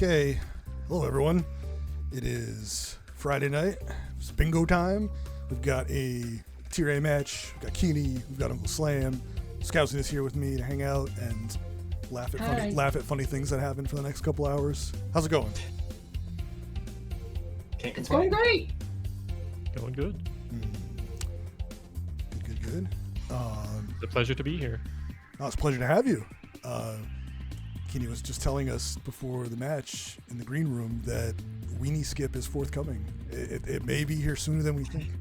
Okay, hello everyone. It is Friday night. It's bingo time. We've got a Tier A match. We've got Keeny. We've got Uncle Slam. Scousin is here with me to hang out and laugh at funny things that happen for the next couple hours. How's it going? It's going great. Going good. Good. It's a pleasure to be here. Oh, it's a pleasure to have you. Keeny was just telling us before the match in the green room that Weenie Skip is forthcoming. It may be here sooner than we think.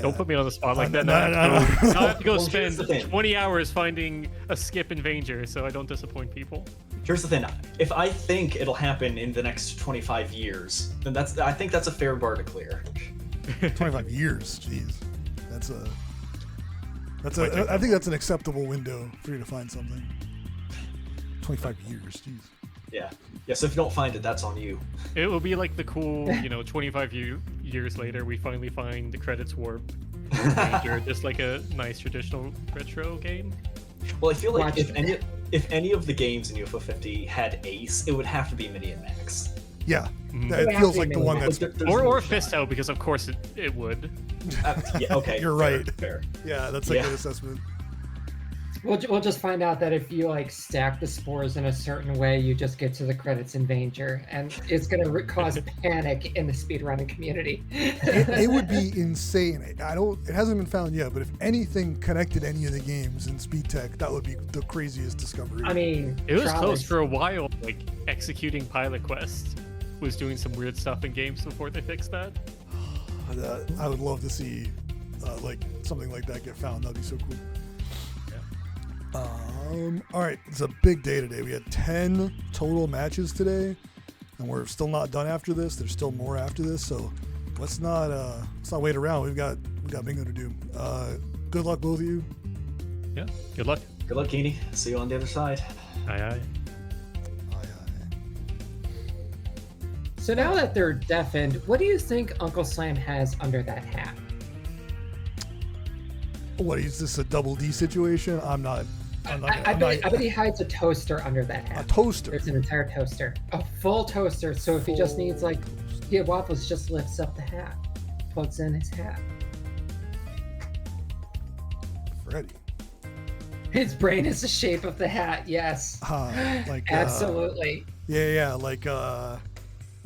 Don't put me on the spot like that. No. I have to go spend 20 hours finding a Skip in Vanger so I don't disappoint people. Here's the thing. If I think it'll happen in the next 25 years, then I think that's a fair bar to clear. 25 years, jeez. I think that's an acceptable window for you to find something. 25 years, jeez. Yeah. So if you don't find it, that's on you. It will be like the cool, 25 years later, we finally find the credits warp. Vanger, just like a nice traditional retro game. Well, I feel like if any of the games in UFO 50 had Ace, it would have to be Mini and Max. Yeah, it feels like the one that's... Or Fisto, because of course it would. Yeah, okay. You're right. Fair. Yeah, that's a good assessment. We'll just find out that if you stack the spores in a certain way, you just get to the credits in Vanger, and it's going to cause panic in the speedrunning community. It would be insane. It hasn't been found yet, but if anything connected any of the games in Speed Tech, that would be the craziest discovery. I mean, it was close for a while. Like executing Pilot Quest was doing some weird stuff in games before they fixed that. I would love to see something like that get found. That'd be so cool. All right, it's a big day today. We had 10 total matches today, and we're still not done after this. There's still more after this, so let's not wait around. We got bingo to do. Good luck, both of you. Yeah, good luck. Good luck, Keeny. See you on the other side. Aye. So now that they're deafened, what do you think Uncle Slam has under that hat? What, is this a double D situation? I bet he hides a toaster under that hat. A toaster? There's an entire toaster. A full toaster, so if he just needs waffles, just lifts up the hat, plugs in his hat. Freddy. His brain is the shape of the hat, yes. Absolutely.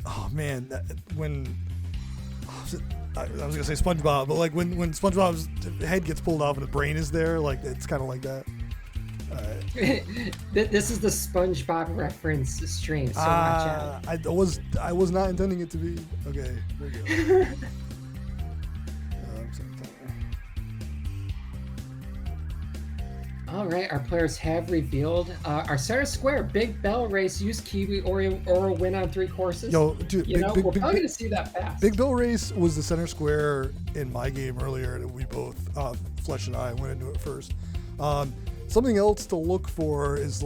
Oh man, I was gonna say SpongeBob, but when SpongeBob's head gets pulled off and the brain is there, it's kind of like that. This is the SpongeBob reference stream, so watch out. I was not intending it to be. Okay, there you go. All right, our players have revealed our center square Big Bell Race. Use Kiwi or win on 3 courses. Yo, dude, we're probably going to see that fast. Big Bell Race was the center square in my game earlier, and we both, Flesh and I, went into it first. Something else to look for is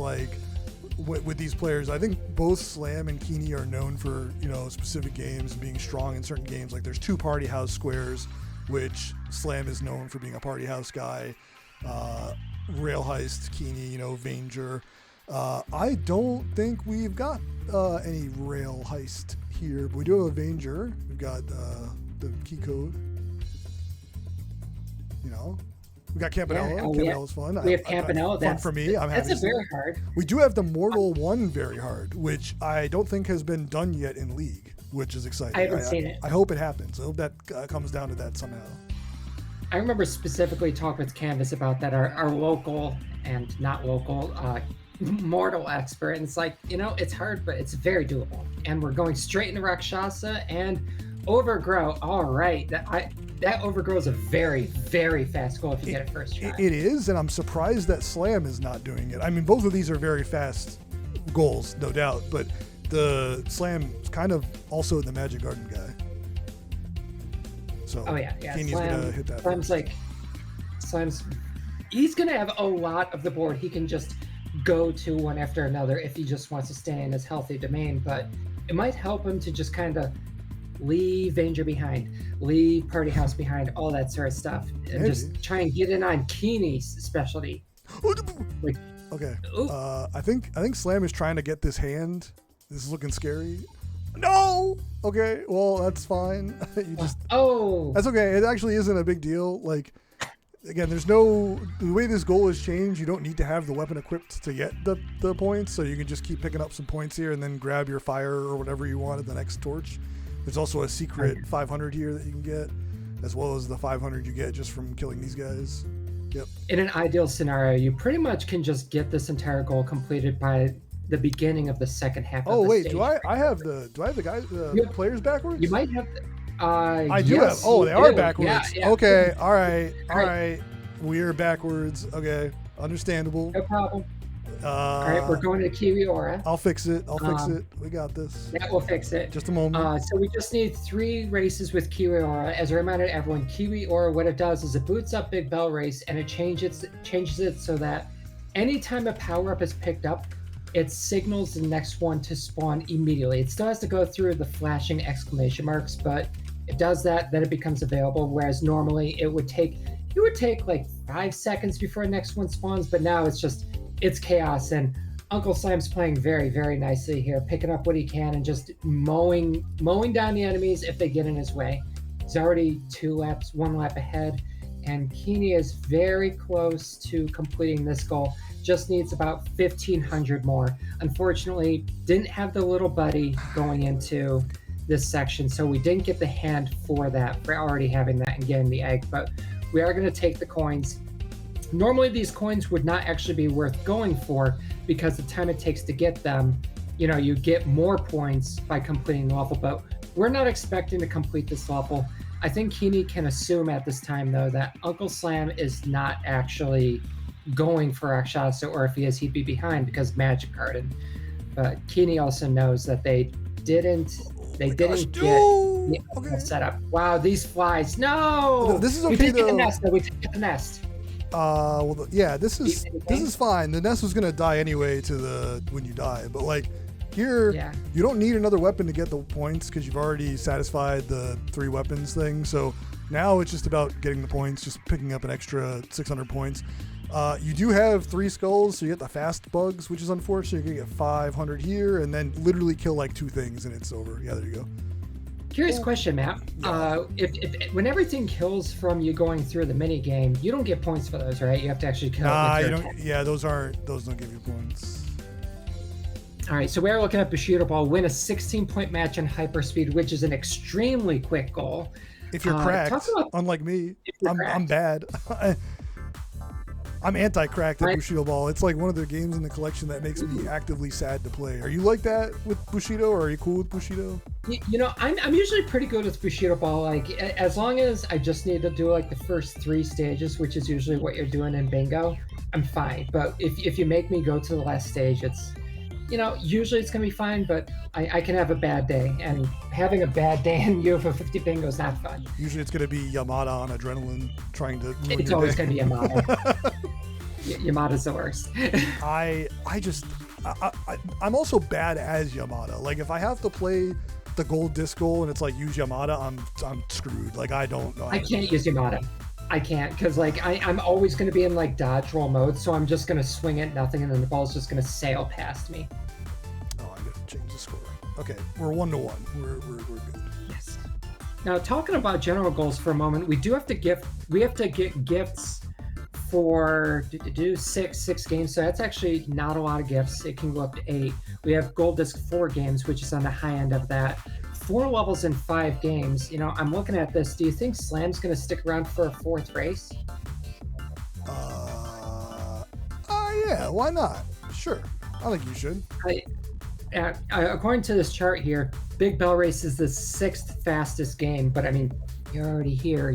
with these players, I think both Slam and Keeny are known for specific games and being strong in certain games. Like there's 2 party house squares, which Slam is known for being a party house guy. Rail Heist, Keeny, Vanger. I don't think we've got any Rail Heist here, but we do have a Vanger. We've got the key code. We got Campanella. Yeah, Campanella's fun. We have Campanella. Fun for me. I'm happy. That's a very hard. We do have the Mortal 1 very hard, which I don't think has been done yet in League, which is exciting. I haven't seen it. I hope it happens. I hope that comes down to that somehow. I remember specifically talking with Canvas about that, our local and not local Mortal expert, and it's it's hard, but it's very doable. And we're going straight into Rakshasa and Overgrow. All right, that Overgrow is a very, very fast goal if you get it first try. It is, and I'm surprised that Slam is not doing it. I mean, both of these are very fast goals, no doubt, but the Slam is kind of also the Magic Garden guy. So Keeny's gonna hit that. Slam's he's gonna have a lot of the board. He can just go to one after another if he just wants to stay in his healthy domain, but it might help him to just kind of leave Vanger behind, leave Party House behind, all that sort of stuff, and just try and get in on Keeny's specialty. Okay. Ooh. I think Slam is trying to get this hand. This is looking scary. No. Okay. Well, that's fine. You just. Oh. That's okay. It actually isn't a big deal. Like, again, there's no the way this goal has changed. You don't need to have the weapon equipped to get the points, so you can just keep picking up some points here and then grab your fire or whatever you want at the next torch. There's also a secret 500 here that you can get, as well as the 500 you get just from killing these guys. Yep. In an ideal scenario, you pretty much can just get this entire goal completed by the beginning of the second half. Oh of the wait, stage. do I have the guys players backwards? You might have. I do yes, have. Oh, you they are do. backwards. Yeah. Okay. All right. Great. We are backwards. Okay. Understandable. No problem. All right, we're going to Kiwi Aura. I'll fix it. We got this. That will fix it. Just a moment. So we just need 3 races with Kiwi Aura. As a reminder to everyone, Kiwi Aura, what it does is it boots up Big Bell Race and it changes it so that anytime a power-up is picked up, it signals the next one to spawn immediately. It still has to go through the flashing exclamation marks, but it does that, then it becomes available, whereas normally it would take like 5 seconds before the next one spawns, but now it's chaos, and Uncle Slam's playing very, very nicely here, picking up what he can and just mowing down the enemies if they get in his way. He's already 1 lap ahead, and Keeny is very close to completing this goal. Just needs about 1,500 more. Unfortunately, didn't have the little buddy going into this section, so we didn't get the hand for that, for already having that and getting the egg, but we are going to take the coins. Normally these coins would not actually be worth going for because the time it takes to get them, you get more points by completing the level, but we're not expecting to complete this level. I think Keeny can assume at this time though that Uncle Slam is not actually going for Rakshasa, or if he is, he'd be behind because Magic Garden. But Keeny also knows that they didn't get the setup. Wow, these flies! No, this is we okay didn't get though. the nest. Though. We didn't get the nest. This is fine. The nest was gonna die anyway when you die, but like here, you don't need another weapon to get the points because you've already satisfied the 3 weapons thing. So now it's just about getting the points, just picking up an extra 600 points. You do have 3 skulls, so you get the fast bugs, which is unfortunate. You're gonna get 500 here, and then literally kill like 2 things, and it's over. Yeah, there you go. Curious question, Matt. If when everything kills from you going through the mini game, you don't get points for those, right? You have to actually kill. You don't. Yeah, those don't give you points. All right, so we're looking at Bushido Ball win a 16-point match in hyperspeed, which is an extremely quick goal. If you're cracked, unlike me, I'm bad. I'm anti-cracked at Bushido Ball. It's like one of the games in the collection that makes me actively sad to play. Are you like that with Bushido, or are you cool with Bushido? I'm usually pretty good with Bushido Ball. Like, as long as I just need to do like the first 3 stages, which is usually what you're doing in bingo, I'm fine. But if you make me go to the last stage, it's, usually it's gonna be fine, but I can have a bad day, and having a bad day in UFO 50 bingo is not fun. Usually it's gonna be Yamada on adrenaline trying to ruin It's your always day. gonna be Yamada. Yamada's the worst. I'm also bad as Yamada. Like if I have to play the gold disc goal and it's like use Yamada, I'm screwed. Like I don't know. I can't use Yamada. I can't, because like I'm always going to be in like dodge roll mode, so I'm just going to swing at nothing, and then the ball's just going to sail past me. Oh, I gotta change the score. Okay, we're 1-1. We're good. Yes. Now talking about general goals for a moment, we have to get gifts for six games, so that's actually not a lot of gifts. It can go up to 8. We have gold disc 4 games, which is on the high end of that. 4 levels in 5 games. I'm looking at this. Do you think Slam's going to stick around for a 4th race? Yeah, why not? Sure. I think you should. According to this chart here, Big Bell Race is the 6th fastest game, but I mean, you're already here.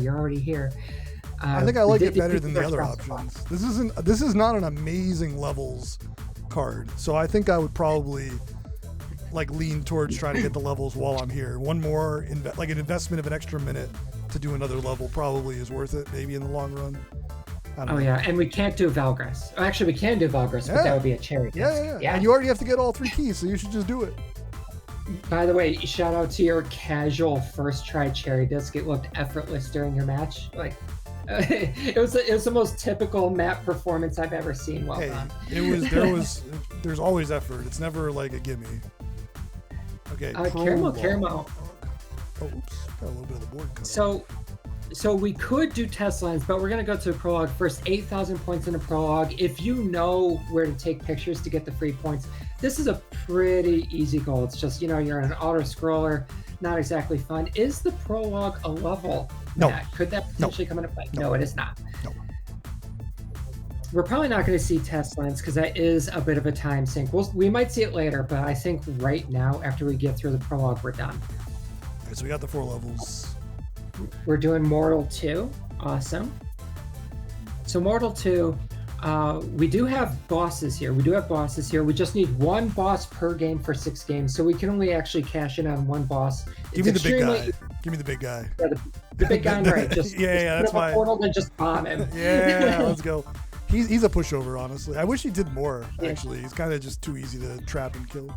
I think I like it better than the other options. This is not an amazing levels card, so I think I would probably lean towards trying to get the levels while I'm here. One more an investment of an extra minute to do another level probably is worth it, maybe in the long run. I don't know. Yeah, and we can't do Valgress. Actually, we can do Valgress, but that would be a cherry disc. Yeah. And you already have to get all 3 keys, so you should just do it. By the way, shout out to your casual first try cherry disc. It looked effortless during your match. It was the most typical map performance I've ever seen. Well done. There's always effort. It's never like a gimme. Okay. Caramel. Oh, oops. Got a little bit of the board cut. So we could do test lines, but we're going to go to the prologue first. 8,000 points in the prologue. If you know where to take pictures to get the free points, this is a pretty easy goal. It's just, you're in an auto scroller, not exactly fun. Is the prologue a level? No. Matt? Could that potentially come into play? No, it is not. No. We're probably not going to see test lines because that is a bit of a time sink. We might see it later, but I think right now, after we get through the prologue, we're done. All right, so we got the 4 levels. We're doing Mortal 2. Awesome. So Mortal 2, we do have bosses here. We just need 1 boss per game for 6 games. So we can only actually cash in on 1 boss. Give me the big guy. Give me the big guy. Yeah, the big guy, right? Just that's fine. Portal and just bomb him. Yeah, let's go. He's a pushover, honestly. I wish he did more, actually. He's kind of just too easy to trap and kill.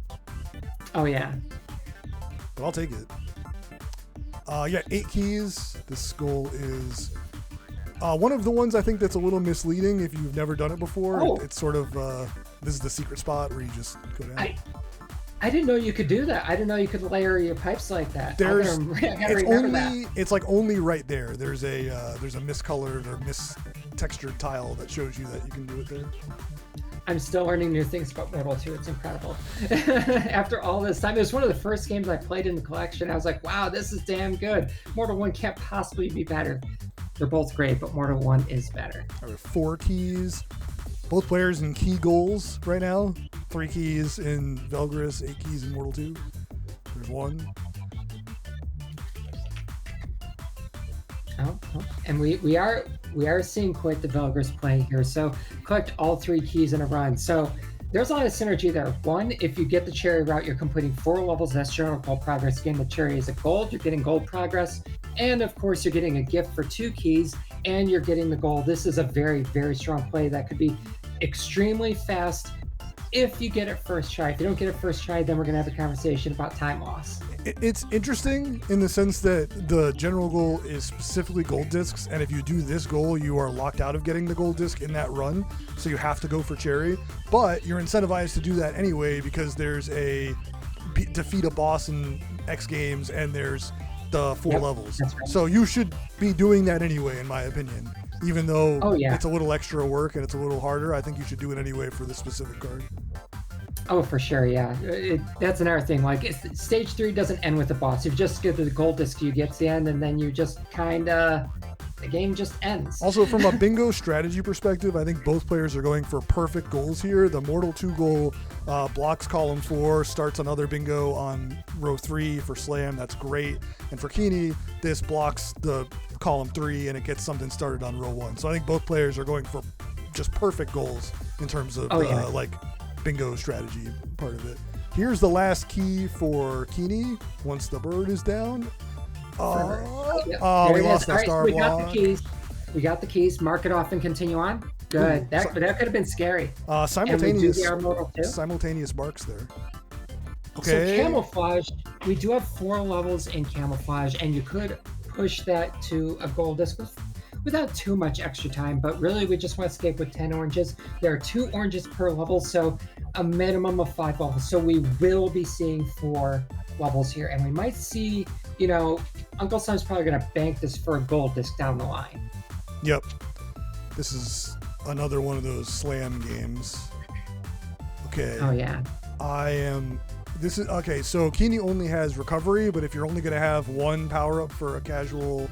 Oh, yeah. But I'll take it. 8 keys. This goal is one of the ones I think that's a little misleading if you've never done it before. Oh. It's sort of this is the secret spot where you just go down. I didn't know you could do that. I didn't know you could layer your pipes like that. I gotta remember that. It's like only right there. There's a miscolored or mistextured tile that shows you that you can do it there. I'm still learning new things about Mortal 2. It's incredible. After all this time, it was one of the first games I played in the collection. I was like, wow, this is damn good. Mortal 1 can't possibly be better. They're both great, but Mortal 1 is better. All right, 4 keys. Both players in key goals right now. 3 keys in Velgris, 8 keys in Mortal 2. There's 1. Oh, and we are seeing quite the Velgris play here. So collect all 3 keys in a run. So there's a lot of synergy there. 1, if you get the cherry route, you're completing 4 levels. That's general gold progress. Again, the cherry is a gold. You're getting gold progress. And of course, you're getting a gift for 2 keys and you're getting the gold. This is a very, very strong play that could be extremely fast if you get it first try. If you don't get it first try, then we're going to have a conversation about time loss. It's interesting in the sense that the general goal is specifically gold discs, and if you do this goal, you are locked out of getting the gold disc in that run, so you have to go for cherry. But you're incentivized to do that anyway because there's a defeat a boss in X games, and there's the 4 levels. Right. So you should be doing that anyway, in my opinion. Even though it's a little extra work and it's a little harder, I think you should do it anyway for this specific card. Oh, for sure, yeah. That's another thing. Like, stage 3 doesn't end with the boss. You just get the gold disc, you get to the end, and then you just the game just ends. Also, from a bingo strategy perspective, I think both players are going for perfect goals here. The Mortal 2 goal blocks column 4, starts another bingo on row 3 for slam. That's great. And for Keeny, this blocks the column 3 and it gets something started on row 1. So I think both players are going for just perfect goals in terms of bingo strategy part of it. Here's the last key for Keeny once the bird is down. We lost that star block. We got the keys. Mark it off and continue on. Good. That could have been scary. Simultaneous marks there. Okay. So camouflage, we do have 4 levels in camouflage, and you could push that to a gold disc without too much extra time, but really we just want to escape with 10 oranges. There are 2 oranges per level, so a minimum of 5 levels. So we will be seeing 4 levels here, and we might see, Uncle Sam's probably going to bank this for a gold disc down the line. Yep. This is another one of those slam games. Okay. Oh, yeah. So Keeny only has recovery, but if you're only going to have 1 power-up for a casual,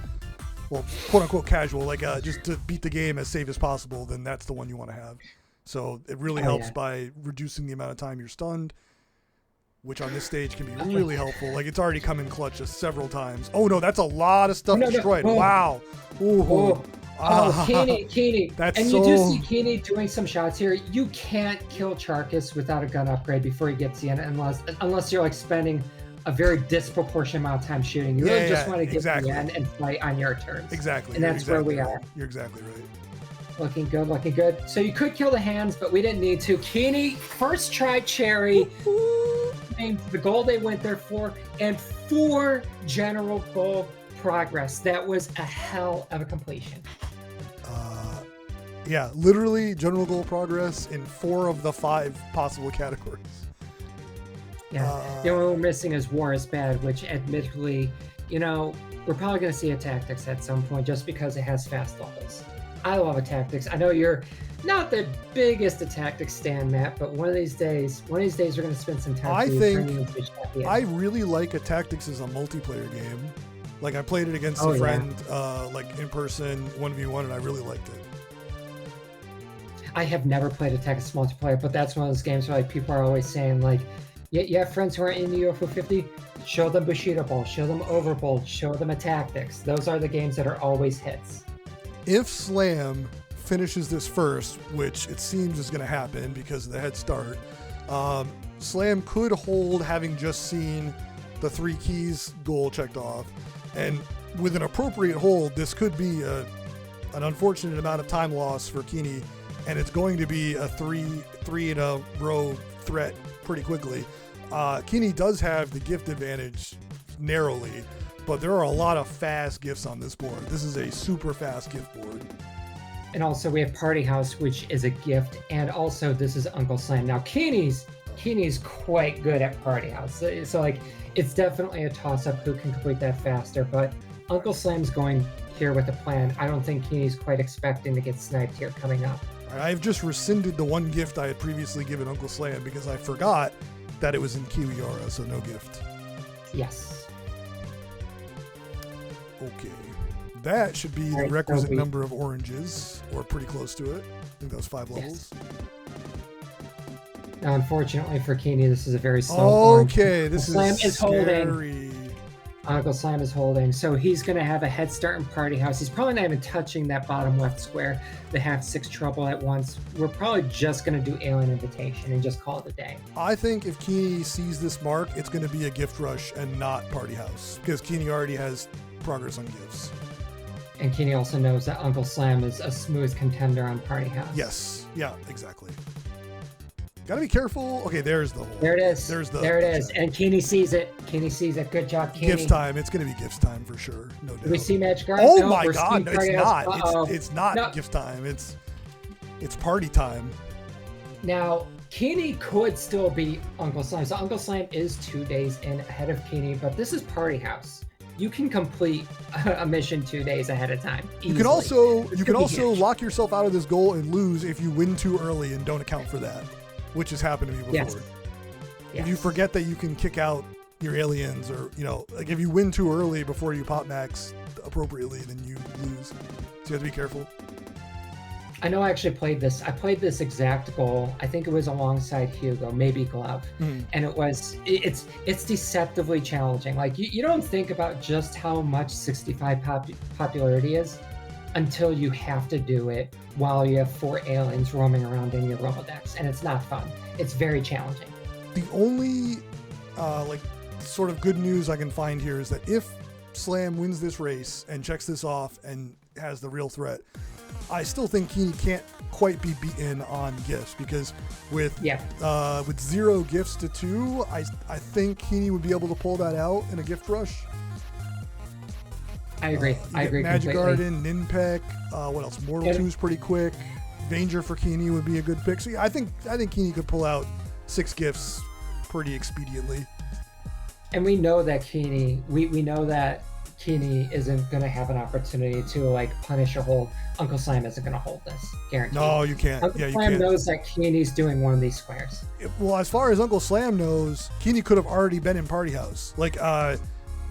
well, quote-unquote casual, like just to beat the game as safe as possible, then that's the one you want to have. So it really helps by reducing the amount of time you're stunned, which on this stage can be really helpful. Like, it's already come in clutch several times. Oh, no, that's a lot of stuff destroyed. Oh. Wow. Ooh. Keeny. You do see Keeny doing some shots here. You can't kill Charkis without a gun upgrade before he gets in, unless you're like spending a very disproportionate amount of time shooting. You really just want to get to the end and fight on your turns. Exactly. And that's where we are. You're exactly right. Looking good. So you could kill the hands, but we didn't need to. Keeny, first try cherry. The goal they went there for, and 4 general gold progress. That was a hell of a completion. Yeah, literally general goal progress in 4 of the 5 possible categories. Yeah. The only one we're missing is War is Bad, which admittedly, we're probably going to see a tactics at some point just because it has fast levels. I love a tactics. I know you're not the biggest a tactics stan, Matt, but one of these days we're going to spend some time. I think I really like a tactics as a multiplayer game. Like I played it against a friend, like in person 1v1, and I really liked it. I have never played a tactics multiplayer, but that's one of those games where like people are always saying like, you have friends who are in the UFO 50, show them Bushido Bowl, show them Overbold, show them a tactics. Those are the games that are always hits. If Slam finishes this first, which it seems is going to happen because of the head start, Slam could hold having just seen the 3 keys goal checked off. And with an appropriate hold, this could be an unfortunate amount of time loss for Keeny, and it's going to be a three in a row threat pretty quickly. Keeny does have the gift advantage narrowly, but there are a lot of fast gifts on this board. This is a super fast gift board. And also we have Party House, which is a gift, and also this is Uncle Slam. Now Keeny's quite good at Party House, so like it's definitely a toss-up who can complete that faster, but Uncle Slam's going here with a plan. I don't think Keeny's quite expecting to get sniped here coming up. I've just rescinded the one gift I had previously given Uncle Slam because I forgot that it was in Kiwiara, so no gift. Yes. Okay. That should be the requisite number of oranges, or pretty close to it. I think that was 5 levels. Yes. Now, unfortunately for Keeny, this is a very slow Okay, this Slam is scary. Holding. Uncle Slam is holding, so he's going to have a head start in Party House. He's probably not even touching that bottom left square, the half 6 trouble at once. We're probably just going to do Alien Invitation and just call it a day. I think if Keeny sees this mark, it's going to be a gift rush and not Party House, because Keeny already has progress on gifts. And Keeny also knows that Uncle Slam is a smooth contender on Party House. Yes. Yeah, exactly. Gotta be careful. Okay, there's the hole. There it is. There it is. And Keeny sees it. Keeny sees it. Good job, Keeny. Gifts time. It's gonna be gifts time for sure. No doubt. Do we see Magic Guard? Oh no, my God! No, it's not. It's not gift time. It's party time. Now, Keeny could still be Uncle Slam. So Uncle Slam is 2 days in ahead of Keeny, but this is Party House. You can complete a mission 2 days ahead of time. Easily. You can also lock yourself out of this goal and lose if you win too early and don't account for that, which has happened to me before. Yes. If you forget that you can kick out your aliens, or like if you win too early before you pop max appropriately, then you lose. So you have to be careful. I know I actually played this. I played this exact goal. I think it was alongside Hugo, maybe Glove. And it's deceptively challenging. Like you don't think about just how much 65 popularity is until you have to do it while you have 4 aliens roaming around in your Rolodex, and it's not fun. It's very challenging. The only sort of good news I can find here is that if Slam wins this race and checks this off and has the real threat, I still think Keeny can't quite be beaten on gifts, because with 0 gifts to 2, I think Keeny would be able to pull that out in a gift rush. I agree. I agree Magic completely. Garden, Ninpek, what else? Mortal 2 is pretty quick. Danger for Keeny would be a good pick. So yeah, I think Keeny could pull out 6 gifts pretty expediently. And we know that Keeny, we know that Keeny isn't going to have an opportunity to like punish or hold. Uncle Slam isn't going to hold this, guaranteed. No, you can't. Uncle Slam knows that Keeny's doing one of these squares. Well, as far as Uncle Slam knows, Keeny could have already been in Party House. Like,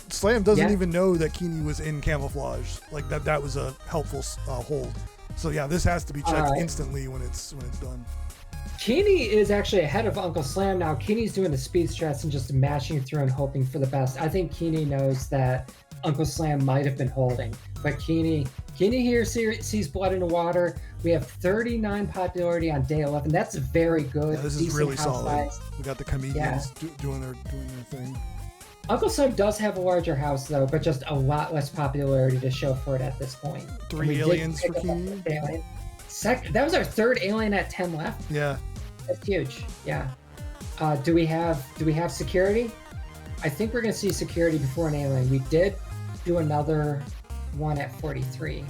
Slam doesn't even know that Keeny was in camouflage. Like that was a helpful hold. So yeah, this has to be checked instantly when it's done. Keeny is actually ahead of Uncle Slam now. Keeny's doing the speed strats and just mashing through and hoping for the best. I think Keeny knows that Uncle Slam might have been holding, but Keeny here sees blood in the water. We have 39 popularity on day 11. That's very good. Yeah, this is really solid. We got the comedians doing their thing. Uncle Slam does have a larger house though, but just a lot less popularity to show for it at this point. 3 aliens for Keeny. That was our 3rd alien at 10 left. Yeah, that's huge. Yeah. Do we have security? I think we're gonna see security before an alien. We did do another one at 43.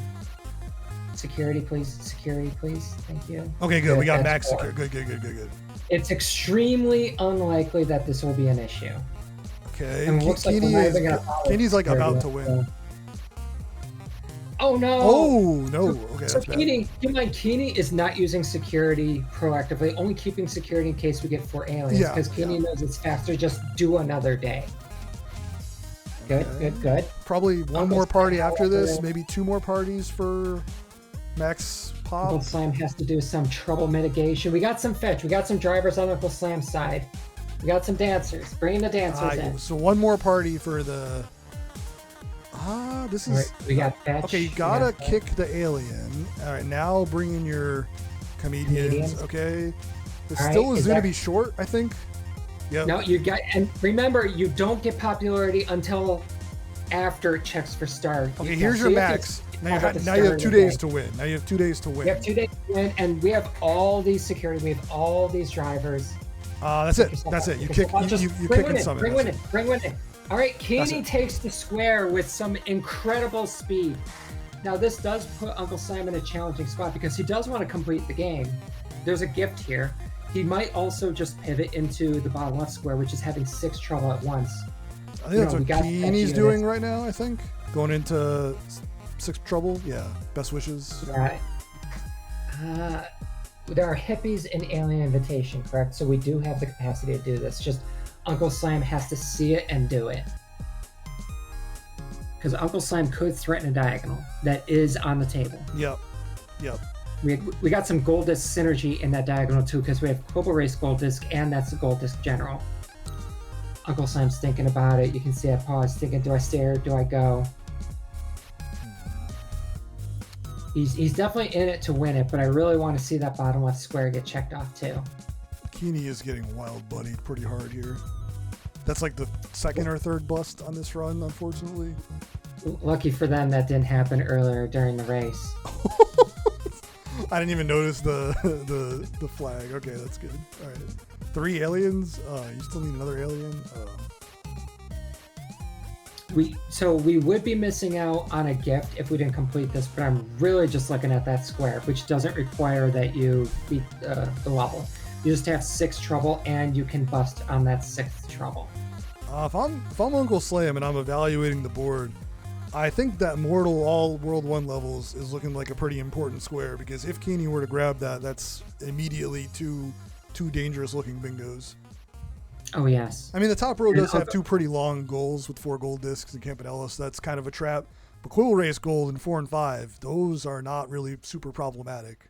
Security, please. Security, please. Thank you. Okay, good. We got That's max four. secure. Good. It's extremely unlikely that this will be an issue. Okay. And it looks like we're not even gonna follow Keeny's like security, about to win. Oh no! Oh no. Okay, So that's bad. Keeny, keep in mind, Keeny is not using security proactively, only keeping security in case we get 4 aliens. Yeah, Because Keeny yeah. knows it's faster. Just do another day. Good, Okay. good. Probably one Almost more party got after all this. the- Maybe 2 more parties for max Uncle pop. Slam has to do some trouble mitigation. We got some fetch. We got some drivers on Uncle Slam's side. We got some dancers. Bringing the dancers in. So one more party for the. This All is. right, we got fetch. Okay, you we gotta got fetch. kick the alien. All right, now bring in your comedians. Comedians. Okay. It's All right, still is going to that- be short, I think. Yep. No, you got, and remember, you don't get popularity until after it checks for start. Okay, You- here's so your you have to max. talk Now you, about the now you have start 2 of the days day. to win. Now you have 2 days to win. We have 2 days to win, and we have all these security. We have all these drivers. That's it. That's it. You kick. You bring kick one and in. summon. Bring That's one in. it. Bring one in. All right, Keeny it. takes the square with some incredible speed. Now this does put Uncle Sam in a challenging spot because he does want to complete the game. There's a gift here. He might also just pivot into the bottom left square, which is having 6 trouble at once. I think that's we what got Keeny's that doing unit. right now. I think going into 6 trouble. Yeah. Best wishes. Right. There are hippies in Alien Invitation, correct? So we do have the capacity to do this. Just Uncle Slam has to see it and do it. Because Uncle Slam could threaten a diagonal that is on the table. Yep. We got some gold disc synergy in that diagonal too, because we have Cobra Race gold disc, and that's a gold disc general. Uncle Sam's thinking about it. You can see I pause, thinking, do I stare? Do I go? He's definitely in it to win it, but I really want to see that bottom left square get checked off too. Keeny is getting wild buddied pretty hard here. That's like the 2nd or 3rd bust on this run, unfortunately. Lucky for them, that didn't happen earlier during the race. I didn't even notice the flag. Okay, that's good. All right, 3 aliens. You still need another alien. So we would be missing out on a gift if we didn't complete this, but I'm really just looking at that square, which doesn't require that you beat the level. You just have 6 trouble, and you can bust on that 6th trouble. If I'm Uncle Slam and I'm evaluating the board, I think that Mortal all World 1 levels is looking like a pretty important square, because if Keeny were to grab that, that's immediately two dangerous looking bingos. Oh yes. I mean, the top row And does have Uncle- 2 pretty long goals with 4 gold discs and Camp and Ellis. That's kind of a trap. But Quill Race Gold and 4 and 5, those are not really super problematic.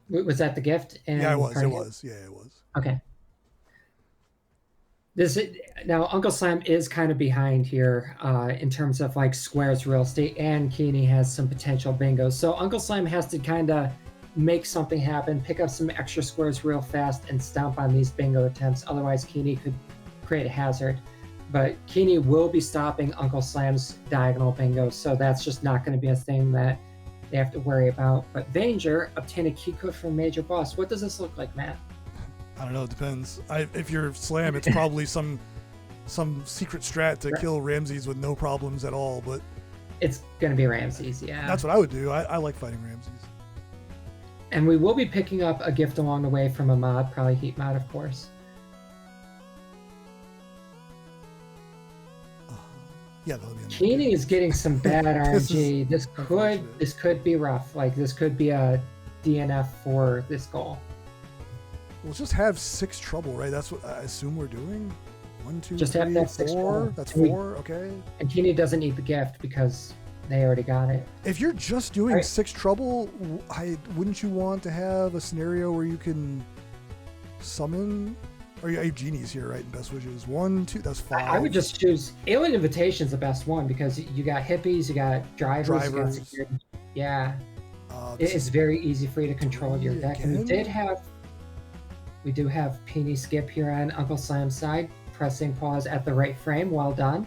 Was that the gift? Yeah, it was. Carnegie? Yeah, it was. Okay. Now Uncle Slam is kind of behind here in terms of like squares real estate, and Keeny has some potential bingos. So Uncle Slam has to kind of make something happen, pick up some extra squares real fast, and stomp on these bingo attempts. Otherwise, Keeny could create a hazard. But Keeny will be stopping Uncle Slam's diagonal bingos, so that's just not going to be a thing that they have to worry about. But Vanger obtained a key code from Major Boss. What does this look like, Matt? I don't know. It depends. If you're Slam, it's probably some secret strat to kill Ramses with no problems at all. But It's going to be Ramses, yeah. that's what I would do. I like fighting Ramses. And we will be picking up a gift along the way from a mod, probably Heat mod, of course. Yeah, that'll be Keeny is getting some bad This is RNG. unfortunate. This could be rough. Like this could be a DNF for this goal. We'll just have 6 trouble, right? That's what I assume we're doing. 1, 2, Just 3, have that 6 4. trouble. That's And we- 4. Okay. And Keeny doesn't need the gift because they already got it. If you're just doing Right. 6 trouble, wouldn't you want to have a scenario where you can summon? Or you have genies here, right? In Best Wishes. 1, 2. That's 5. I would just choose Alien Invitation's the best one because you got hippies, you got drivers, you got Drivers. security. Yeah. This It is very easy for you to control your Three deck. And again? we do have Peony Skip here on Uncle Slam's side, pressing pause at the right frame. Well done.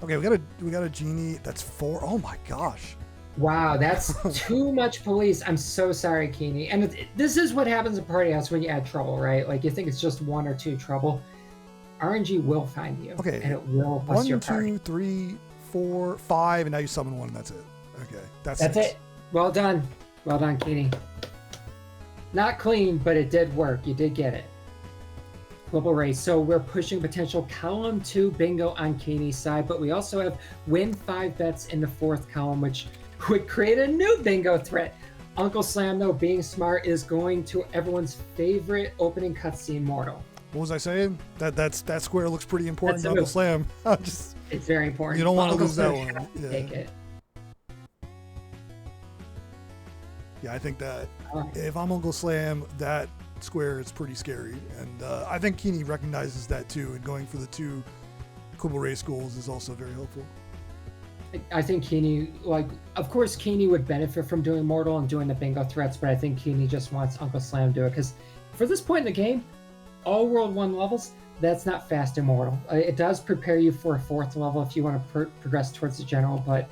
Okay, we got a genie. That's 4. Oh my gosh. Wow, that's too much police. I'm so sorry, Keeny. And this is what happens in Party House when you add trouble, right? Like you think it's just 1 or 2 trouble. RNG will find you. Okay. And it will bust 1, your party. 2, 3, 4, 5, and now you summon 1, and that's it. Okay, that's That's 6. it. Well done. Well done, Keeny. Not clean, but it did work. You did get it. Global race. So we're pushing potential column 2 bingo on Keeny's side, but we also have win 5 bets in the 4th column, which would create a new bingo threat. Uncle Slam, though, being smart, is going to everyone's favorite opening cutscene, Mortal. What was I saying? That square looks pretty important That's to a Uncle Slam. It's very important. You don't want to Uncle lose that Slam one. has to Yeah. Take it. Yeah, I think that All right. if I'm Uncle Slam, that square is pretty scary. And I think Keeny recognizes that too. And going for the 2 Quibble Race goals is also very helpful. I think Keeny, of course, Keeny would benefit from doing Mortal and doing the bingo threats, but I think Keeny just wants Uncle Slam to do it because for this point in the game, all World 1 levels, that's not fast and Mortal. It does prepare you for a 4th level if you want to progress towards the general, but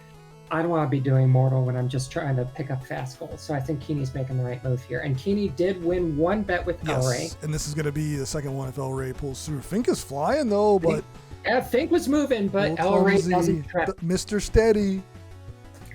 I don't want to be doing Mortal when I'm just trying to pick up fast goals. So I think Keeny's making the right move here. And Keeny did win 1 bet with El Rey. And this is going to be the second one if El Rey pulls through. Fink is flying though, but Yeah, Fink was moving, but El Rey doesn't trip. Mr. Steady.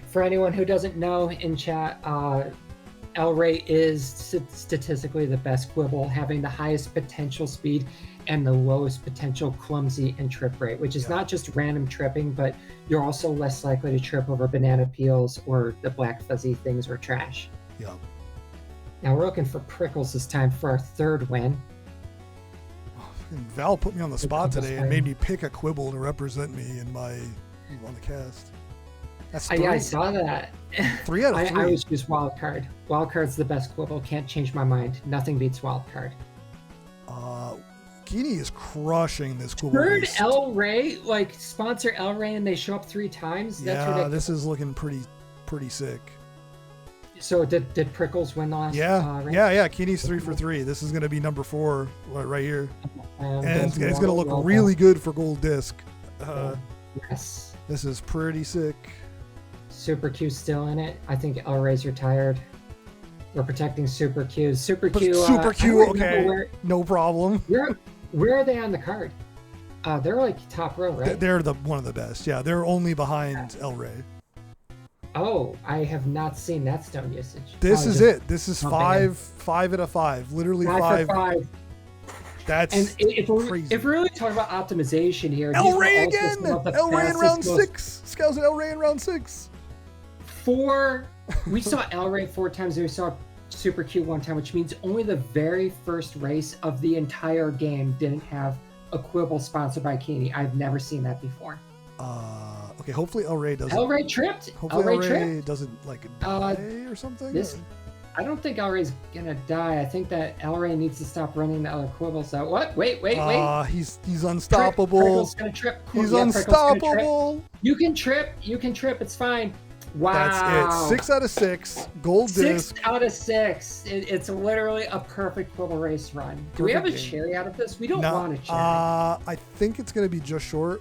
For anyone who doesn't know in chat, El Rey is statistically the best Quibble, having the highest potential speed and the lowest potential clumsy and trip rate, which is not just random tripping, but you're also less likely to trip over banana peels or the black fuzzy things or trash. Yeah. Now we're looking for Prickles this time for our 3rd win. Val put me on the spot today and Slam. made me pick a Quibble to represent me in my on the cast. That's 3. I saw that. 3 out of 3. I always choose wild card. Wild card's the best Quibble. Can't change my mind. Nothing beats wild card. Keeny is crushing this Quibble Heard race. El Rey, sponsor El Rey and they show up 3 times? That's ridiculous. This is looking pretty sick. So did Prickles win the last race? Yeah. Keeny's 3 for 3. This is going to be number 4 right here. And it's going to look well really good for Gold Disc. Yes. This is pretty sick. Super Q's still in it. I think El Rey's retired. We're protecting Super Q. Super Q. Super Q, okay. No problem. Where are they on the card? They're top row, right? They're one of the best. Yeah, they're only behind El Rey. Oh, I have not seen that stone usage. This is it. This is 5 out of 5. Literally 5. 5. That's and if crazy. we're really talking about optimization here, El Rey again. El Rey in round 6. Scousin El Rey in round 6. We saw El Rey 4 times and we saw Super Q 1 time, which means only the very first race of the entire game didn't have a Quibble sponsored by Keeny. I've never seen that before. Okay, hopefully El Rey doesn't. El Rey tripped. Hopefully El Rey doesn't die or something. I don't think El Rey's gonna die. I think that El Rey needs to stop running the other Quibbles out. What? Wait. He's unstoppable. Prickle's gonna trip. He's unstoppable. You can trip. It's fine. Wow. That's it. 6 out of 6. Gold Disc. 6 out of 6. It's literally a perfect Quibble race run. Do we have a cherry out of this? We don't want a cherry. I think it's going to be just short.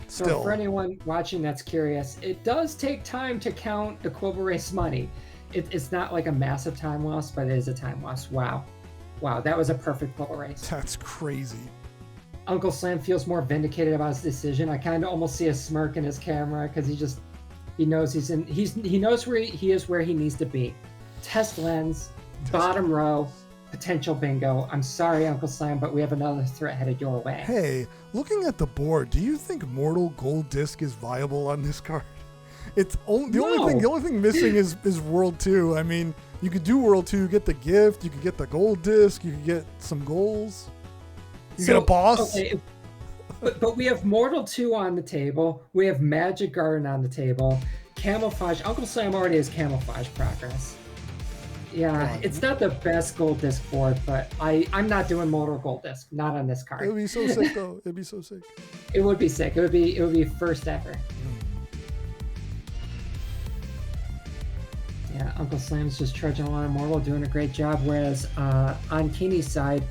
So for anyone watching that's curious, it does take time to count the Quibble race money. It's not like a massive time loss, but it is a time loss. Wow, that was a perfect Quibble race. That's crazy. Uncle Slam feels more vindicated about his decision. I kind of almost see a smirk in his camera because he knows he knows where he is, where he needs to be. Test lens, bottom row, potential bingo. I'm sorry, Uncle Slam, but we have another threat headed your way. Hey, looking at the board, do you think Mortal Gold Disc is viable on this card? The only thing missing is World 2. I mean, you could do World 2, get the gift, you could get the Gold Disc, you could get some goals. You get a boss. Okay, but we have Mortal 2 on the table. We have Magic Garden on the table. Camouflage. Uncle Sam already has camouflage progress. Yeah, it's not the best Gold Disc board, but I'm not doing Mortal Gold Disc. Not on this card. It would be so sick, though. It'd be so sick. It would be sick. It would be first ever. Yeah, Uncle Slam's just trudging along Mortal, doing a great job. Whereas on Keeny's side,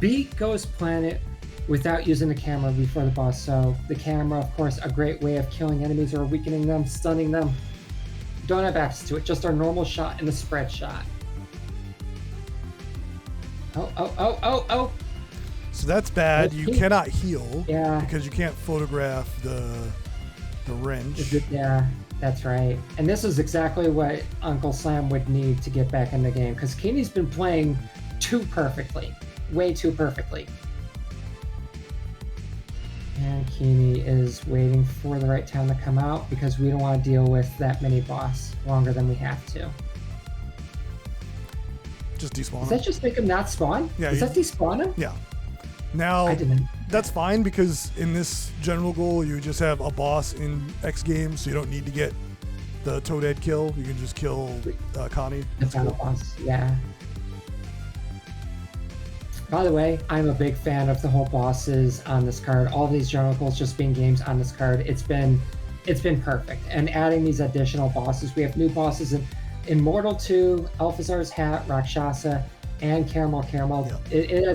beat Ghost Planet without using the camera before the boss. So the camera, of course, a great way of killing enemies or weakening them, stunning them. Don't have access to it, just our normal shot and the spread shot. Oh. So that's bad. You cannot heal because you can't photograph the wrench. Yeah. That's right. And this is exactly what Uncle Slam would need to get back in the game, because Keeny's been playing too perfectly. Way too perfectly. And Keeny is waiting for the right time to come out because we don't want to deal with that mini boss longer than we have to. Just despawn Does him. that just make him not spawn? Yeah, Does that despawn him? Yeah. Now, I didn't. that's fine because in this general goal, you just have a boss in X games, so you don't need to get the Toadhead kill. You can just kill Connie. The That's final cool. boss, yeah. By the way, I'm a big fan of the whole bosses on this card. All these general goals just being games on this card. It's been perfect. And adding these additional bosses, we have new bosses in Immortal 2, Alphazar's Hat, Rakshasa, and Caramel. Yeah.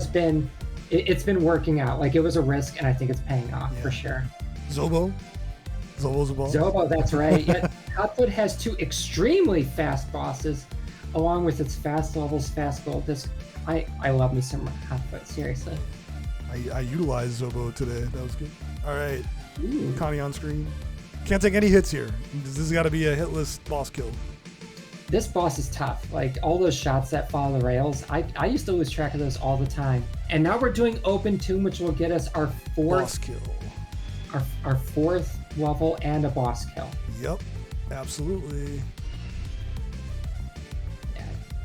It's been working out. Like, it was a risk, and I think it's paying off for sure. Zobo's a boss. Zobo, that's right. Yet Hotfoot has 2 extremely fast bosses, along with its fast levels, fast gold. I love me some Hotfoot, seriously. I utilized Zobo today. That was good. All right. Ooh. Connie on screen. Can't take any hits here. This has got to be a hitless boss kill. This boss is tough. Like, all those shots that follow the rails, I used to lose track of those all the time. And now we're doing Open Tomb, which will get us our Boss kill. our 4th level and a boss kill. Yep. Absolutely.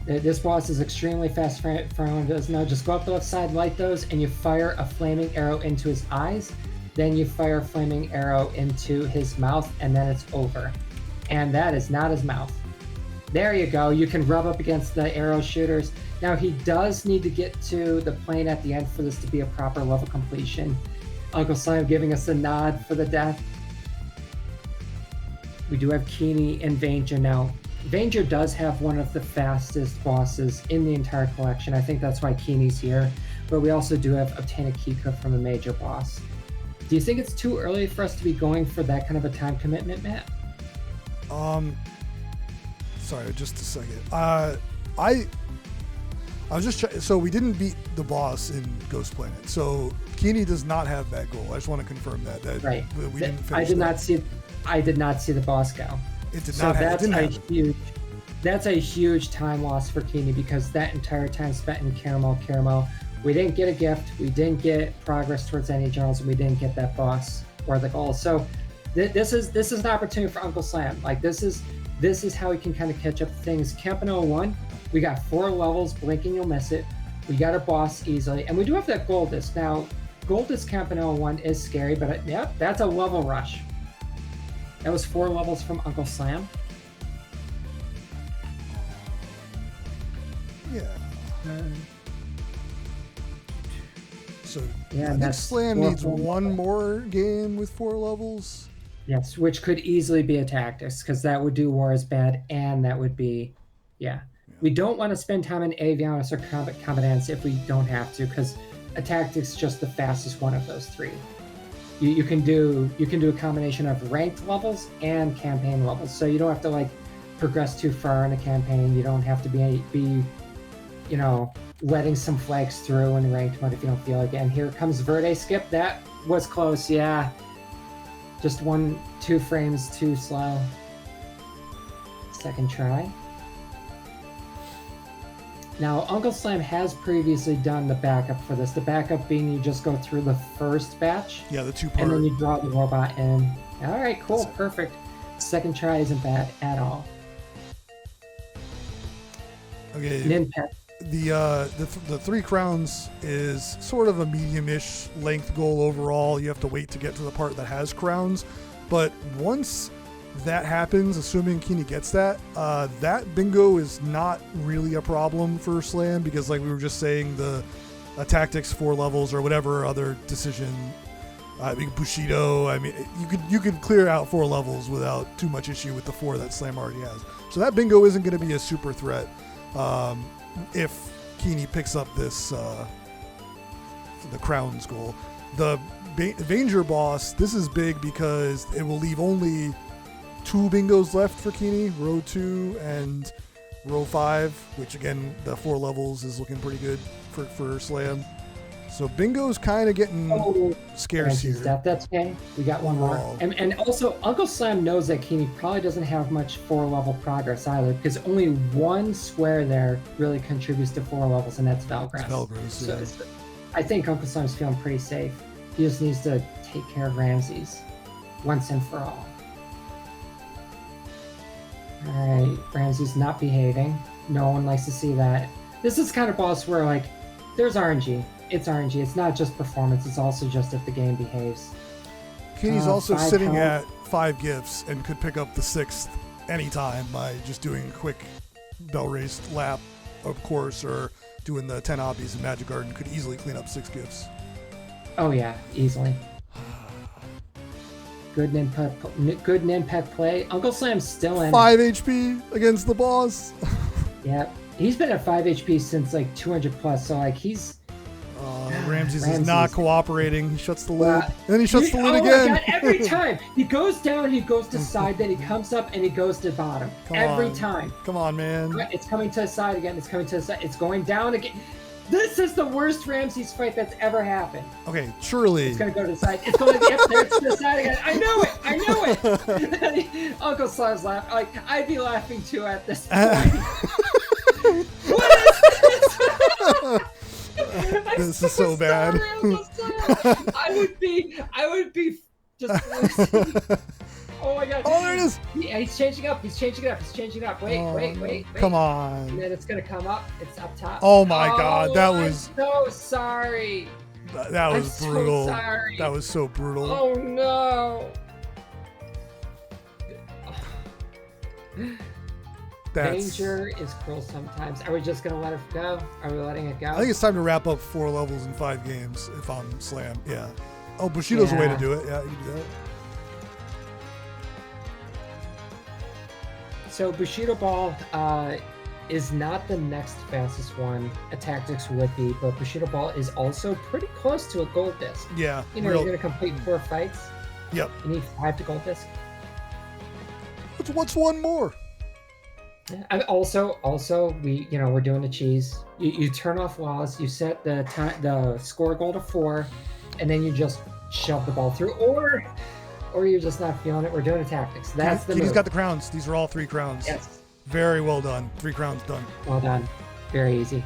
This boss is extremely fast for anyone who doesn't know. Just go up the left side, light those, and you fire a flaming arrow into his eyes. Then you fire a flaming arrow into his mouth, and then it's over. And that is not his mouth. There you go. You can rub up against the arrow shooters. Now, he does need to get to the plane at the end for this to be a proper level completion. Uncle Slime giving us a nod for the death. We do have Keeny and Vanger now. Vanger does have one of the fastest bosses in the entire collection. I think that's why Keeny's here. But we also do have Obtain a Keycode from a major boss. Do you think it's too early for us to be going for that kind of a time commitment, Matt? Sorry, just a second. I was just so we didn't beat the boss in Ghost Planet. So Keeny does not have that goal. I just want to confirm that Right. we didn't finish. I did not see the boss go. It did So not have. It that's didn't have it. that's a huge time loss for Keeny, because that entire time spent in Caramel, we didn't get a gift, we didn't get progress towards any journals, and we didn't get that boss or the goal. So this is an opportunity for Uncle Slam. Like, this is how we can kind of catch up to things. Campano 1, we got 4 levels, blinking you'll miss it. We got a boss easily, and we do have that gold disc. Now, gold disc Campano 1 is scary, but yep, that's a level rush. That was 4 levels from Uncle Slam. Yeah. So Yeah, I think that's Slam 4 needs full one levels. more game with 4 levels. Yes, which could easily be a tactics, because that would do War is Bad, and that would be, yeah. We don't want to spend time in Avianis or Commandants if we don't have to, because a tactics is just the fastest one of those 3. You can do a combination of ranked levels and campaign levels, so you don't have to like progress too far in a campaign. You don't have to be letting some flags through in ranked mode if you don't feel like it. And here comes Verde Skip. That was close, yeah. Just 2 frames too slow. Second try. Now, Uncle Slam has previously done the backup for this. The backup being you just go through the first batch. Yeah, the 2-part. And then you draw the robot in. All right, cool, That's it. perfect. Second try isn't bad at all. Okay. Ninpet. The 3 crowns is sort of a medium-ish length goal overall. You have to wait to get to the part that has crowns, but once that happens, assuming Keeny gets that bingo is not really a problem for Slam, because like we were just saying, the tactics 4 levels or whatever other decision, Bushido. I mean, you could clear out 4 levels without too much issue with the 4 that Slam already has. So that bingo isn't going to be a super threat. If Keeny picks up this the crowns goal. The Vanger boss, this is big because it will leave only 2 bingos left for Keeny, row 2 and row 5, which again, the 4 levels is looking pretty good for Slam. So Bingo's kind of getting scarce Ramsey's here. death. That's okay. We got one more. Wow. And also, Uncle Sam knows that Keeny probably doesn't have much 4-level progress either, because only one square there really contributes to 4 levels, and that's Valgrass. It's Valgrass, yeah. So I think Uncle Sam's feeling pretty safe. He just needs to take care of Ramses once and for all. All right, Ramses not behaving. No one likes to see that. This is kind of boss where, like, there's RNG. It's RNG. It's not just performance. It's also just if the game behaves. Keeny's also 5 sitting health. at 5 gifts and could pick up the 6th anytime by just doing a quick bell raced lap, of course, or doing the 10 obbies in Magic Garden could easily clean up 6 gifts. Oh yeah, easily. Good Ninpet play. Uncle Sam's still in. 5 HP against the boss. Yeah, he's been at 5 HP since like 200 plus. So like he's. Ramses is not cooperating. He shuts the lid. And then he shuts the lid Oh again. my God, every time he goes down, he goes to side, then he comes up and he goes to bottom. Every time. Come on, man. It's coming to the side again. It's coming to the side. It's going down again. This is the worst Ramses fight that's ever happened. Okay, surely. It's gonna go to the side. It's going to yep, there it's to the side again. I know it. I know it. Uncle Slam's laughing. Like I'd be laughing too at this point. What is this? This is so bad. I would be just. Oh my God. Oh, there it is. Yeah, he's changing up. He's changing up. Wait. Come on. And then it's gonna come up. It's up top. Oh my God, that was. I'm so sorry. That was I'm brutal. So sorry. That was so brutal. Oh no. Danger is cruel sometimes. Are we just gonna let it go? Are we letting it go? I think it's time to wrap up 4 levels in 5 games if I'm Slam. Yeah. Oh, Bushido's a way to do it. Yeah, you can do that. So Bushido Ball is not the next fastest one. A Tactics would be, but Bushido Ball is also pretty close to a gold disc. Yeah. You know, you're gonna complete 4 fights. Yep. You need 5 to gold disc. What's one more? And also, we're doing the cheese. You turn off walls. You set the score goal to 4, and then you just shove the ball through, or you're just not feeling it. We're doing a tactics. That's the move. He's got the crowns. These are all 3 crowns. Yes. Very well done. 3 crowns done. Well done. Very easy.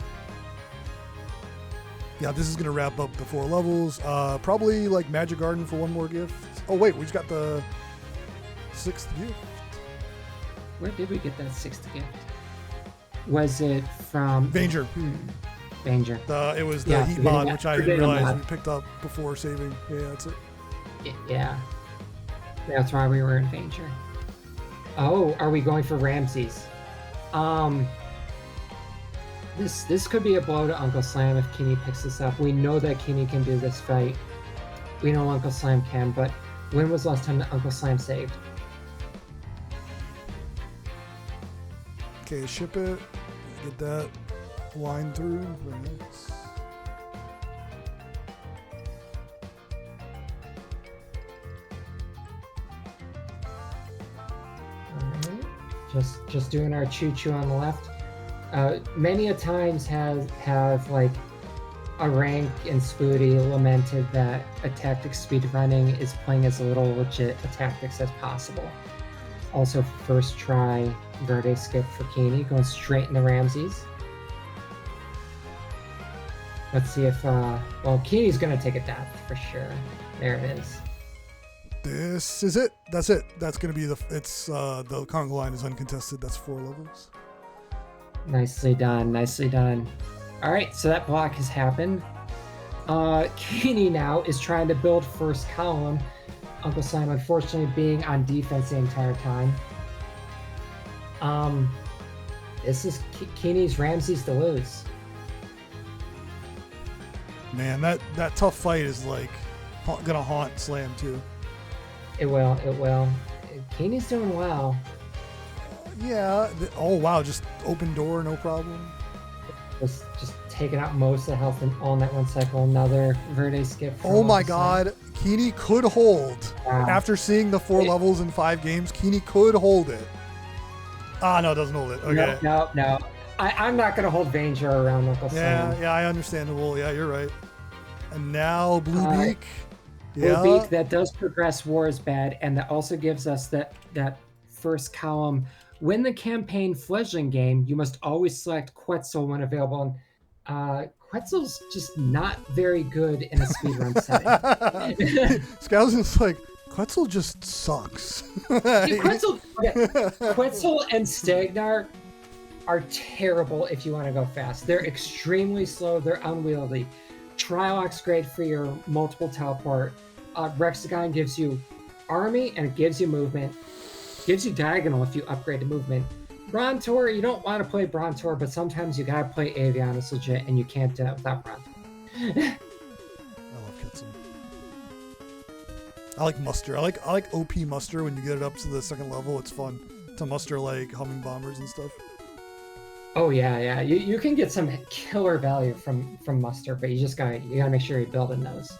Yeah, this is gonna wrap up the 4 levels. Probably like Magic Garden for 1 more gift. Oh wait, we just got the 6th gift. Where did we get that 6th gift? Was it from Danger. Danger. It was the heat mod, which I didn't realize mod. we picked up before saving. Yeah, that's it. Yeah. That's why we were in danger. Oh, are we going for Ramses? This could be a blow to Uncle Slam if Keeny picks this up. We know that Keeny can do this fight. We know Uncle Slam can, but when was the last time that Uncle Slam saved? Okay, ship it. Get that line through. Very nice. Just doing our choo-choo on the left. Many a times have like a rank and Spooty lamented that a tactics speedrunning is playing as little legit a tactics as possible. Also, first try Verde skip for Keeny, going straight into Ramses. Let's see if well, Keeny's gonna take a death for sure. There it is. This is it. That's it. That's gonna be the conga line is uncontested. That's 4 levels. Nicely done. Nicely done. All right, so that block has happened. Keeny now is trying to build first column. Uncle Sam, unfortunately, being on defense the entire time. This is Keeny's Ramses to lose. Man, that tough fight is like gonna haunt Slam too. It will. It will. Keeny's doing well. Yeah. Oh wow, just open door, no problem. Just taking out most of the health all in that 1 cycle. Another Verde skip. Oh my God, Keeny could hold. Wow. After seeing the 4 levels in 5 games, Keeny could hold it. Ah, no, it doesn't hold it. Okay. No. I'm not gonna hold Danger around Uncle Sam. Yeah, understandable. Yeah, you're right. And now Bluebeak. Bluebeak, that does progress war is bad, and that also gives us that first column. When the campaign fledgling game, you must always select Quetzal when available. And Quetzal's just not very good in a speedrun setting. Scousin's like, Quetzal just sucks. Quetzal and Stagnar are terrible if you want to go fast. They're extremely slow. They're unwieldy. Triloc's great for your multiple teleport. Rexagon gives you army and it gives you movement. Gives you diagonal if you upgrade to movement. Brontor, you don't want to play Brontor, but sometimes you gotta play Avianos legit, and you can't do it without Brontor. I love Quetzal. I like muster. I like OP muster when you get it up to the second level. It's fun to muster like humming bombers and stuff. Oh yeah. You can get some killer value from muster, but you gotta make sure you're building those.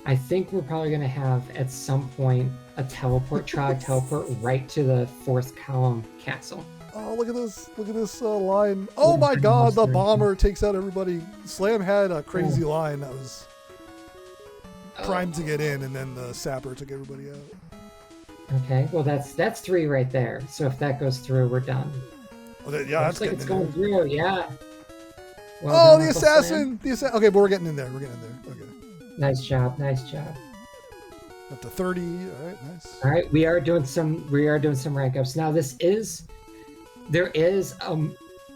I think we're probably gonna have at some point a teleport teleport right to the fourth column castle. Oh, look at this line. Oh my god, the bomber takes out everybody. Slam had a crazy line that was primed to get in, and then the sapper took everybody out. Okay, well that's 3 right there. So if that goes through, we're done. Oh, yeah, looks like it's going through. Yeah. Well the assassin! Okay, but we're getting in there. Okay. Nice job. Up to 30. All right, nice. All right, we are doing some rank ups now. There is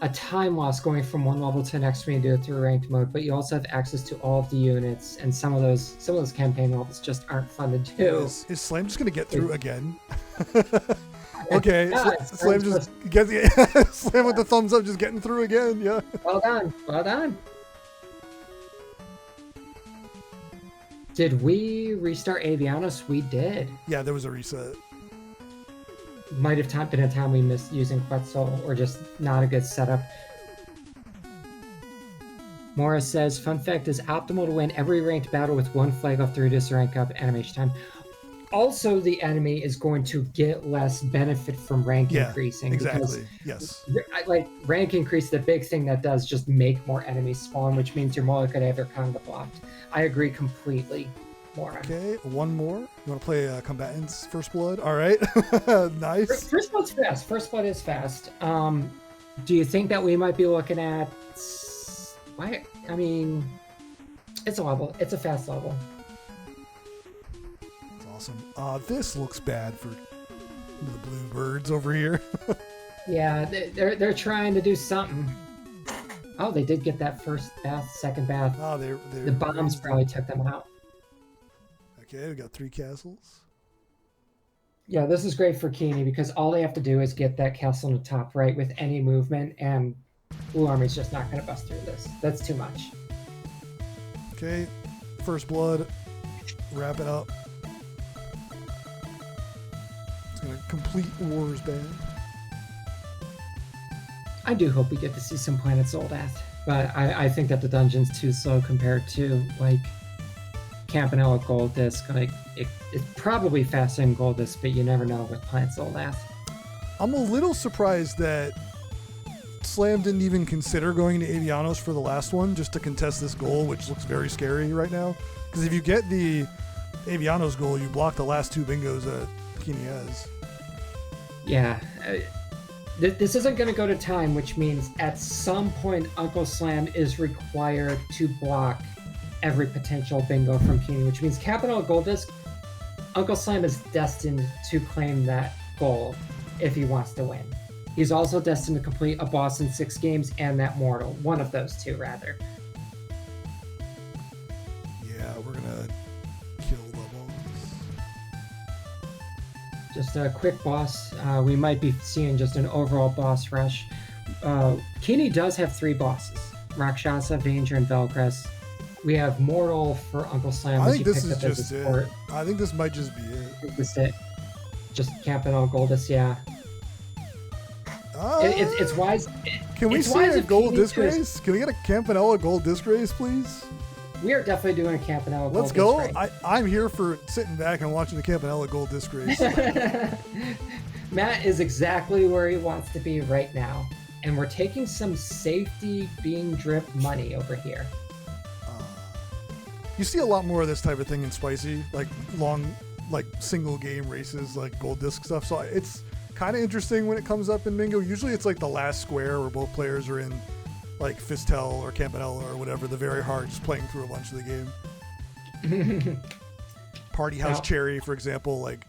a time loss going from one level to the next when you do it through ranked mode, but you also have access to all of the units, and some of those campaign levels just aren't fun to do. Is Slam just gonna get through again? Okay, yeah, Slam just gets Slam with the thumbs up, just getting through again. Yeah. Well done. Did we restart Avianos? We did. Yeah, there was a reset. Might have been a time we missed using Quetzal, or just not a good setup. Morris says, fun fact is optimal to win every ranked battle with one flag off to reduce the rank up animation time. Also, the enemy is going to get less benefit from rank increasing. Exactly. Yes. Like rank increase, the big thing that does just make more enemies spawn, which means you're more likely to have your conga blocked. I agree completely. More. Okay, one more. You want to play Combatants First Blood? All right. Nice. First Blood's fast. First Blood is fast. Do you think that we might be looking at... Why? I mean, it's a level. It's a fast level. That's awesome. This looks bad for the blue birds over here. Yeah, they're trying to do something. Oh, they did get that first bath, second bath. Oh, the bombs probably took them out. Okay, we got 3 castles. Yeah, this is great for Keeny because all they have to do is get that castle on the top right with any movement, and Blue Army's just not going to bust through this. That's too much. Okay, First Blood. Wrap it up. It's going to complete War's Band. I do hope we get to see some planets Zoldath, but I think that the dungeon's too slow compared to, like, Campanella Gold Disc. Like, it's probably faster than Gold Disc, but you never know with Planet Zoldath. I'm a little surprised that Slam didn't even consider going to Avianos for the last one just to contest this goal, which looks very scary right now. Because if you get the Avianos goal, you block the last 2 bingos that Keeny has. Yeah. This isn't going to go to time, which means at some point Uncle Slam is required to block every potential bingo from Keeny, which means Capital Gold Disc, Uncle Slam is destined to claim that goal if he wants to win. He's also destined to complete a boss in 6 games and that mortal. One of those 2, rather. Yeah, we're going to kill the boss. Just a quick boss. We might be seeing just an overall boss rush. Keeny does have 3 bosses. Rakshasa, Danger, and Velcrest. We have Mortal for Uncle Slam. I think this is just it. I think this might just be it. This is it. Just camping on Goldus, yeah. It's wise. Can we see a gold disc race? Can we get a Campanella gold disc race, please? We are definitely doing a Campanella gold disc race. Let's go. I'm here for sitting back and watching the Campanella gold disc race. Matt is exactly where he wants to be right now. and we're taking some safety being drip money over here. You see a lot more of this type of thing in Spicy, like long, like single game races, like gold disc stuff. So it's kind of interesting when it comes up in Bingo. Usually it's like the last square where both players are in like Fistel or Campanella or whatever, the very hard, just playing through a bunch of the game. Party House Cherry, for example, like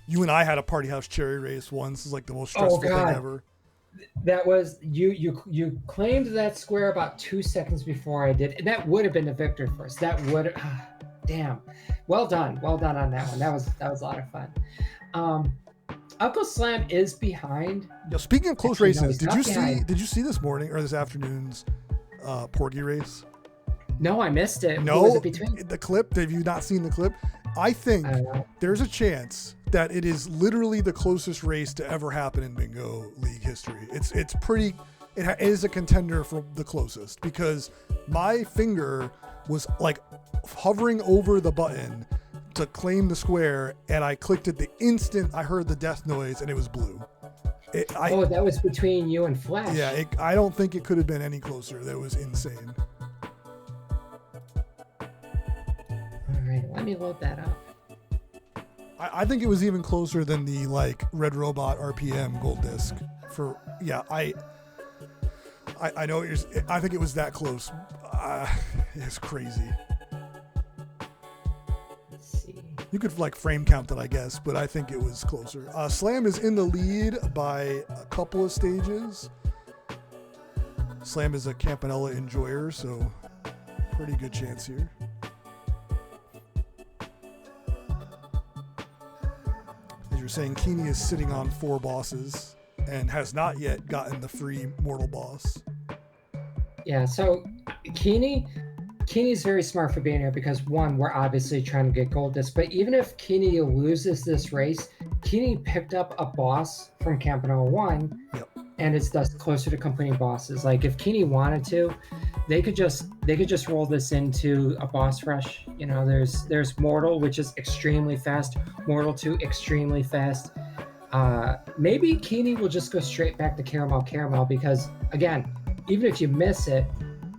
you and I had a Party House Cherry race once. It's like the most stressful thing ever. That was you claimed that square about 2 seconds before I did, and that would have been the victory for us. That would damn. Well done on that one. That was a lot of fun. Uncle Slam is behind. Now, speaking of close races, did you see this morning or this afternoon's Porgy race? No, I missed it. No, what was it between? The clip. Have you not seen the clip? I think there's a chance that it is literally the closest race to ever happen in Bingo League history. It's pretty. It is a contender for the closest because my finger was like hovering over the button to claim the square, and I clicked it the instant I heard the death noise, and it was blue. That was between you and Flash. Yeah, I don't think it could have been any closer. That was insane. All right, let me load that up. I think it was even closer than the like Red Robot RPM gold disc. I know I think it was that close. It's crazy. Let's see. You could like frame count it, I guess, but I think it was closer. Slam is in the lead by a couple of stages. Slam is a Campanella enjoyer, so pretty good chance here. As you're saying, Keeny is sitting on 4 bosses and has not yet gotten the free mortal boss. Yeah, so Keeny's very smart for being here because one, we're obviously trying to get gold disc, but even if Keeny loses this race, Keeny picked up a boss from Campanella 1 and is thus closer to completing bosses. Like if Keeny wanted to, they could just roll this into a boss rush. You know, there's Mortal, which is extremely fast, Mortal 2 extremely fast. Maybe Keeny will just go straight back to Caramel because again, even if you miss it,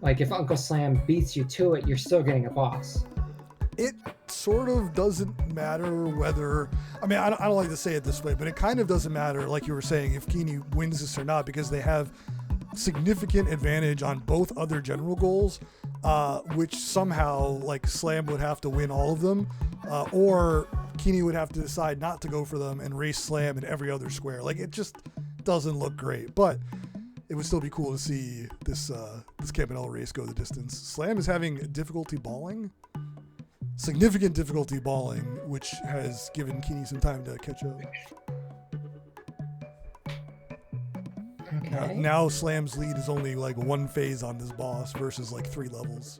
like if Uncle Slam beats you to it, you're still getting a boss. It sort of doesn't matter whether, I mean, I don't like to say it this way, but it kind of doesn't matter, like you were saying, if Keeny wins this or not, because they have significant advantage on both other general goals, which somehow like Slam would have to win all of them, or Keeny would have to decide not to go for them and race Slam in every other square. Like it just doesn't look great, but it would still be cool to see this Campanella race go the distance. Slam is having difficulty balling, significant difficulty balling, which has given Keeny some time to catch up. Okay. Now Slam's lead is only like 1 phase on this boss versus like 3 levels.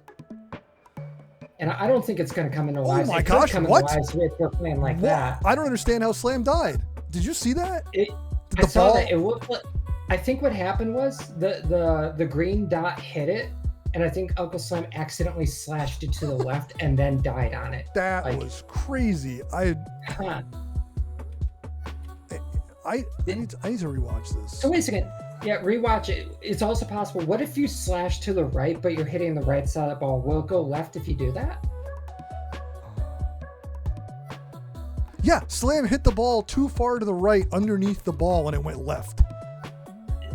And I don't think it's going to come into lives. Oh my gosh, what? If we're playing like that. I don't understand how Slam died. Did you see that? I saw that. It looked like, I think what happened was the green dot hit it, and I think Uncle Slam accidentally slashed it to the left and then died on it. That was crazy. I need to rewatch this. So wait a second. Yeah, rewatch it. It's also possible. What if you slash to the right, but you're hitting the right side of the ball? Will it go left if you do that? Yeah, Slam hit the ball too far to the right underneath the ball and it went left.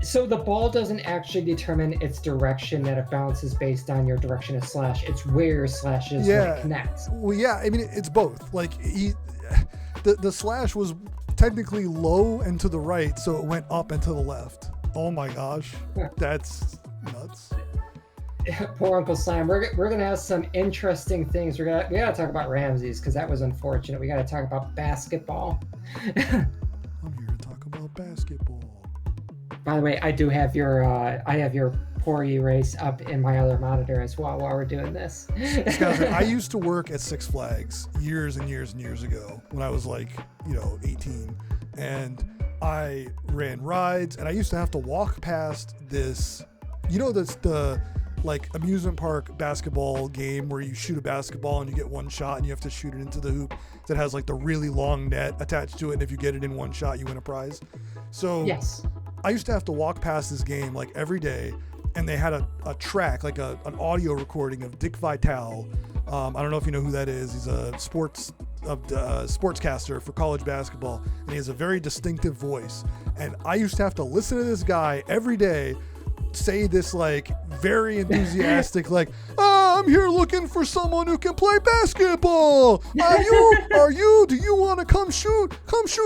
So the ball doesn't actually determine its direction that it bounces based on your direction of slash. It's where your slash is when it connects. Well, yeah, I mean, it's both. Like, the slash was technically low and to the right, so it went up and to the left. Oh my gosh, that's nuts. Poor Uncle Slam. We're gonna have some interesting things. We gotta talk about Ramses because that was unfortunate. We gotta talk about basketball. I'm here to talk about basketball. By the way, I do have your Porgy race up in my other monitor as well while we're doing this. Scousin, I used to work at Six Flags years and years and years ago when I was like, 18, and I ran rides, and I used to have to walk past this, that's the like amusement park basketball game where you shoot a basketball and you get one shot and you have to shoot it into the hoop that has like the really long net attached to it, and if you get it in one shot, you win a prize. So yes. I used to have to walk past this game like every day, and they had a track, like an audio recording of Dick Vitale. I don't know if you know who that is. He's a sportscaster for college basketball, and he has a very distinctive voice. And I used to have to listen to this guy every day say this like very enthusiastic, like, I'm here looking for someone who can play basketball. Do you want to come shoot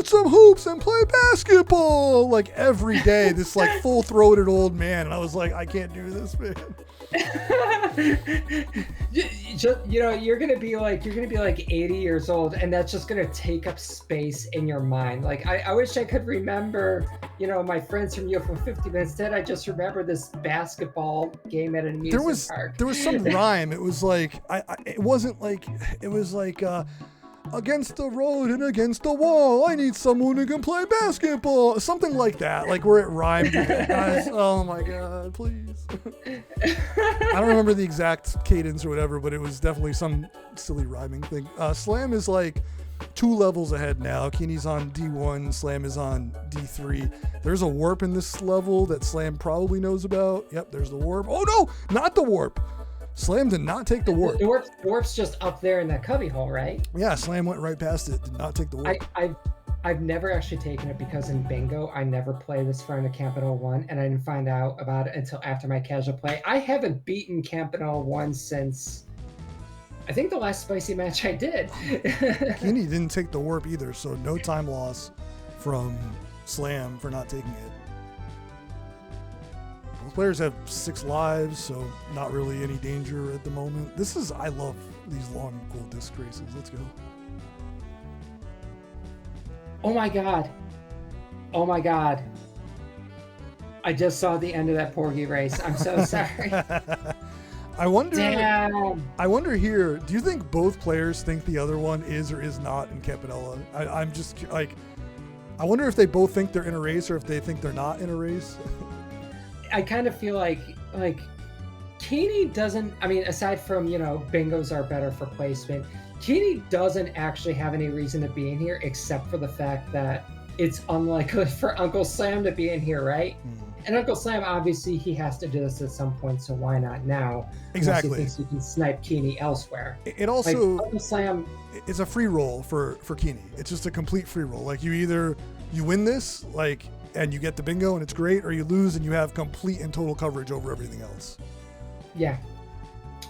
some hoops and play basketball? Like every day, this like full-throated old man. And I was like, I can't do this, man. You're gonna be like 80 years old, and that's just gonna take up space in your mind. Like I wish I could remember, my friends from UFO 50, but instead I just remember this basketball game at an amusement park. There was some rhyme. It was like it was like against the road and against the wall, I need someone who can play basketball. Something like that, like where it rhymed. Guys, oh my God, please. I don't remember the exact cadence or whatever, but it was definitely some silly rhyming thing. Slam is like 2 levels ahead now. Keeny's on D1, Slam is on D3. There's a warp in this level that Slam probably knows about. Yep, there's the warp. Oh no, not the warp. Slam did not take the warp. The warp's just up there in that cubby hole, right? Yeah, Slam went right past it. Did not take the warp. I've never actually taken it because in bingo, I never played this front of Campanile 1, and I didn't find out about it until after my casual play. I haven't beaten Campanile 1 since, I think, the last spicy match I did. Keeny didn't take the warp either, so no time loss from Slam for not taking it. Both players have 6 lives, so not really any danger at the moment. I love these long gold disc races. Let's go. Oh my God. I just saw the end of that Porgy race. I'm so sorry. I wonder. Damn. I wonder here. Do you think both players think the other one is or is not in Campanella? I'm just like, I wonder if they both think they're in a race or if they think they're not in a race. I kind of feel like Keeny doesn't. I mean, aside from bingos are better for placement, Keeny doesn't actually have any reason to be in here except for the fact that it's unlikely for Uncle Slam to be in here, right? And Uncle Slam, obviously, he has to do this at some point, so why not now? Exactly. Unless he thinks he can snipe Keeny elsewhere. It also, Uncle Slam, it's a free roll for Keeny. It's just a complete free roll. Like you win this, and you get the bingo and it's great, or you lose and you have complete and total coverage over everything else. Yeah.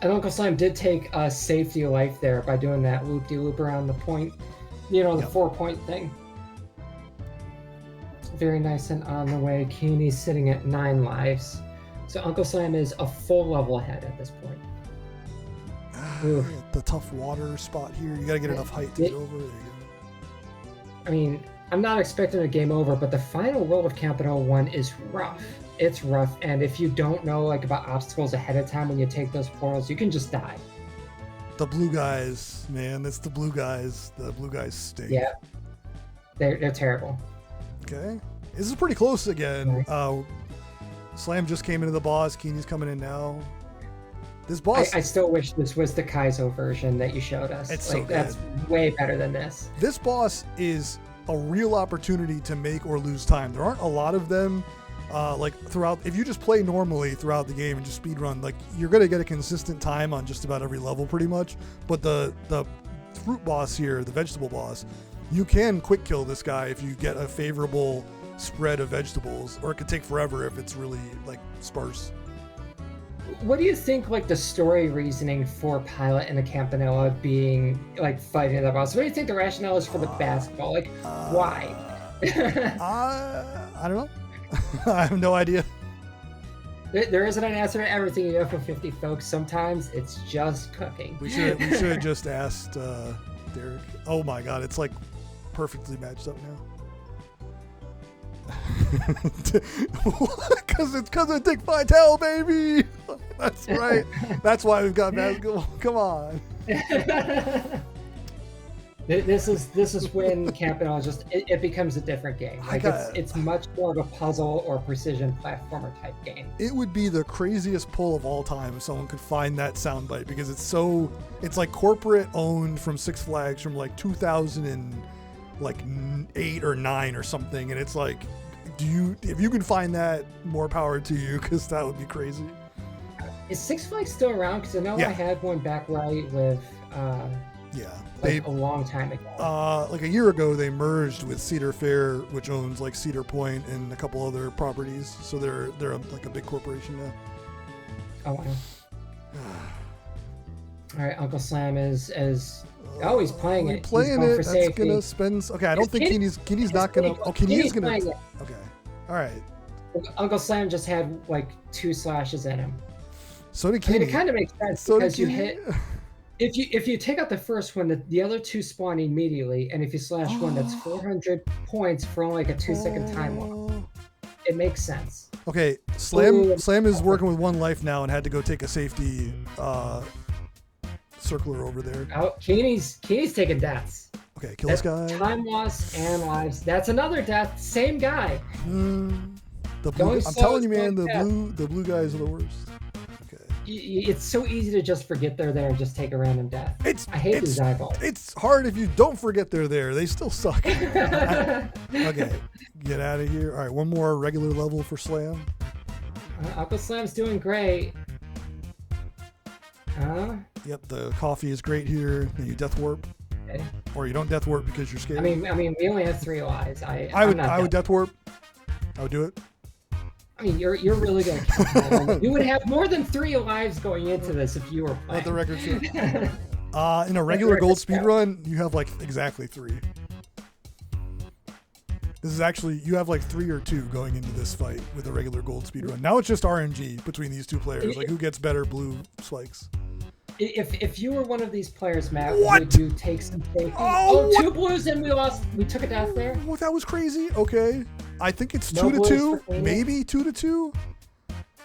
And Uncle Slam did take a safety life there by doing that loop-de-loop around the point, the 4-point thing. Very nice and on the way. Keeny's sitting at 9 lives. So Uncle Slam is a full level ahead at this point. The tough water spot here. You got to get enough height to get over. There you go. I mean, I'm not expecting a game over, but the final roll of Campanile 1 is rough. It's rough, and if you don't know about obstacles ahead of time when you take those portals, you can just die. The blue guys, man, that's the blue guys. The blue guys stink. Yeah, they're terrible. Okay, this is pretty close again. Slam just came into the boss. Keeny's coming in now. This boss, I still wish this was the Kaizo version that you showed us. It's so good. That's way better than this. This boss is a real opportunity to make or lose time. There aren't a lot of them. Throughout, if you just play normally throughout the game and just speed run, you're gonna get a consistent time on just about every level pretty much. But the fruit boss here, the vegetable boss, you can quick kill this guy if you get a favorable spread of vegetables, or it could take forever if it's really sparse. What do you think the story reasoning for Pilot and the Campanella being fighting the boss? What do you think the rationale is for the basketball? Why? I don't know. I have no idea. There isn't an answer to everything in UFO 50, folks. Sometimes it's just cooking. We should have just asked Derek. Oh my God, it's perfectly matched up now. Because of Dick Vitale, baby. That's right. That's why we've got basketball. Come on. This is when Campanile it becomes a different game. It's much more of a puzzle or precision platformer type game. It would be the craziest pull of all time if someone could find that soundbite, because it's corporate owned from Six Flags from 2008 or 9 or something, and it's if you can find that, more power to you, because that would be crazy. Is Six Flags still around? Because I know Yeah. I had one back where I live Yeah, like a long time ago. like a year ago, they merged with Cedar Fair, which owns like Cedar Point and a couple other properties. So they're like a big corporation now. Oh wow. All right, Uncle Slam is he's playing We're it. Playing He's going it. for That's safety. gonna spend. Okay, I don't think Keeny's not gonna. Oh, Keeny is gonna. playing it. Okay, all right. Uncle Slam just had like 2 slashes in him. So did I mean, Keeny. it kind of makes sense So did because you Keeny. hit. If you take out the first one, the other 2 spawn immediately, and if you slash one, that's 400 points for only like a 2-second time limit. It makes sense. Okay, Slam Ooh. is working with 1 life now and had to go take a safety circler over there. Oh, Keeny's taking deaths. Okay, kill this guy. Time loss and lives. That's another death. Same guy. The blue, Going I'm slow telling is you, man, going the blue guys are the worst. Okay. It's so easy to just forget they're there and just take a random death. I hate these eyeballs. It's hard if you don't forget they're there. They still suck. Okay, get out of here. All right, 1 more regular level for Slam. Uncle Slam's doing great. Yep, the coffee is great here. Then you death warp, Okay. or you don't death warp because you're scared. I mean, we only have 3 lives. I would death warp. I would do it. I mean, you're really gonna kill that. You would have more than 3 lives going into this if you were playing. Let the record show. In a regular gold speed run, you have like exactly 3. This is actually, you have like 3 or 2 going into this fight with a regular gold speed run. Now it's just RNG between these 2 players, like who gets better blue spikes. If you were one of these players, Matt, What? would you take some safety? Oh, 2 blues and we took a death there. Oh, that was crazy. Okay, I think it's No 2 to blues 2, for Keeny? maybe 2 to 2.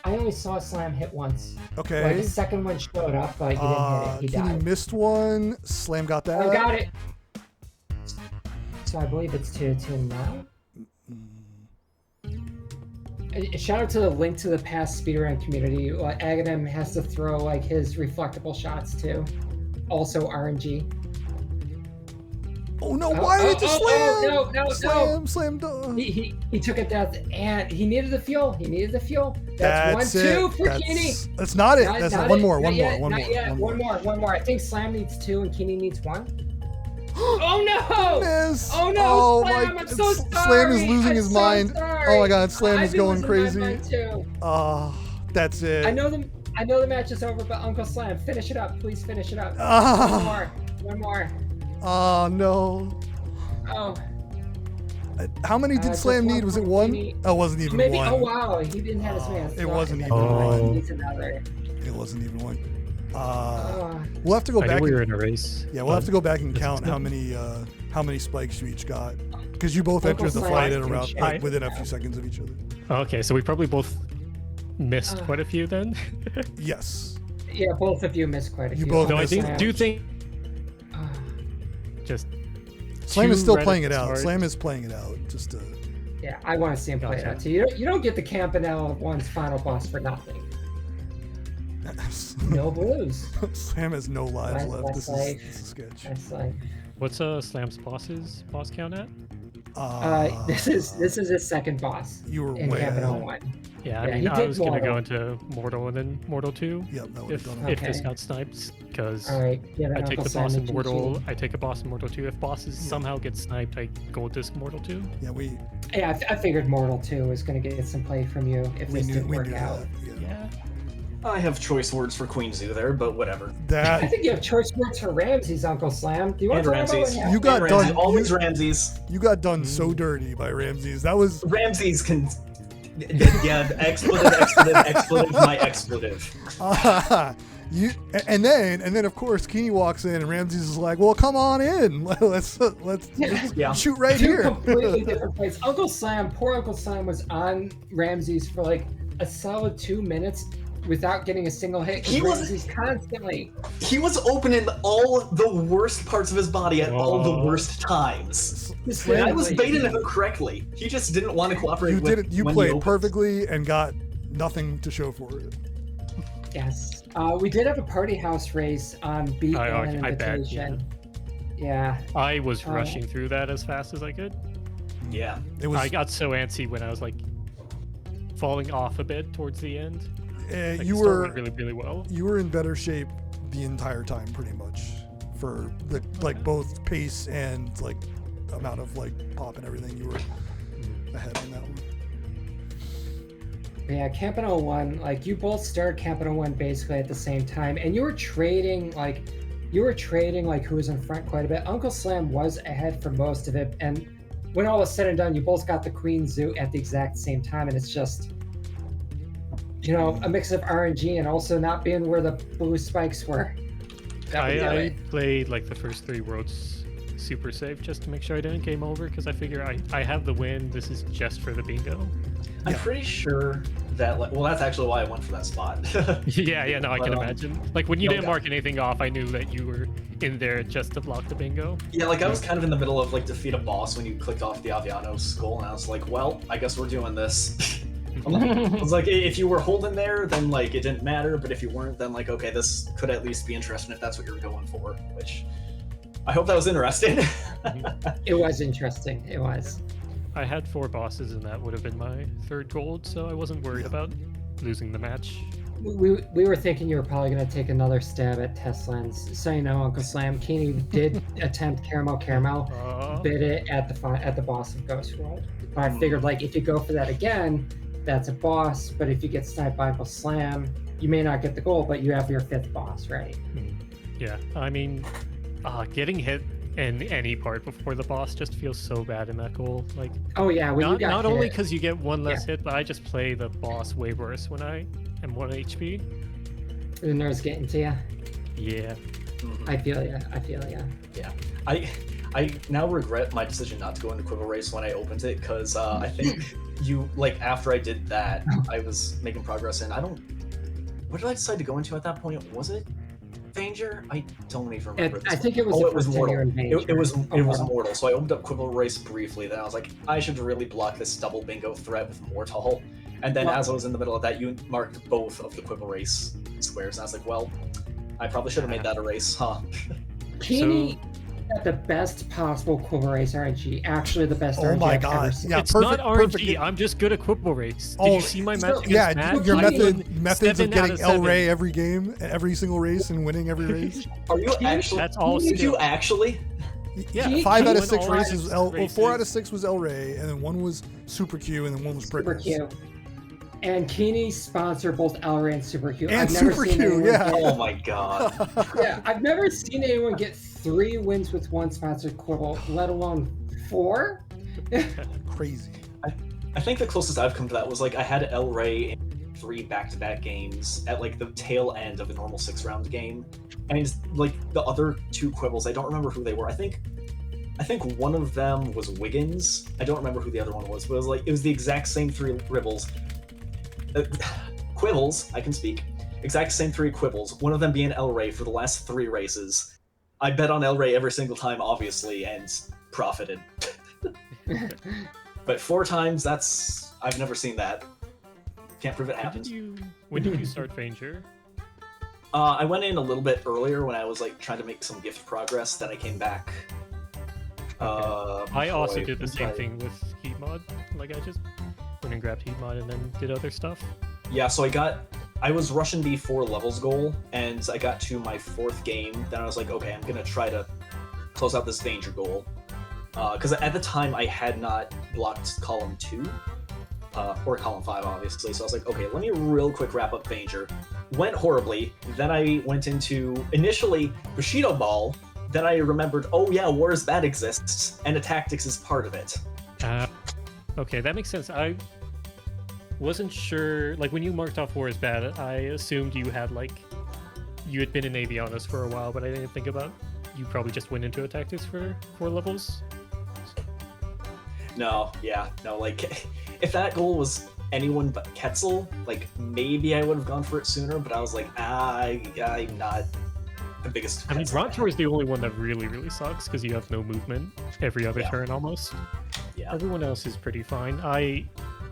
I only saw Slam hit once. Okay. Like, the second one showed up, but he didn't hit it. He Keeny died. missed one. Slam got that. I got it. So I believe it's 2 to 2 now. A shout out to the link to the past speedrun community. Agadim has to throw like his reflectable shots too. Also RNG. Oh no! Why did you slam? No! Slam. He took a death and he needed the fuel. That's 1-2 for Keeny. That's not it. That's not, one more. One more. I think Slam needs 2 and Keeny needs 1. Oh no! Miss. Oh no! Oh Slam, my! I'm so sorry. Slam is losing I'm his so mind. sorry. Oh my God! Slam is I'd be going losing my crazy. mind too. That's it. I know the match is over, but Uncle Slam, finish it up. Please finish it up. One more. Oh no! Oh. How many did Slam need? Was it 1? Oh, it wasn't even Maybe. 1. Oh wow, he didn't have his man. It wasn't even 1. He needs another. It wasn't even 1. We'll have to go I back. knew we were in a race. Yeah, we'll have to go back and count how many spikes you each got, because you both Uncle entered the Slam fight at can around check. like, within a few seconds of each other. Okay, so we probably both missed quite a few then. Yes. Yeah, both of you missed quite a You few. both No, I missed think, Slam. do think just Slam is 2 still Reddit playing it out. cards. Slam is playing it out. Just to... Yeah, I want to see him play it Gotcha. out too. You don't get the Campanella 1's final boss for nothing. No blues. Slam has no lives That's left. This like- is a sketch. That's like. What's Slam's boss count at? This is his second boss. You were in way Campanella ahead. 1. Yeah, I Yeah, mean, he I did was gonna go Mortal. into Mortal and then Mortal 2 Yep, that would have if done it. if this Okay. got sniped, because All right, give it I take Uncle the Slam boss in and Mortal. GG. I take a boss in Mortal 2. If bosses somehow get sniped, I gold disc Mortal 2. Yeah, we Yeah, I figured Mortal 2 was going to get some play from you if this didn't knew work out. that. Yeah. Yeah. I have choice words for Queen Zoo there, but whatever. I That think you have choice words for Ramses, Uncle Slam. Do you want And to talk about what Ramses. happened? You got And Ramses. done- Always you- Ramses. you got done so dirty by Ramses. That was Ramses can. Yeah, expletive, my expletive. and then of course Keeny walks in and Ramses is like, "Well, come on in. Let's Yeah. shoot right Two here." completely different plays. Uncle Slam, poor Uncle Slam was on Ramses for like a solid 2 minutes without getting a single hit. He was- Ramses constantly. He was opening all the worst parts of his body at all the Oh. worst times. Slam- And I was baiting him correctly. He just didn't want to cooperate You with did it. You when he played opened. perfectly and got nothing to show for it. Yes. We did have a party house race on Beat and an I bet, Invitation. Yeah. I was Oh. rushing through that as fast as I could. Yeah. It was. I got so antsy when I was like falling off a bit towards the end. Like, You the start were went really well. you were in better shape the entire time, pretty much, for the like both pace and like amount of like pop and everything. You were ahead on that one. Yeah, Camp 1, like you both started Camp 1 basically at the same time, and you were trading like who was in front quite a bit. Uncle Slam was ahead for most of it, and when all was said and done, you both got the Queen Zoo at the exact same time, and it's just, you know, a mix of RNG and also not being where the blue spikes were. I played like the first 3 worlds super safe just to make sure I didn't game over, because I figure I have the win. This is just for the bingo. I'm pretty sure that, like, well, that's actually why I went for that spot. Yeah, no, I can imagine. Like when you no, didn't mark anything off, I knew that you were in there just to block the bingo. Yeah, like I was kind of in the middle of like defeat a boss when you clicked off the Aviano skull, and I was like, well, I guess we're doing this. I was like, if you were holding there, then like it didn't matter, but if you weren't, then like, okay, this could at least be interesting if that's what you're going for, which I hope that was interesting. It was interesting. It was. I had 4 bosses, and that would have been my 3rd gold, so I wasn't worried about losing the match. We were thinking you were probably going to take another stab at Teslans. So you know, Uncle Slam, Keeny did attempt Caramel, bit it at the boss of Ghost World. But I figured, like, if you go for that again, that's a boss. But if you get sniped by Uncle Slam, you may not get the goal, but you have your 5th boss, right? Yeah, I mean, getting hit in any part before the boss just feels so bad in that goal. Like, oh yeah, when you got not hit, only because you get one less hit, but I just play the boss way worse when I am 1 HP. the nerves getting to you. Yeah. I feel ya. Yeah. I now regret my decision not to go into Quiver Race when I opened it, because I think like after I did that, I was making progress, and what did I decide to go into at that point? Was it Danger? I don't even remember. I think it was. Oh, it was Mortal. It was Mortal. So I opened up Quiver Race briefly. Then I was like, I should really block this double bingo threat with Mortal. And then as I was in the middle of that, you marked both of the Quiver Race squares, and I was like, well, I probably should have made that a race, huh? Keeny got the best possible Quiver Race RNG. Actually, the best RNG I've ever seen. Yeah, it's perfect, not RNG. perfect. I'm just good at Quibble Race. Did you see my match against Yeah, Matt? your I won methods of 7 out getting 7. El Rey every game, every single race, and winning every race. Are you actually? That's all Did skill. you actually? Yeah, He- 5 out won of 6 all races. 4 out of 6 was El Rey, and then 1 was Super Q, and then 1 was Super Prickles. Q. And Keeny sponsored both El Rey and Super Q. And I've never Super seen Q, anyone yeah. get- Oh my god. Yeah, I've never seen anyone get 3 wins with 1 sponsored Quibble, let alone 4. Crazy. I think the closest I've come to that was like I had El Rey in 3 back-to-back games at like the tail end of a normal 6-round game, and like the other 2 Quibbles, I don't remember who they were. I think one of them was Wiggins. I don't remember who the other one was, but it was the exact same 3 Ribbles. Quibbles, I can speak. Exact same 3 Quibbles, one of them being El Rey for the last 3 races. I bet on El Rey every single time, obviously, and profited. But 4 times, I've never seen that. Can't prove it happened. When did you start Danger? I went in a little bit earlier when I was like trying to make some gift progress. Then I came back. I also did the same thing with Heat Mod. Like I just went and grabbed Heat Mod and then did other stuff. Yeah, so I was rushing the 4 levels goal, and I got to my 4th game. Then I was like, okay, I'm gonna try to close out this Danger goal. Because at the time I had not blocked column 2, or column 5, obviously. So I was like, okay, let me real quick wrap up Danger. Went horribly. Then I went into initially Bushido Ball. Then I remembered, oh yeah, War is Bad exists, and a Tactics is part of it. Okay, that makes sense. I wasn't sure, like when you marked off War is Bad, I assumed you had been in Avianos for a while, but I didn't think about you probably just went into a Tactics for 4 levels. No, like if that goal was anyone but Ketzel, like maybe I would have gone for it sooner, but I was like, I'm not the biggest. I mean, Ketzel Brontor fan. is the only one that really, really sucks because you have no movement every other turn almost. Yeah. Everyone else is pretty fine.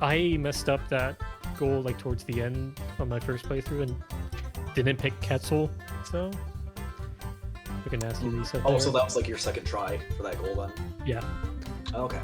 I messed up that goal like towards the end on my first playthrough and didn't pick Ketzel, so took a nasty reset. Oh, there. so that was like your second try for that goal then? Yeah. Okay.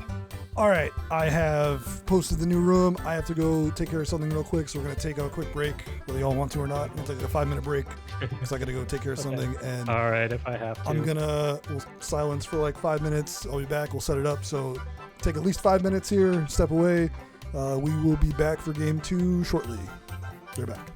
All right, I have posted the new room. I have to go take care of something real quick, so we're gonna take a quick break, whether y'all want to or not. We'll take a 5-minute break because I gotta go take care of something. And All right, if I have to. we'll silence for like 5 minutes. I'll be back. We'll set it up. So take at least 5 minutes here. Step away. We will be back for game 2 shortly. They're back.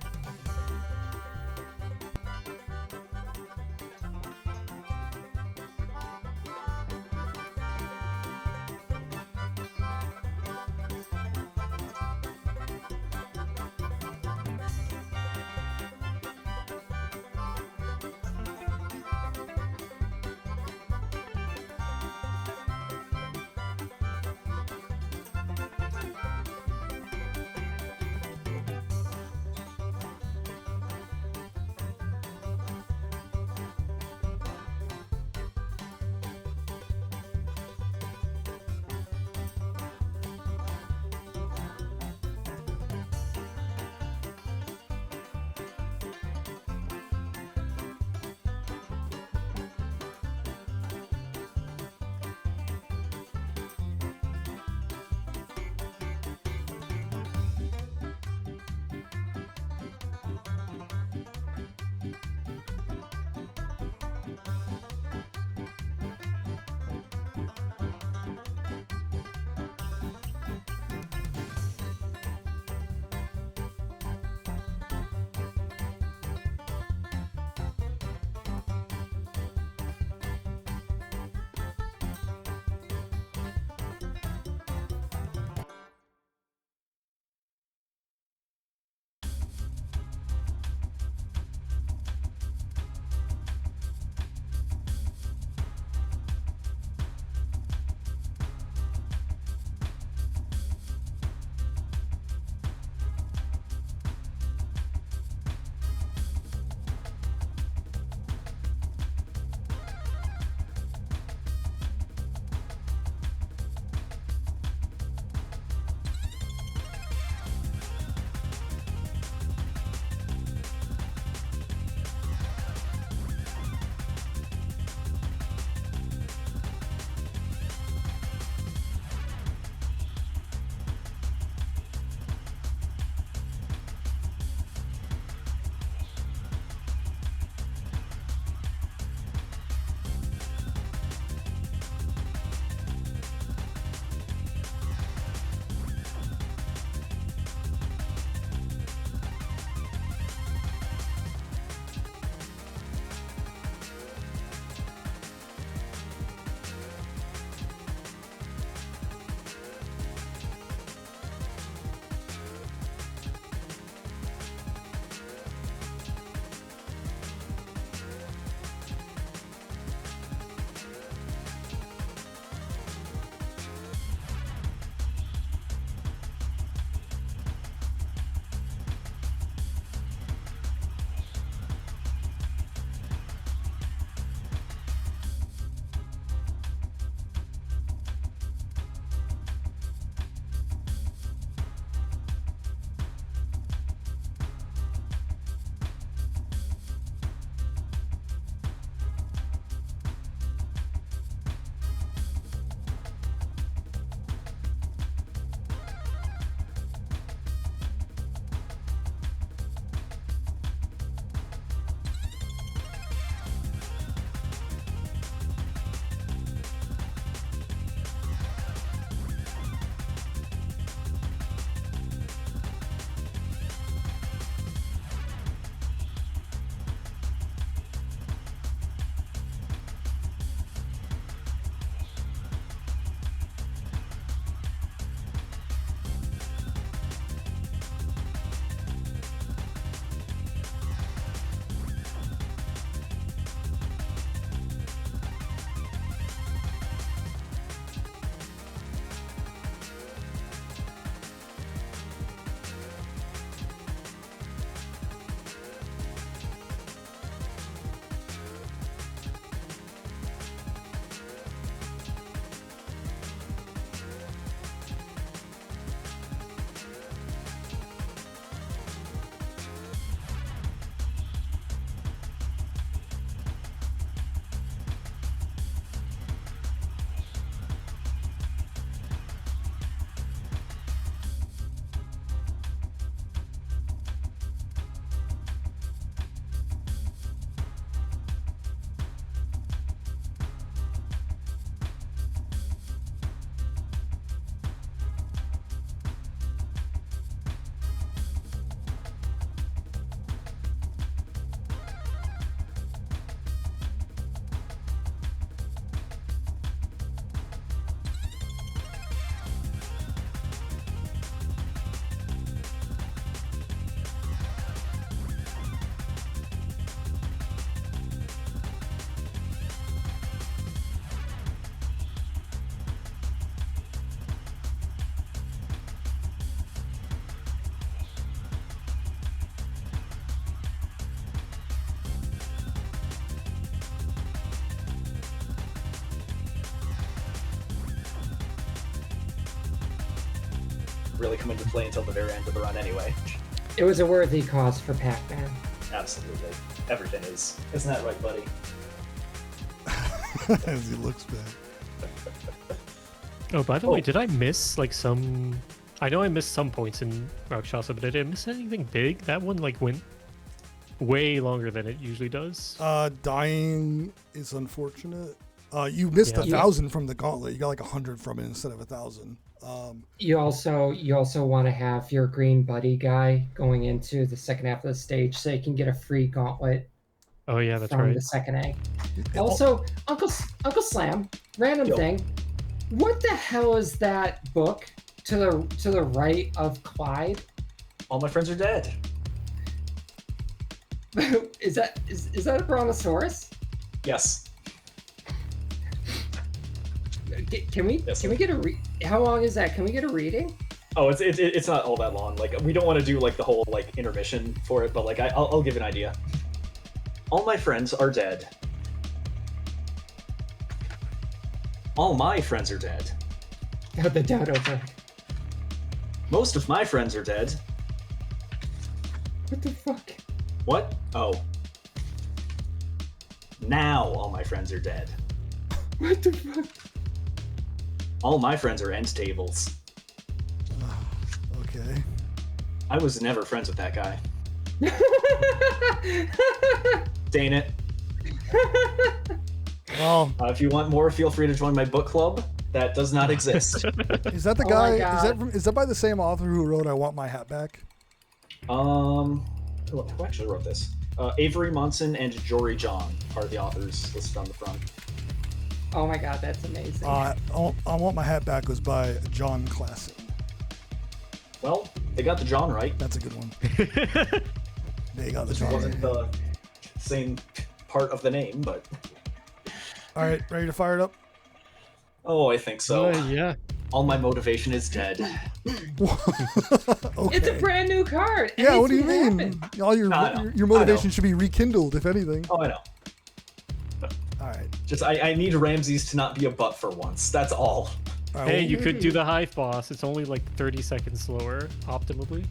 really come into play until the very end of the run anyway. It was a worthy cause for Pac-Man. Absolutely. Everything is. Isn't that right, buddy? As he looks back. Oh, by the way, did I miss like some? I know I missed some points in Rakshasa, but did I miss anything big? That one like went way longer than it usually does. Dying is unfortunate. You missed Yeah. 1,000 from the gauntlet. You got like 100 from it instead of 1,000. You also want to have your green buddy guy going into the second half of the stage so you can get a free gauntlet Oh yeah, that's from right. the second egg. Also, Uncle Slam, random Yo. thing. What the hell is that book to the right of Clyde? All my friends are dead. is that a brontosaurus? Yes. Can we Yes, get a how long is that? Can we get a reading? Oh, it's not all that long. Like, we don't want to do like the whole like intermission for it, but like I'll give an idea. All my friends are dead. All my friends are dead. Oh, the dodo book. Most of my friends are dead. What the fuck? What? Oh. Now all my friends are dead. What the fuck? All my friends are end tables. Okay. I was never friends with that guy. Dang it. Well, If you want more, feel free to join my book club. That does not exist. is that the Oh guy? my Is that by the same author who wrote "I Want My Hat Back"? Who actually wrote this? Avery Munson and Jory John are the authors listed on the front. Oh my god, that's amazing. "I Want My Hat Back" was by John Klassen. Well, they got the John right. That's a good one. They got the It John wasn't right. the same part of the name, but All right, ready to fire it up? oh, I think so. Yeah. All my motivation is dead. Okay. It's a brand new card. Yeah, what do you Anything mean? happen. All your I know. your I motivation know. should be rekindled, if anything. Oh, I know. All right. Just I need Ramses to not be a butt for once. That's all. All right, Hey, well, you could do the hive boss. It's only like 30 seconds slower, optimally.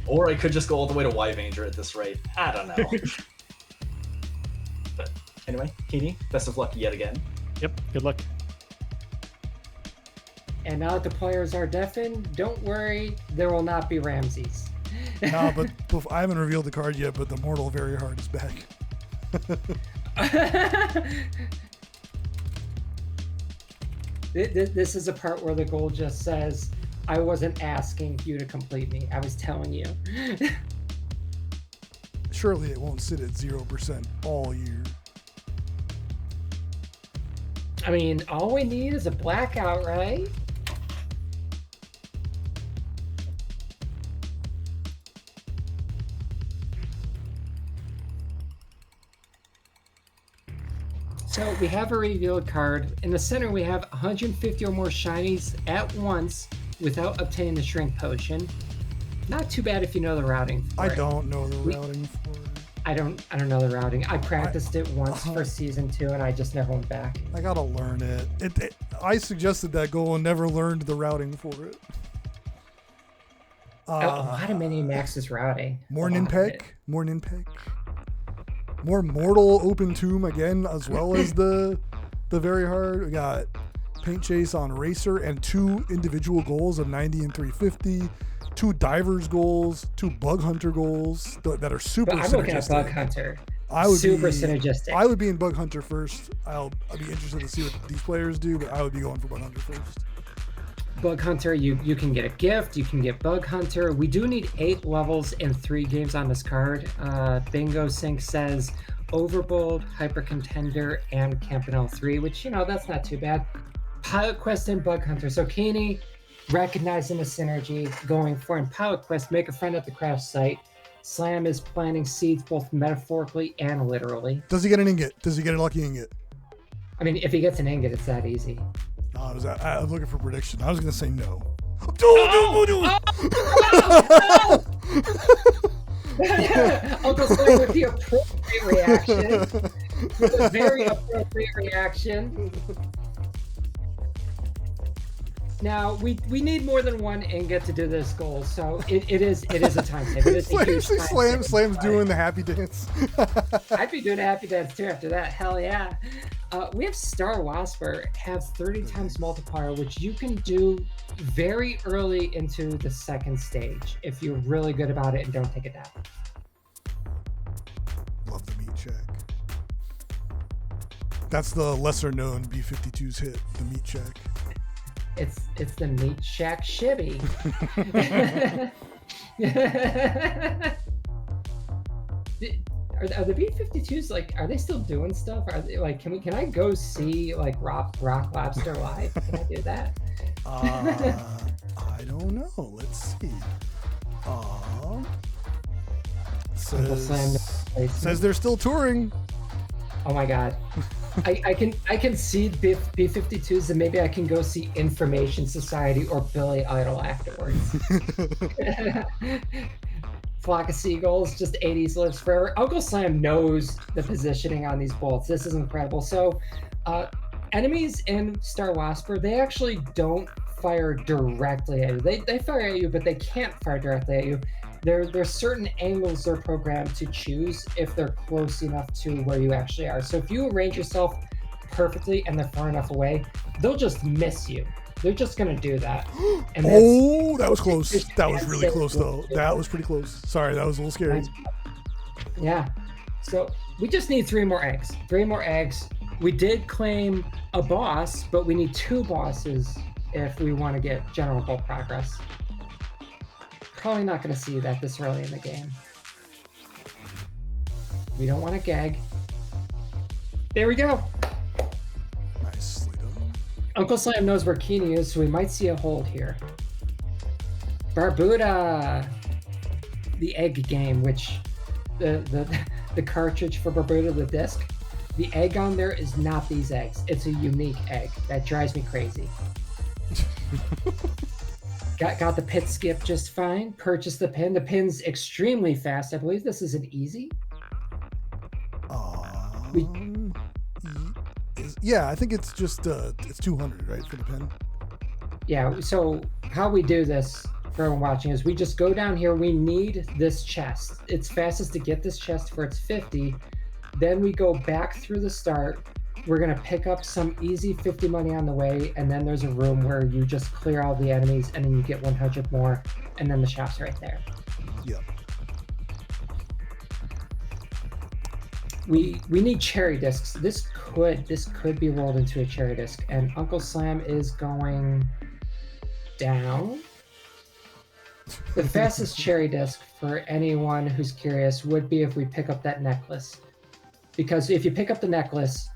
Or I could just go all the way to Wyvanger at this rate. I don't know. But anyway, Keeny, best of luck yet again. Yep. Good luck. And now that the players are deafened, don't worry, there will not be Ramses. no, but I haven't revealed the card yet. But the Mortal Very Hard is back. This is a part where the goal just says, I wasn't asking you to complete me. I was telling you. Surely it won't sit at 0% all year. I mean, all we need is a blackout, right? So we have a revealed card. In the center, we have 150 or more shinies at once without obtaining the shrink potion. Not too bad if you know the routing for I it. don't know the routing for it. I don't know the routing. I practiced it once for season 2 and I just never went back. I gotta learn it. I suggested that goal and never learned the routing for it. A lot of mini maxes routing. More A lot of it. Ninpeg. More Ninpeg. More Mortal Open Tomb again, as well as the very hard. We got Paint Chase on Racer and 2 individual goals of 90 and 350. 2 Divers goals, 2 Bug Hunter goals that are super But I'm looking at synergistic. Bug Hunter. I would Super be, synergistic. I would be in Bug Hunter first. I'll be interested to see what these players do, but I would be going for Bug Hunter first. Bug Hunter, you can get a gift, you can get Bug Hunter. We do need 8 levels and 3 games on this card. Bingo Sync says Overbold, Hyper Contender, and Campanelle 3, which, that's not too bad. Pilot Quest and Bug Hunter. So Keeny, recognizing the synergy, going for in Pilot Quest, make a friend at the craft site. Slam is planting seeds both metaphorically and literally. Does he get an ingot? Does he get a lucky ingot? I mean, if he gets an ingot, it's that easy. No, I was looking for prediction. I was going to say no. Uncle Slam with the appropriate reaction. With a very appropriate reaction. Now we need more than one ingot to do this goal, so it is a time save. It is a huge time save. Slam's doing the happy dance. I'd be doing a happy dance too after that. Hell yeah. We have Star Wasper have 30 times multiplier, which you can do very early into the second stage if you're really good about it and don't take it down. Love the meat check. That's the lesser known B-52's hit, the meat check. It's the Meat Shack Shibby. Are the B-52s like? Are they still doing stuff? Are they like? Can I go see like Rock Lobster live? Can I do that? I don't know. Let's see. Says they're still touring. Oh my god. I can see B-52s and maybe I can go see Information Society or Billy Idol afterwards. Flock of Seagulls, just 80s lives forever. Uncle Slam knows the positioning on these bolts. This is incredible. So enemies in Star Wasper, they actually don't fire directly at you. They fire at you, but they can't fire directly at you. There's certain angles they're programmed to choose if they're close enough to where you actually are. So if you arrange yourself perfectly and they're far enough away, they'll just miss you. They're just gonna do that. And that was close. That was really close though. That was pretty close. Sorry, that was a little scary. Yeah. So we just need 3 more eggs. 3 more eggs. We did claim a boss, but we need 2 bosses if we want to get general goal progress. Probably not going to see that this early in the game. We don't want to gag. There we go. Nicely done. Uncle Slam knows where Keeny is, so we might see a hold here. Barbuda, the egg game, which the cartridge for Barbuda, the disc, the egg on there is not these eggs. It's a unique egg. That drives me crazy. Got the pit skip just fine. Purchased the pin. The pin's extremely fast. I believe this is an easy. Yeah, I think it's just it's 200, right, for the pin. Yeah. So how we do this for everyone watching is we just go down here. We need this chest. It's fastest to get this chest for its 50. Then we go back through the start. We're going to pick up some easy 50 money on the way, and then there's a room where you just clear all the enemies, and then you get 100 more, and then the shop's right there. Yep. We need cherry discs. This could be rolled into a cherry disc, and Uncle Slam is going down. The fastest cherry disc for anyone who's curious would be if we pick up that necklace. Because if you pick up the necklace,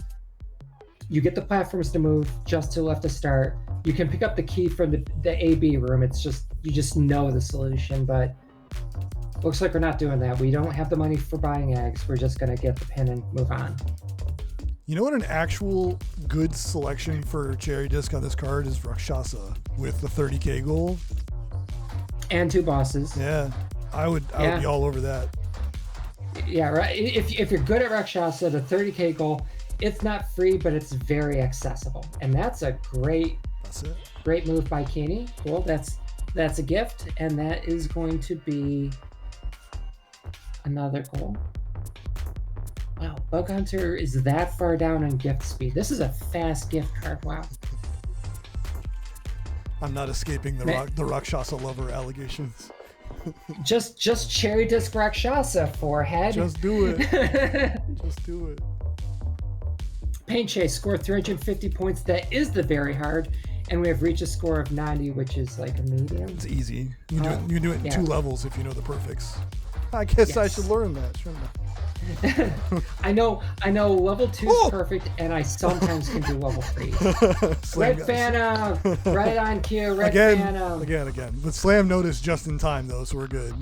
you get the platforms to move just to the left to start. You can pick up the key from the AB room. It's just, you just know the solution, but looks like we're not doing that. We don't have the money for buying eggs. We're just gonna get the pin and move on. You know what an actual good selection for cherry disc on this card is? Rakshasa with the 30k goal. And 2 bosses. Yeah, I would be all over that. Yeah, right. If you're good at Rakshasa, the 30k goal, it's not free, but it's very accessible, and that's a great move by Keeny. Cool. That's a gift, and that is going to be another goal. Wow, Bug Hunter is that far down on gift speed. This is a fast gift card. Wow. I'm not escaping the Rakshasa lover allegations. just cherry disc Rakshasa forehead. Just do it. Just do it. Paint Chase, score 350 points. That is the very hard. And we have reached a score of 90, which is like a medium. It's easy. You can do it in 2 levels if you know the perfects. I guess I should learn that, shouldn't I? I know level 2 is perfect, and I sometimes can do level 3. Red Phantom, right on cue, Phantom. Again. But Slam noticed just in time, though, so we're good.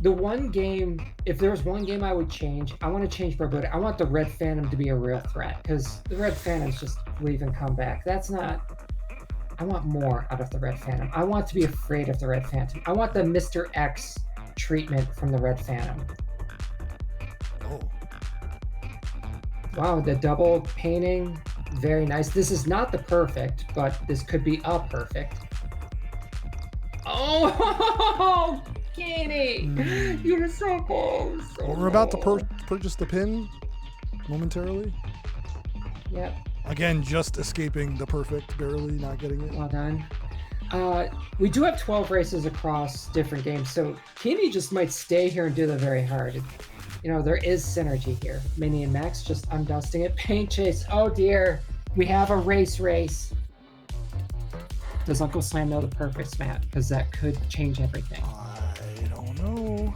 The one game, if there was one game I would change, I want to change Barbuda. I want the Red Phantom to be a real threat, because the Red Phantom's just leave and come back. That's not... I want more out of the Red Phantom. I want to be afraid of the Red Phantom. I want the Mr. X treatment from the Red Phantom. Oh. Wow, the double painting. Very nice. This is not the perfect, but this could be a perfect. Oh, Keeny! You're so close. Well, we're about to purchase the pin momentarily. Yep. Again, just escaping the perfect, barely not getting it. Well done. We do have 12 races across different games, so Keeny just might stay here and do the very hard. You know, there is synergy here. Minnie and Max just undusting it. Paint chase. Oh dear. We have a race. Does Uncle Slam know the perfects, Matt? Because that could change everything. I don't know.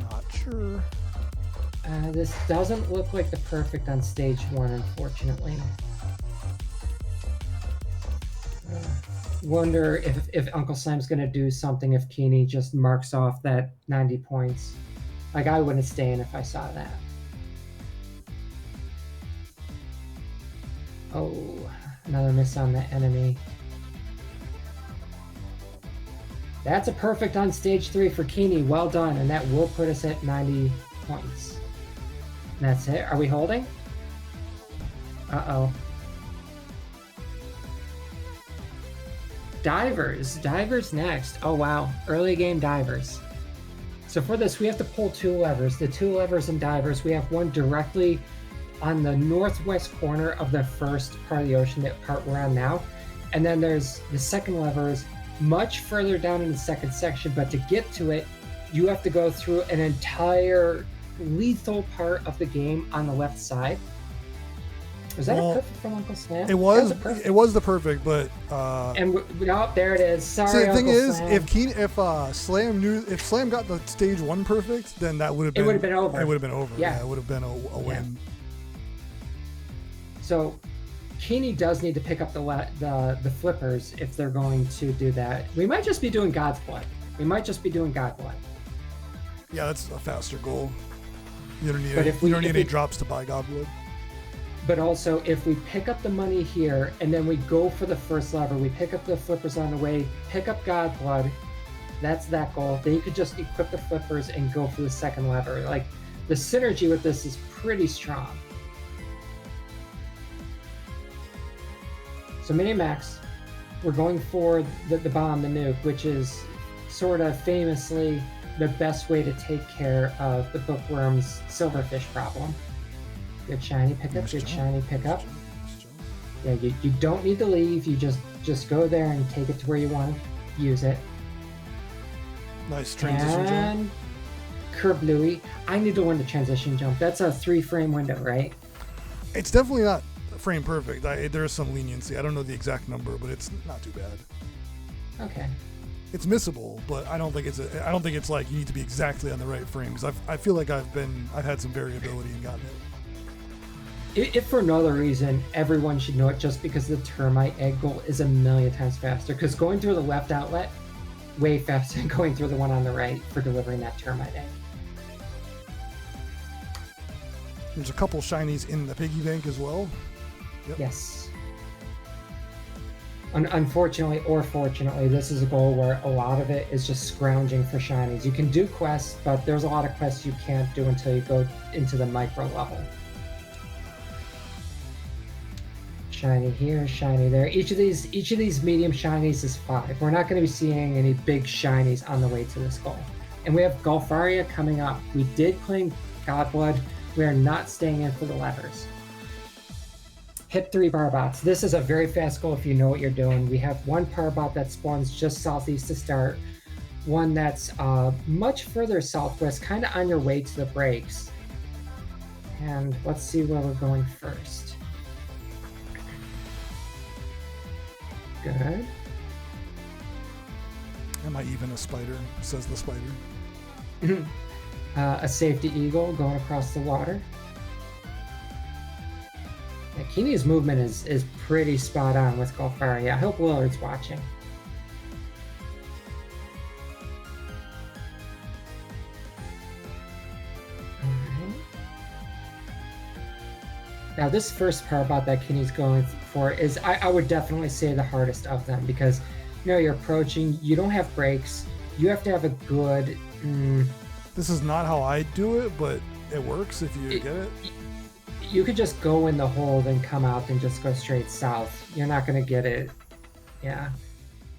Not sure. This doesn't look like the perfect on stage 1, unfortunately. Wonder if Uncle Sam's gonna do something if Keeny just marks off that 90 points. Like, I wouldn't stay in if I saw that. Oh, another miss on the enemy. That's a perfect on stage 3 for Keeny. Well done, and that will put us at 90 points. And that's it. Are we holding? Uh-oh. Divers next. Oh wow, early game divers. So for this, we have to pull 2 levers. The 2 levers in divers, we have one directly on the northwest corner of the first part of the ocean, that part we're on now. And then there's the second lever is much further down in the second section, but to get to it, you have to go through an entire lethal part of the game on the left side. Was that a perfect from Uncle Slam? It was the perfect, but there it is. Sorry. So the thing Uncle is, Slam. if Slam got the stage 1 perfect, then that would have been. It would have been over. It would have been over. Yeah, it would have been a win. So, Keeny does need to pick up the flippers if they're going to do that. We might just be doing God's Blood. Yeah, that's a faster goal. You don't need any drops to buy God Blood. But also, if we pick up the money here and then we go for the first lever, we pick up the flippers on the way, pick up God Blood, that's that goal. Then you could just equip the flippers and go for the second lever. Like, the synergy with this is pretty strong. So Mini Max, we're going for the bomb, the nuke, which is sort of famously the best way to take care of the bookworm's silverfish problem. Good shiny pickup, shiny pickup. Yeah, you don't need to leave, you just go there and take it to where you want to use it. Nice transition jump. Kerblooey. I need to win the transition jump. That's a 3-frame window, right? It's definitely not frame perfect. There's some leniency. I don't know the exact number, but it's not too bad. Okay. It's missable, but I don't think it's like you need to be exactly on the right frame, because I feel like I've had some variability and gotten it. If for no other reason, everyone should know it just because the termite egg goal is a million times faster. Because going through the left outlet, way faster than going through the one on the right for delivering that termite egg. There's a couple shinies in the piggy bank as well. Yep. Yes. Unfortunately or fortunately, this is a goal where a lot of it is just scrounging for shinies. You can do quests, but there's a lot of quests you can't do until you go into the micro level. Shiny here, shiny there. Each of these medium shinies is 5. We're not going to be seeing any big shinies on the way to this goal. And we have Golfaria coming up. We did claim Godblood. We are not staying in for the levers. Hit 3 Barbots. This is a very fast goal if you know what you're doing. We have one Parbot that spawns just southeast to start. One that's much further southwest, kind of on your way to the breaks. And let's see where we're going first. Good. Am I even a spider? Says the spider. A safety eagle going across the water. Yeah, Keeny's movement is pretty spot on with Golfaria. I hope Willard's watching. Now this first Parbot that Kenny's going for is, I would definitely say, the hardest of them, because you're approaching, you don't have breaks, you have to have a good... This is not how I do it, but it works if you get it. you could just go in the hole, then come out, and just go straight south. You're not going to get it. Yeah.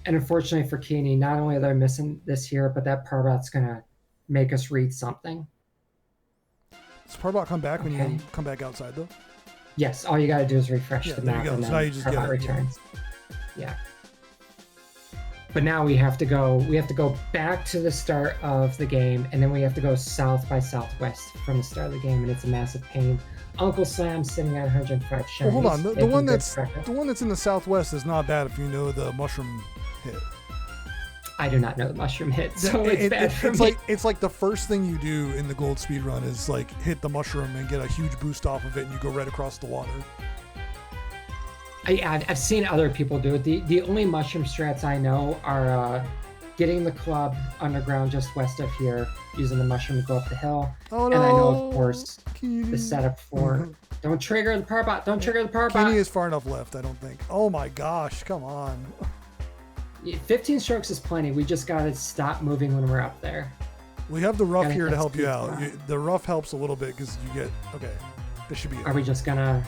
And unfortunately for Keeny, not only are they missing this here, but that Parbot's going to make us read something. Does Parbot come back when you come back outside, though? Yes, all you got to do is refresh the map, and so now you just Parbot returns. Yeah. But now we have to go back to the start of the game, and then we have to go south by southwest from the start of the game, and it's a massive pain. Uncle Slam sitting at 105 shinies. Well, hold on. The one that's in the southwest is not bad if you know the mushroom hit. I do not know the mushroom hit, so it's bad for me. It's like the first thing you do in the gold speed run is like hit the mushroom and get a huge boost off of it, and you go right across the water. I've seen other people do it. The only mushroom strats I know are getting the club underground just west of here, using the mushroom to go up the hill. Oh, no. And I know, of course, the setup for don't trigger the Parbot. Don't trigger the Parbot. Keeny is far enough left, I don't think. Oh my gosh, come on. 15 strokes is plenty. We just got to stop moving when we're up there. We have the rough here to help you out. The rough helps a little bit because you get... Okay, this should be it. Are we just gonna...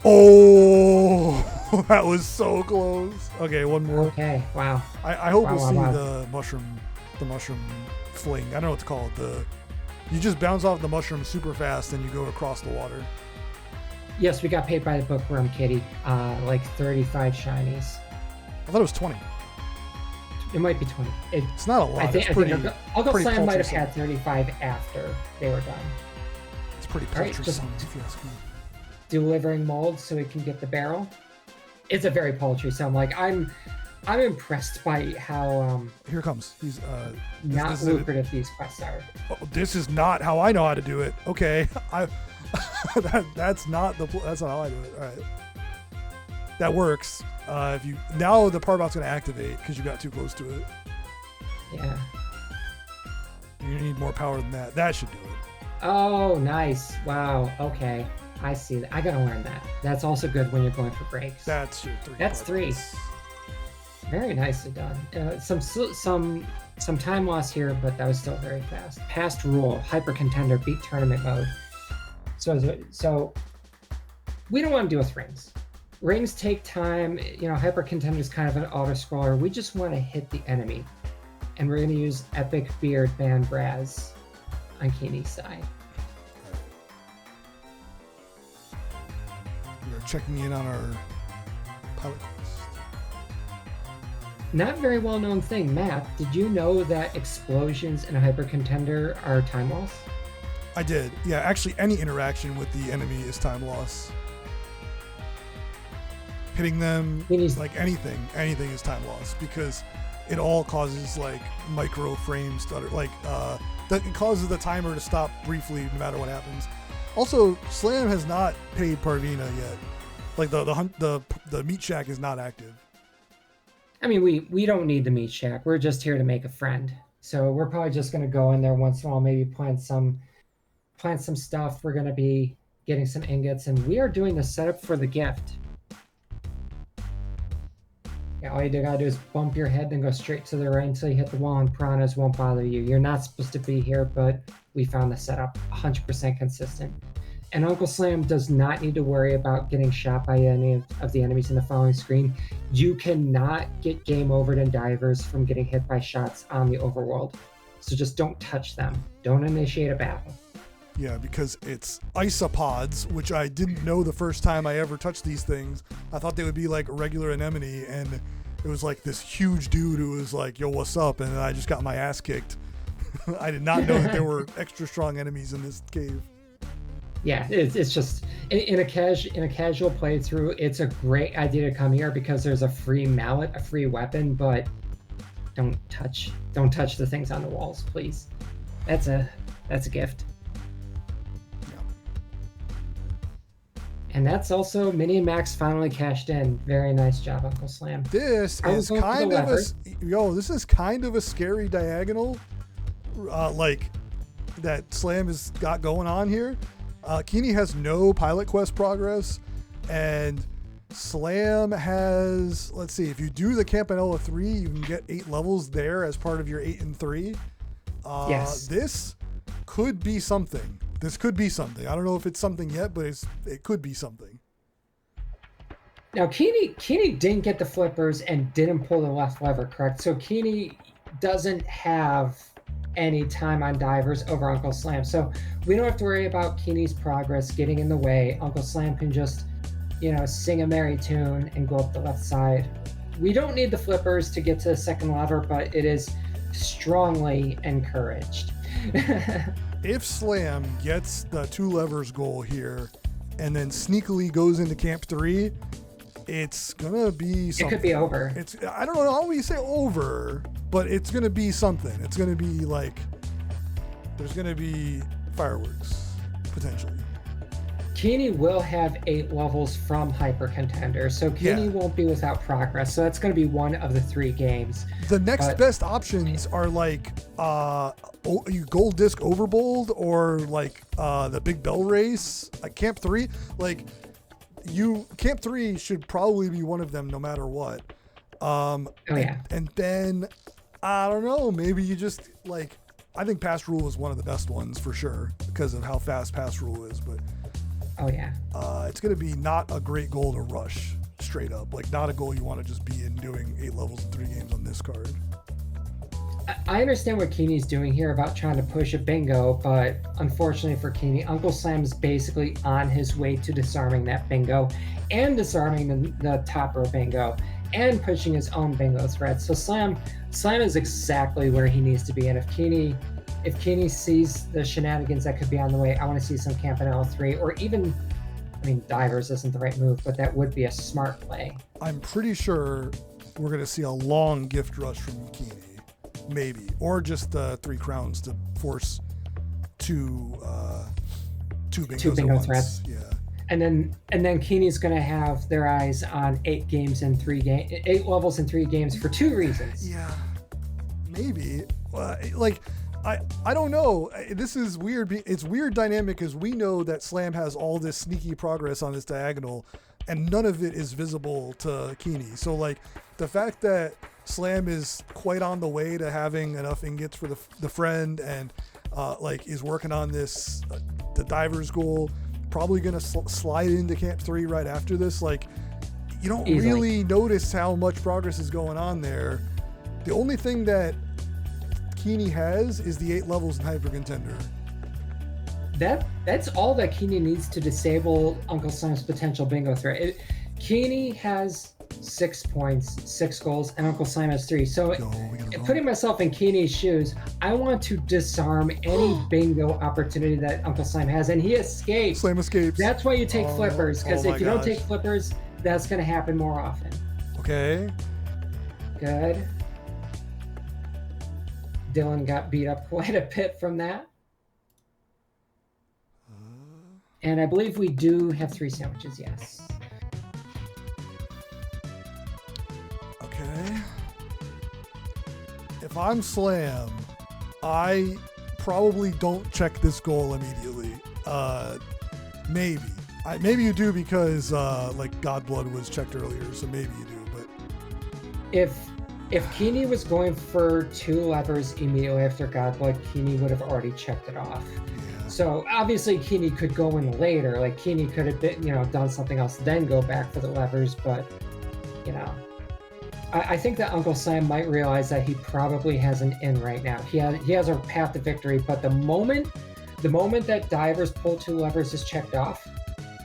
Oh, that was so close. Okay, one more. Okay, wow. I hope we'll see the mushroom fling. I don't know what to call it. You just bounce off the mushroom super fast and you go across the water. Yes, we got paid by the bookworm kitty. Like 35 shinies. I thought it was 20. It might be 20. It's not a lot. I think Uncle Slam might have had 35 after they were done. It's pretty paltry sum, if you ask me. Delivering molds so we can get the barrel. It's a very paltry sum. Like I'm impressed by how here comes. He's not lucrative these quests are. Oh, this is not how I know how to do it. Okay, that's not how I do it. All right, that works. Now the Parbot's gonna activate because you got too close to it. Yeah. You need more power than that. That should do it. Oh, nice. Wow. Okay. I see that. I gotta learn that. That's also good when you're going for breaks. That's your 3. That's 3. Very nicely done. Some time loss here, but that was still very fast. Past rule, hyper contender, beat tournament mode. So we don't want to deal with rings. Rings take time. Hyper contender is kind of an auto scroller. We just want to hit the enemy, and we're going to use Epic Beard Band Braz on Keeny's side. We are checking in on our pilot quest. Not very well known thing, Matt. Did you know that explosions in a hyper contender are time loss? I did. Yeah, actually, any interaction with the enemy is time loss. Hitting them, like anything is time loss because it all causes like micro frame stutter. Like that it causes the timer to stop briefly no matter what happens. Also, Slam has not paid Parvina yet. Like the meat shack is not active. I mean, we don't need the meat shack. We're just here to make a friend. So we're probably just going to go in there once in a while, maybe plant some stuff. We're going to be getting some ingots, and we are doing the setup for the gift. Yeah, all you gotta do is bump your head, then go straight to the right until you hit the wall, and piranhas won't bother you. You're not supposed to be here, but we found the setup 100% consistent. And Uncle Slam does not need to worry about getting shot by any of the enemies in the following screen. You cannot get game overed and divers from getting hit by shots on the overworld. So just don't touch them. Don't initiate a battle. Yeah, because it's isopods, which I didn't know the first time I ever touched these things. I thought they would be like a regular anemone, and it was like this huge dude who was like, yo, what's up? And I just got my ass kicked. I did not know that there were extra strong enemies in this cave. Yeah, it's just in a casual playthrough, it's a great idea to come here because there's a free mallet, a free weapon, but don't touch the things on the walls, please. That's a gift. And that's also Mini Max finally cashed in. Very nice job, Uncle Slam. This is kind of a scary diagonal, like that Slam has got going on here. Keeny has no pilot quest progress, and Slam has, let's see, if you do the Campanella 3, you can get 8 levels there as part of your 8 and 3. Yes. This could be something. This could be something. I don't know if it's something yet, but it could be something. Now, Keeny didn't get the flippers and didn't pull the left lever, correct? So Keeny doesn't have any time on divers over Uncle Slam. So we don't have to worry about Keeny's progress getting in the way. Uncle Slam can just, sing a merry tune and go up the left side. We don't need the flippers to get to the second lever, but it is strongly encouraged. If Slam gets the 2 levers goal here and then sneakily goes into Camp 3, it's gonna be something. It could be over. I don't know how we say over, but it's gonna be something. It's gonna be like there's gonna be fireworks potentially. Keeny will have 8 levels from Hyper Contender, so Keeny won't be without progress. So that's going to be one of the 3 games. The next best options are like Gold Disc Overbold or like the Big Bell Race, like Camp 3. Like Camp 3 should probably be one of them no matter what. And then I don't know, maybe you just like, I think Pass Rule is one of the best ones for sure because of how fast Pass Rule is, but it's going to be not a great goal to rush straight up. Like, not a goal you want to just be in doing 8 levels in 3 games on this card. I understand what Keeny's doing here about trying to push a bingo, but unfortunately for Keeny, Uncle Sam is basically on his way to disarming that bingo and disarming the top row bingo and pushing his own bingo threat. So Slam is exactly where he needs to be. And if Keeny sees the shenanigans that could be on the way, I want to see some Campanella 3 or even, divers isn't the right move, but that would be a smart play. I'm pretty sure we're going to see a long gift rush from Keeny, maybe, or just 3 crowns to force two bingos at once. Threats. Yeah. And then Keeny's going to have their eyes on 8 levels in 3 games for 2 reasons. Yeah, maybe. I don't know. This is weird. It's weird dynamic because we know that Slam has all this sneaky progress on his diagonal and none of it is visible to Keeny. So like the fact that Slam is quite on the way to having enough ingots for the friend and is working on this, the diver's goal, probably going to slide into Camp 3 right after this. Like, you don't really notice how much progress is going on there. The only thing that Keeny has is the 8 levels in Hyper Contender. That's all that Keeny needs to disable Uncle Sam's potential bingo threat. Keeny has 6 points, 6 goals, and Uncle Sam has 3. So putting myself in Keeny's shoes, I want to disarm any bingo opportunity that Uncle Sam has, and he escapes. Slam escapes. That's why you take flippers, because if you don't take flippers, that's going to happen more often. Okay. Good. Dylan got beat up quite a bit from that. And I believe we do have 3 sandwiches, yes. Okay. If I'm Slam, I probably don't check this goal immediately. Maybe. Maybe you do because Godblood was checked earlier, so maybe you do. But if Keeny was going for 2 levers immediately after Godblood, Keeny would have already checked it off. Yeah. So obviously Keeny could go in later. Like Keeny could have been, done something else, then go back for the levers. But I think that Uncle Sam might realize that he probably has an in right now. He has a path to victory, but the moment that divers pull 2 levers is checked off,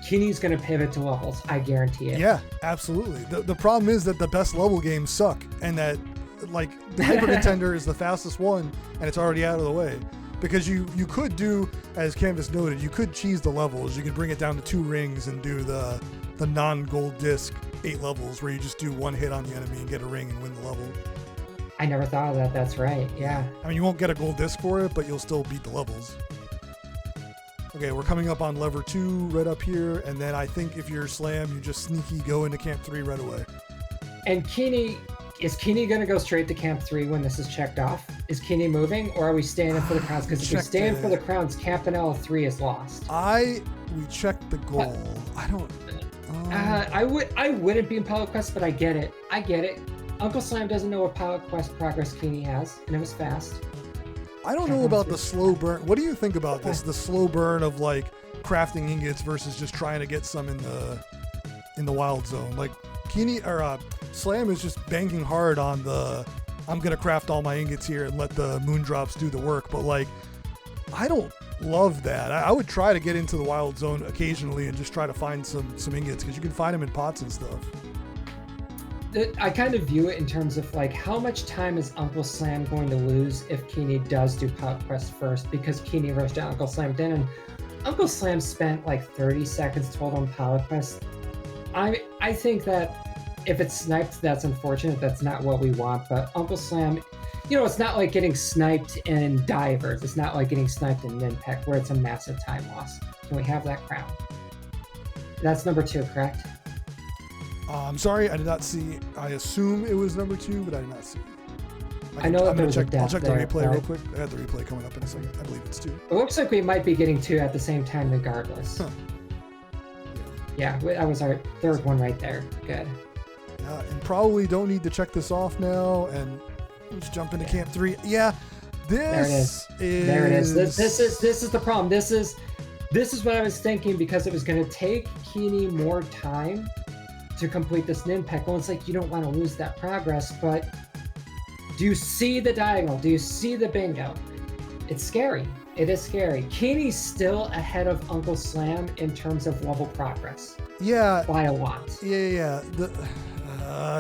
Keeny's going to pivot to levels. I guarantee it. Yeah, absolutely. The problem is that the best level games suck, and that the Hyper Contender is the fastest one, and it's already out of the way. Because you could do, as Canvas noted, you could cheese the levels. You could bring it down to 2 rings and do the non-gold disc 8 levels where you just do 1 hit on the enemy and get a ring and win the level. I never thought of that. That's right. Yeah. I mean, you won't get a gold disc for it, but you'll still beat the levels. Okay, we're coming up on lever 2 right up here, and then I think if you're Slam, you just sneaky go into Camp 3 right away. And is Keeny going to go straight to Camp 3 when this is checked off? Is Keeny moving, or are we staying in for the crowns? Because if we stay in for the crowns, Campanella 3 is lost. We checked the goal. I don't... I wouldn't be in Pilot Quest, but I get it. Uncle Slam doesn't know what Pilot Quest progress Keeny has, and it was fast. I don't know about the slow burn. What do you think about this? The slow burn of like crafting ingots versus just trying to get some in the wild zone. Like Keeny or Slam is just banking hard on the I'm gonna craft all my ingots here and let the moondrops do the work. But like, I don't love that. I would try to get into the wild zone occasionally and just try to find some ingots because you can find them in pots and stuff. I kind of view it in terms of like how much time is Uncle Slam going to lose if Keeny does do Pilot Quest first, because Keeny rushed out, Uncle Slam didn't. And Uncle Slam spent like 30 seconds total on Pilot Quest. I think that if it's sniped, that's unfortunate. That's not what we want. But Uncle Slam, you know, it's not like getting sniped in Divers. It's not like getting sniped in Ninpeck where it's a massive time loss. Can we have that crown? That's number 2, correct? I'm sorry, I did not see. I assume it was number 2, but I did not see. I know that there was a I'll death check the there, replay real but quick. I got the replay coming up in a second. I believe it's 2. it looks like we might be getting 2 at the same time regardless. Huh. Yeah, that was our third one right there. Good. And probably don't need to check this off now. And let's jump into Camp 3. Yeah, There it is. There it is. This is the problem. This is what I was thinking, because it was going to take Keeny more time to complete this Ninpeck. Well, it's like you don't want to lose that progress, but do you see the diagonal? Do you see the bingo? It's scary. It is scary. Keeny's still ahead of Uncle Slam in terms of level progress. Yeah. By a lot. Yeah.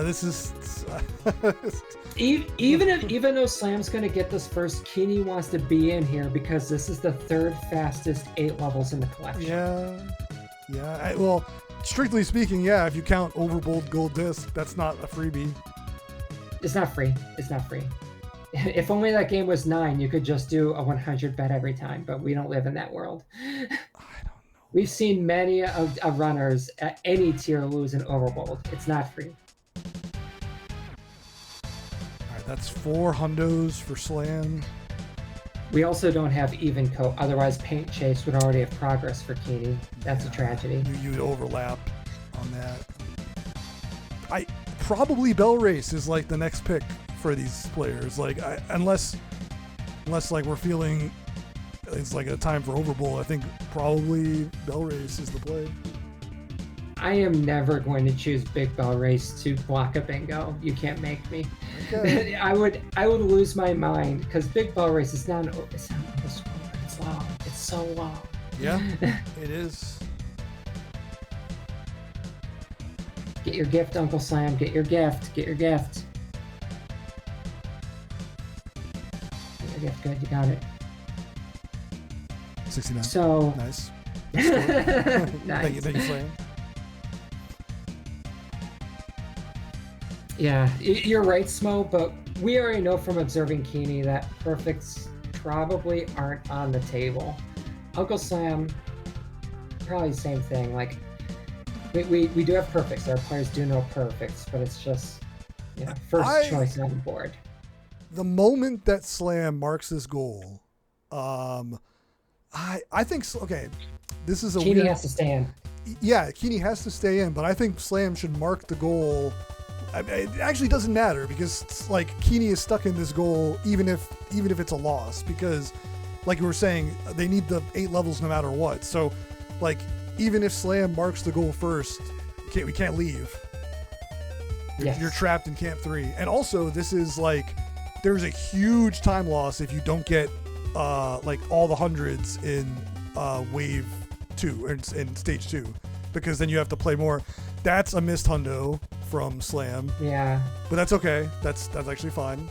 This is even though Slam's going to get this first, Keeny wants to be in here because this is the 3rd fastest 8 levels in the collection. Yeah. Well, strictly speaking, yeah. If you count Overbold Gold Disc, that's not a freebie. It's not free. If only that game was 9, you could just do a 100 bet every time, but we don't live in that world. I don't know. We've seen many of runners at any tier lose in Overbold. It's not free. All right, that's 4 hundos for Slam. We also don't have even coat. Otherwise, Paint Chase would already have progress for Keeny. That's a tragedy. You'd overlap on that. Probably Bell Race is like the next pick for these players. Like, unless like we're feeling it's like a time for Overbowl, I think probably Bell Race is the play. I am never going to choose Big Bell Race to block a bingo. You can't make me. Okay. I would lose my mind, because Big Bell Race is not it's long. It's so long. Yeah, it is. Get your gift, Uncle Slam. Get your gift. Get your gift. Get your gift. Good, you got it. 69. So nice. Nice. Thank you, Slam. Yeah, you're right, Smo, but we already know from observing Keeny that perfects probably aren't on the table. Uncle Slam, probably the same thing. Like, we do have perfects. Our players do know perfects, but it's just, you know, first choice on the board. The moment that Slam marks this goal, I think, okay, this is a Keeny weird... has to stay in. Yeah, Keeny has to stay in, but I think Slam should mark the goal. It actually doesn't matter, because like Keeny is stuck in this goal even if it's a loss, because like you were saying, they need the 8 levels no matter what. So like even if Slam marks the goal first, we can't leave. Yes. You're trapped in Camp 3. And also this is like, there's a huge time loss if you don't get like all the hundreds in wave 2 or in stage 2, because then you have to play more. That's a missed hundo from Slam. Yeah. But that's okay. That's actually fine.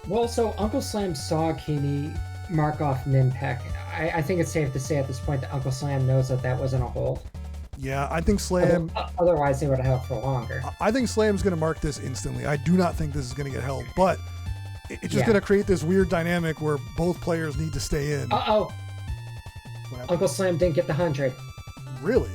Well, so Uncle Slam saw Keeny mark off Ninpeck. I think it's safe to say at this point that Uncle Slam knows that wasn't a hold. Yeah, I think Slam... Otherwise, they would have held for longer. I think Slam's going to mark this instantly. I do not think this is going to get held, but it's just going to create this weird dynamic where both players need to stay in. Uh-oh. Uncle Slam didn't get the 100. Really?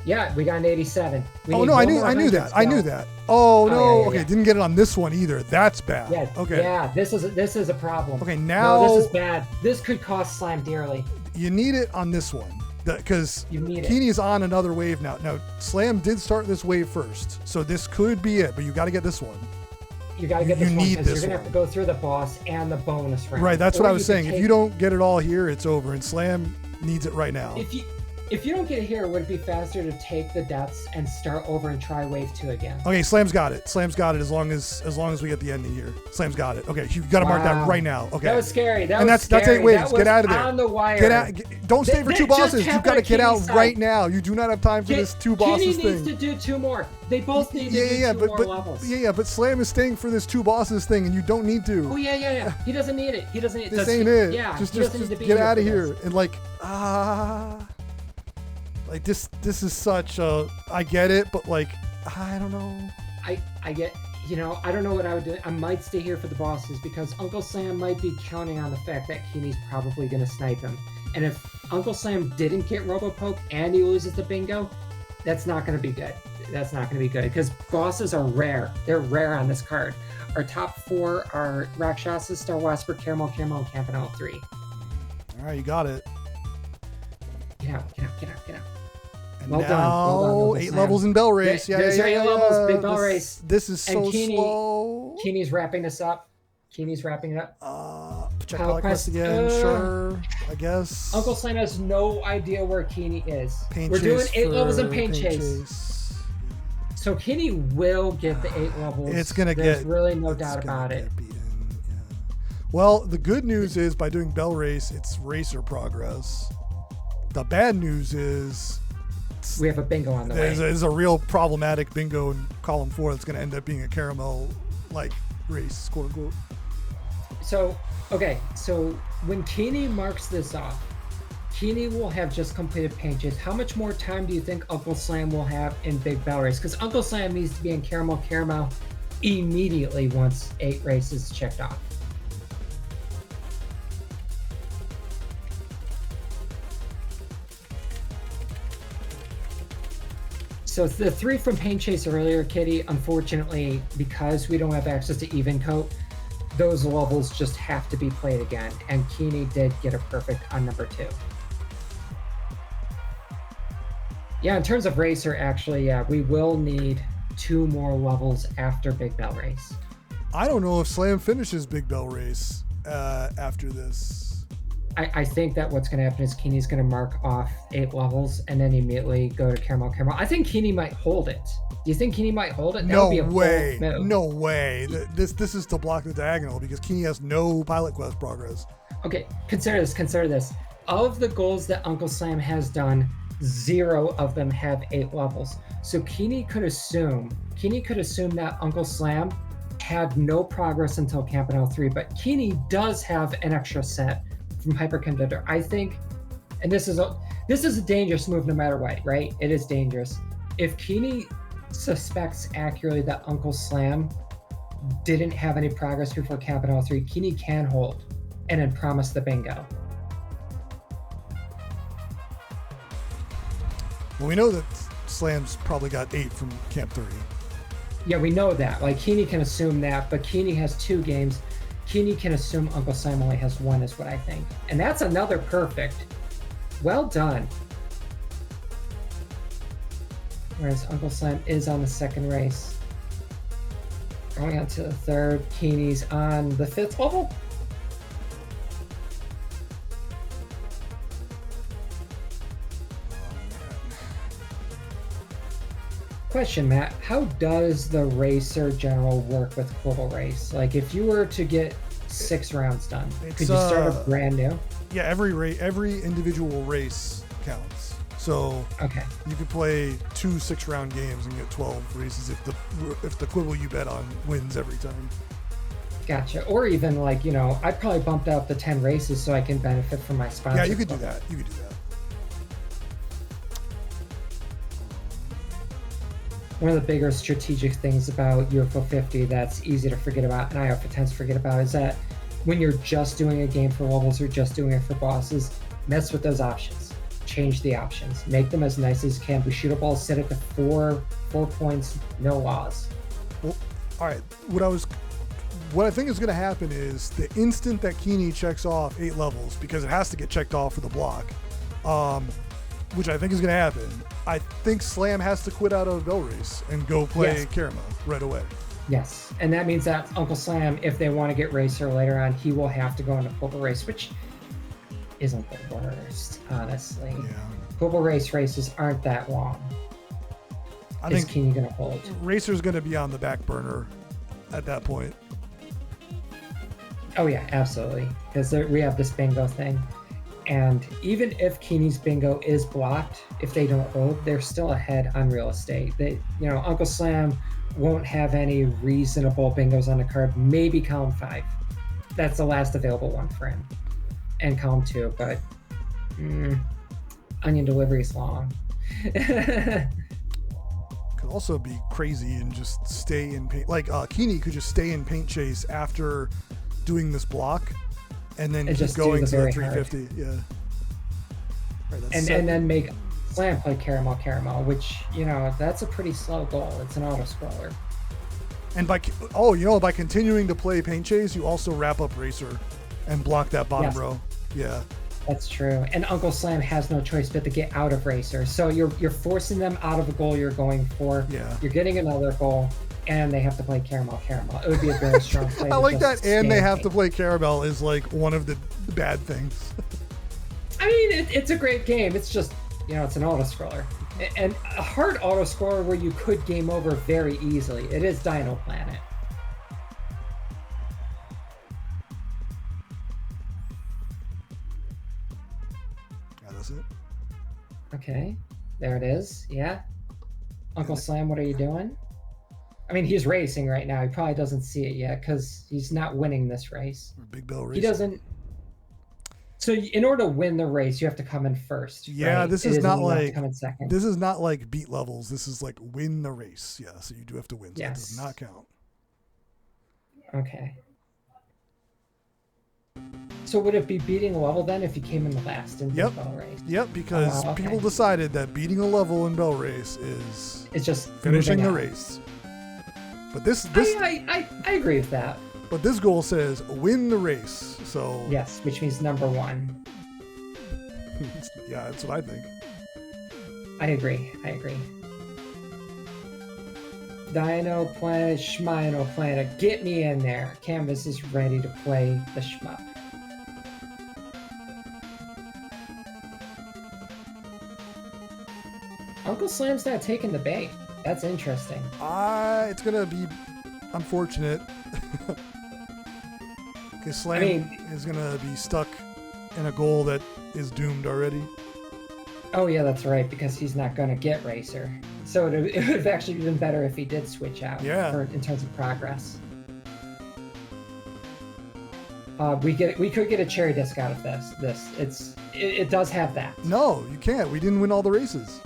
Yeah, we got an 87. I knew that. I knew that. Oh no. Okay, didn't get it on this one either. That's bad. Yeah. Okay. Yeah, this is a problem. Okay, now this is bad. This could cost Slam dearly. You need it on this one, because Keeny is on another wave now. Now Slam did start this wave first, so this could be it. But you got to get this one. You gotta get You this one need because you're this gonna have to go through the boss and the bonus round. Right, that's what Or I was you could saying. If take- you don't get it all here, it's over, and Slam needs it right now. If you don't get it here, would it be faster to take the deaths and start over and try wave 2 again? Okay, Slam's got it. Slam's got it as long as we get the ending here. Slam's got it. Okay, you got to mark that Wow. right now. Okay. That was scary. And that's 8 waves. Get out of there. On the wire. Get out. Don't stay for That two just bosses. You've happened got to at get out Keeny's side. right now. You do not have time for this two bosses Keeny needs thing. to do 2 more. They both need to do two more levels. But Slam is staying for this two bosses thing, and you don't need to. Oh yeah. He doesn't need it. He doesn't need it. This ain't it. Yeah. Just he doesn't need to be get out of for here. this. And like this is such a, I get it, but like, I don't know. I get, I don't know what I would do. I might stay here for the bosses because Uncle Sam might be counting on the fact that Keeny's probably going to snipe him. And if Uncle Sam didn't get Robopoke and he loses the bingo, that's not going to be good. That's not going to be good because bosses are rare. They're rare on this card. Our top 4 are Rakshasa, Star Whisper, Caramel, and Campanelle 3. All right, you got it. Get out. And Well now done, Uncle 8 Sam. levous in Bell Race. There's your 8 levels, big Bell Race. This is so And Keeny- slow. Keeny's wrapping this up. Keeny's wrapping it up. Check Power Pilot Quest Quest, again. Sure, I guess. Uncle Sam has no idea where Keeny is. Pain We're doing Chase 8 levels in for Pain Chase. So Keeny will get the 8 levels. It's gonna There's get. really no it's doubt gonna about it. get beaten, yeah. Well, the good news is by doing Bell Race, it's racer progress. The bad news is We have a bingo on the way. there's a real problematic bingo in column 4 that's going to end up being a caramel like race, quote unquote. So when Keeny marks this off, Keeny will have just completed Pain Chase. How much more time do you think Uncle Slam will have in Big Bell Race? Because Uncle Slam needs to be in Caramel immediately once 8 races checked off. So the 3 from Pain Chase earlier, Kitty, unfortunately, because we don't have access to Even Coat, those levels just have to be played again. And Keeny did get a perfect on number 2. Yeah, in terms of Racer, actually, yeah, we will need 2 more levels after Big Bell Race. I don't know if Slam finishes Big Bell Race after this. I think that what's going to happen is Keeny's going to mark off 8 levels and then immediately go to Caramel. I think Keeny might hold it. Do you think Keeny might hold it? That No would be a way. bold move. No way. This is to block the diagonal because Keeny has no Pilot Quest progress. Okay, consider this. Of the goals that Uncle Sam has done, 0 of them have 8 levels. So Keeny could assume that Uncle Slam had no progress until Campanelle 3, but Keeny does have an extra set from Hyperconductor. I think, and this is a dangerous move no matter what, right? It is dangerous. If Keeny suspects accurately that Uncle Slam didn't have any progress before Campanelle 3, Keeny can hold and then promise the bingo. Well, we know that Slam's probably got 8 from Camp 30. Yeah, we know that. Like, Keeny can assume that, but Keeny has 2 games. Keeny can assume Uncle Sam only has 1 is what I think. And that's another perfect. Well done. Whereas Uncle Sam is on the 2nd race. Going on to the 3rd. Keeny's on the 5th level. Question, Matt, how does the Racer General work with Global Race? Like, if you were to get 6 rounds done, could you start a brand new? Yeah, every individual race counts. So Okay. you could play 2 6-round games and get 12 races if the quibble you bet on wins every time. Gotcha. Or even like, I'd probably bump up to 10 races so I can benefit from my sponsor. Yeah, you could do that. You could do that. One of the bigger strategic things about UFO 50 that's easy to forget about, and I often tend to forget about, is that when you're just doing a game for levels or just doing it for bosses, mess with those options. Change the options. Make them as nice as you can. Bushido balls set it to 4 points, no laws. Well, all right. What I think is going to happen is the instant that Keeny checks off 8 levels, because it has to get checked off for the block, which I think is going to happen. I think Slam has to quit out of Bell Race and go play Yes. Caramel right away. Yes, and that means that Uncle Slam, if they want to get Racer later on, he will have to go into Purple Race, which isn't the worst, honestly. Yeah. Purple Race races aren't that long. I Is think Keeny going to hold? Racer's going to be on the back burner at that point. Oh yeah, absolutely. Because we have this bingo thing. And even if Keeny's bingo is blocked, if they don't hold, they're still ahead on real estate. Uncle Slam won't have any reasonable bingos on the card. Maybe column 5. That's the last available one for him. And column 2, but onion delivery is long. Could also be crazy and just stay in paint. Like Keeny could just stay in paint chase after doing this block, and then keep going to the 350. Hard. Yeah. Right, and then make Slam play caramel, which that's a pretty slow goal. It's an auto scroller. And by continuing to play paint chase, you also wrap up Racer and block that bottom row. Yeah. That's true. And Uncle Slam has no choice but to get out of Racer. So you're forcing them out of a goal you're going for. Yeah. You're getting another goal, and they have to play caramel. It would be a very strong play. I like that. And they have to play caramel is like one of the bad things. I mean, it's a great game. It's just, it's an auto scroller. And a hard auto scroller where you could game over very easily. It is Dino Planet. That's it. Okay, there it is. Yeah. Uncle Slam, what are you doing? I mean, he's racing right now. He probably doesn't see it yet because he's not winning this race. Big Bell race. He doesn't. So in order to win the race, you have to come in first. Yeah, right? This is not like come in second. This is not like beat levels. This is like win the race. Yeah, so you do have to win. So yes. That does not count. Okay. So would it be beating a level then if you came in last in the Bell race? Yep, because people decided that beating a level in Bell race is it's just finishing the race. But this I agree with that. But this goal says win the race. So yes, which means number 1. Yeah, that's what I think. I agree. Dino Planet, Schmino Planet, get me in there. Canvas is ready to play the shmup. Uncle Slam's not taking the bait. That's interesting. It's gonna be unfortunate. Because Slam is gonna be stuck in a goal that is doomed already. Oh yeah, that's right, because he's not gonna get Racer. So it would have actually been better if he did switch out. Yeah. In terms of progress. We could get a cherry disc out of this. It does have that. No, you can't. We didn't win all the races.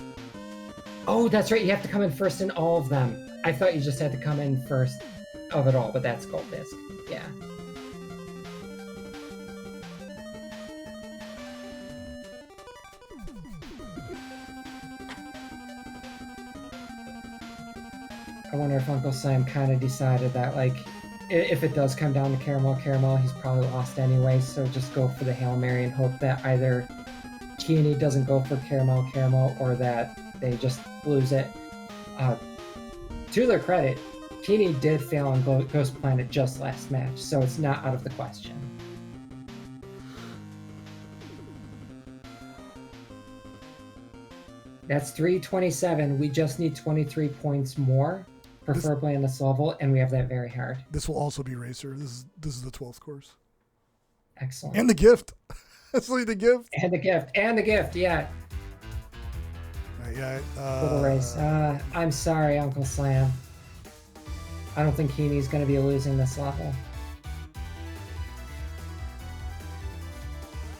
Oh, that's right. You have to come in first in all of them. I thought you just had to come in first of it all, but that's gold disc. Yeah. I wonder if Uncle Sam kind of decided that, like, if it does come down to caramel, he's probably lost anyway, so just go for the Hail Mary and hope that either Keeny doesn't go for caramel, or that they just lose it. To their credit, Keeny did fail on Ghost Planet just last match, so it's not out of the question. That's 327. We just need 23 points more, preferably on this level, and we have that very hard. This will also be Racer. This is the 12th course. Excellent. And the gift. That's like the gift. And the gift, yeah. Yeah. Little race. I'm sorry, Uncle Slam. I don't think Keeny's going to be losing this level.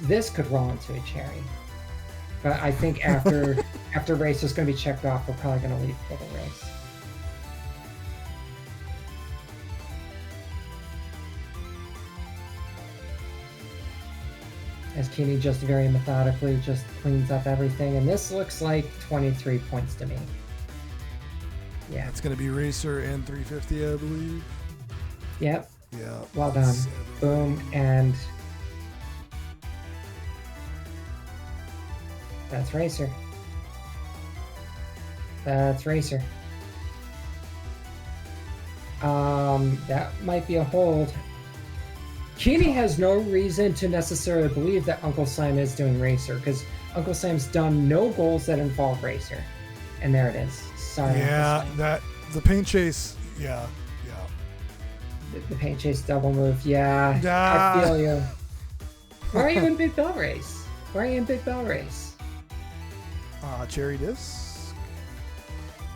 This could roll into a cherry. But I think after Racer's going to be checked off, we're probably going to leave Little Race. As Keeny just very methodically just cleans up everything. And this looks like 23 points to me. Yeah. It's going to be Racer and 350, I believe. Yep. Yeah. Well done. Boom. And that's Racer. That might be a hold. Keeny has no reason to necessarily believe that Uncle Sam is doing Racer, because Uncle Sam's done no goals that involve Racer. And there it is. Sorry. Yeah, the paint chase. Yeah. The paint chase double move. Yeah. Ah. I feel you. Why are you in Big Bell Race? Cherry disc.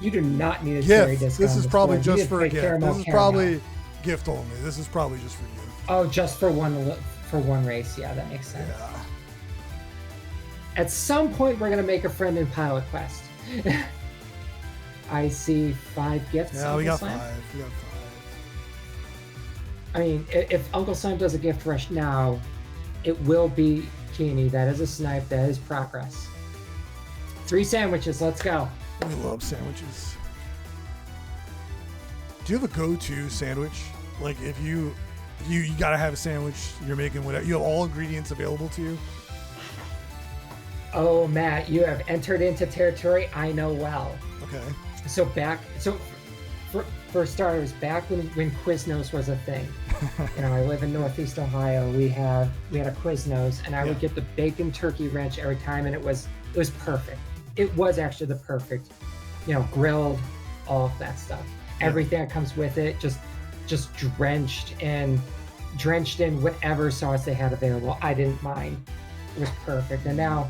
You do not need a Gift. cherry disc. This on is this probably board. You just need for a pick gift. caramel, This is caramel. probably gift only. This is probably just for gift. Oh, just for one race. Yeah, that makes sense. Yeah. At some point, we're gonna make a friend in Pilot Quest. I see 5 gifts. Yeah, Uncle we got Sam. 5. We got 5. I mean, if Uncle Sam does a gift rush now, it will be Keeny. That is a snipe. That is progress. 3 sandwiches. Let's go. We love sandwiches. Do you have a go-to sandwich? Like if you gotta have a sandwich, you're making whatever. You have all ingredients available to you. Oh, Matt, you have entered into territory I know well. Okay. So for starters, back when Quiznos was a thing, I live in Northeast Ohio. We had a Quiznos, and I would get the bacon turkey wrench every time, and it was perfect. It was actually the perfect, grilled, all of that stuff. Yeah. Everything that comes with it, just drenched in whatever sauce they had available. I didn't mind. It was perfect. And now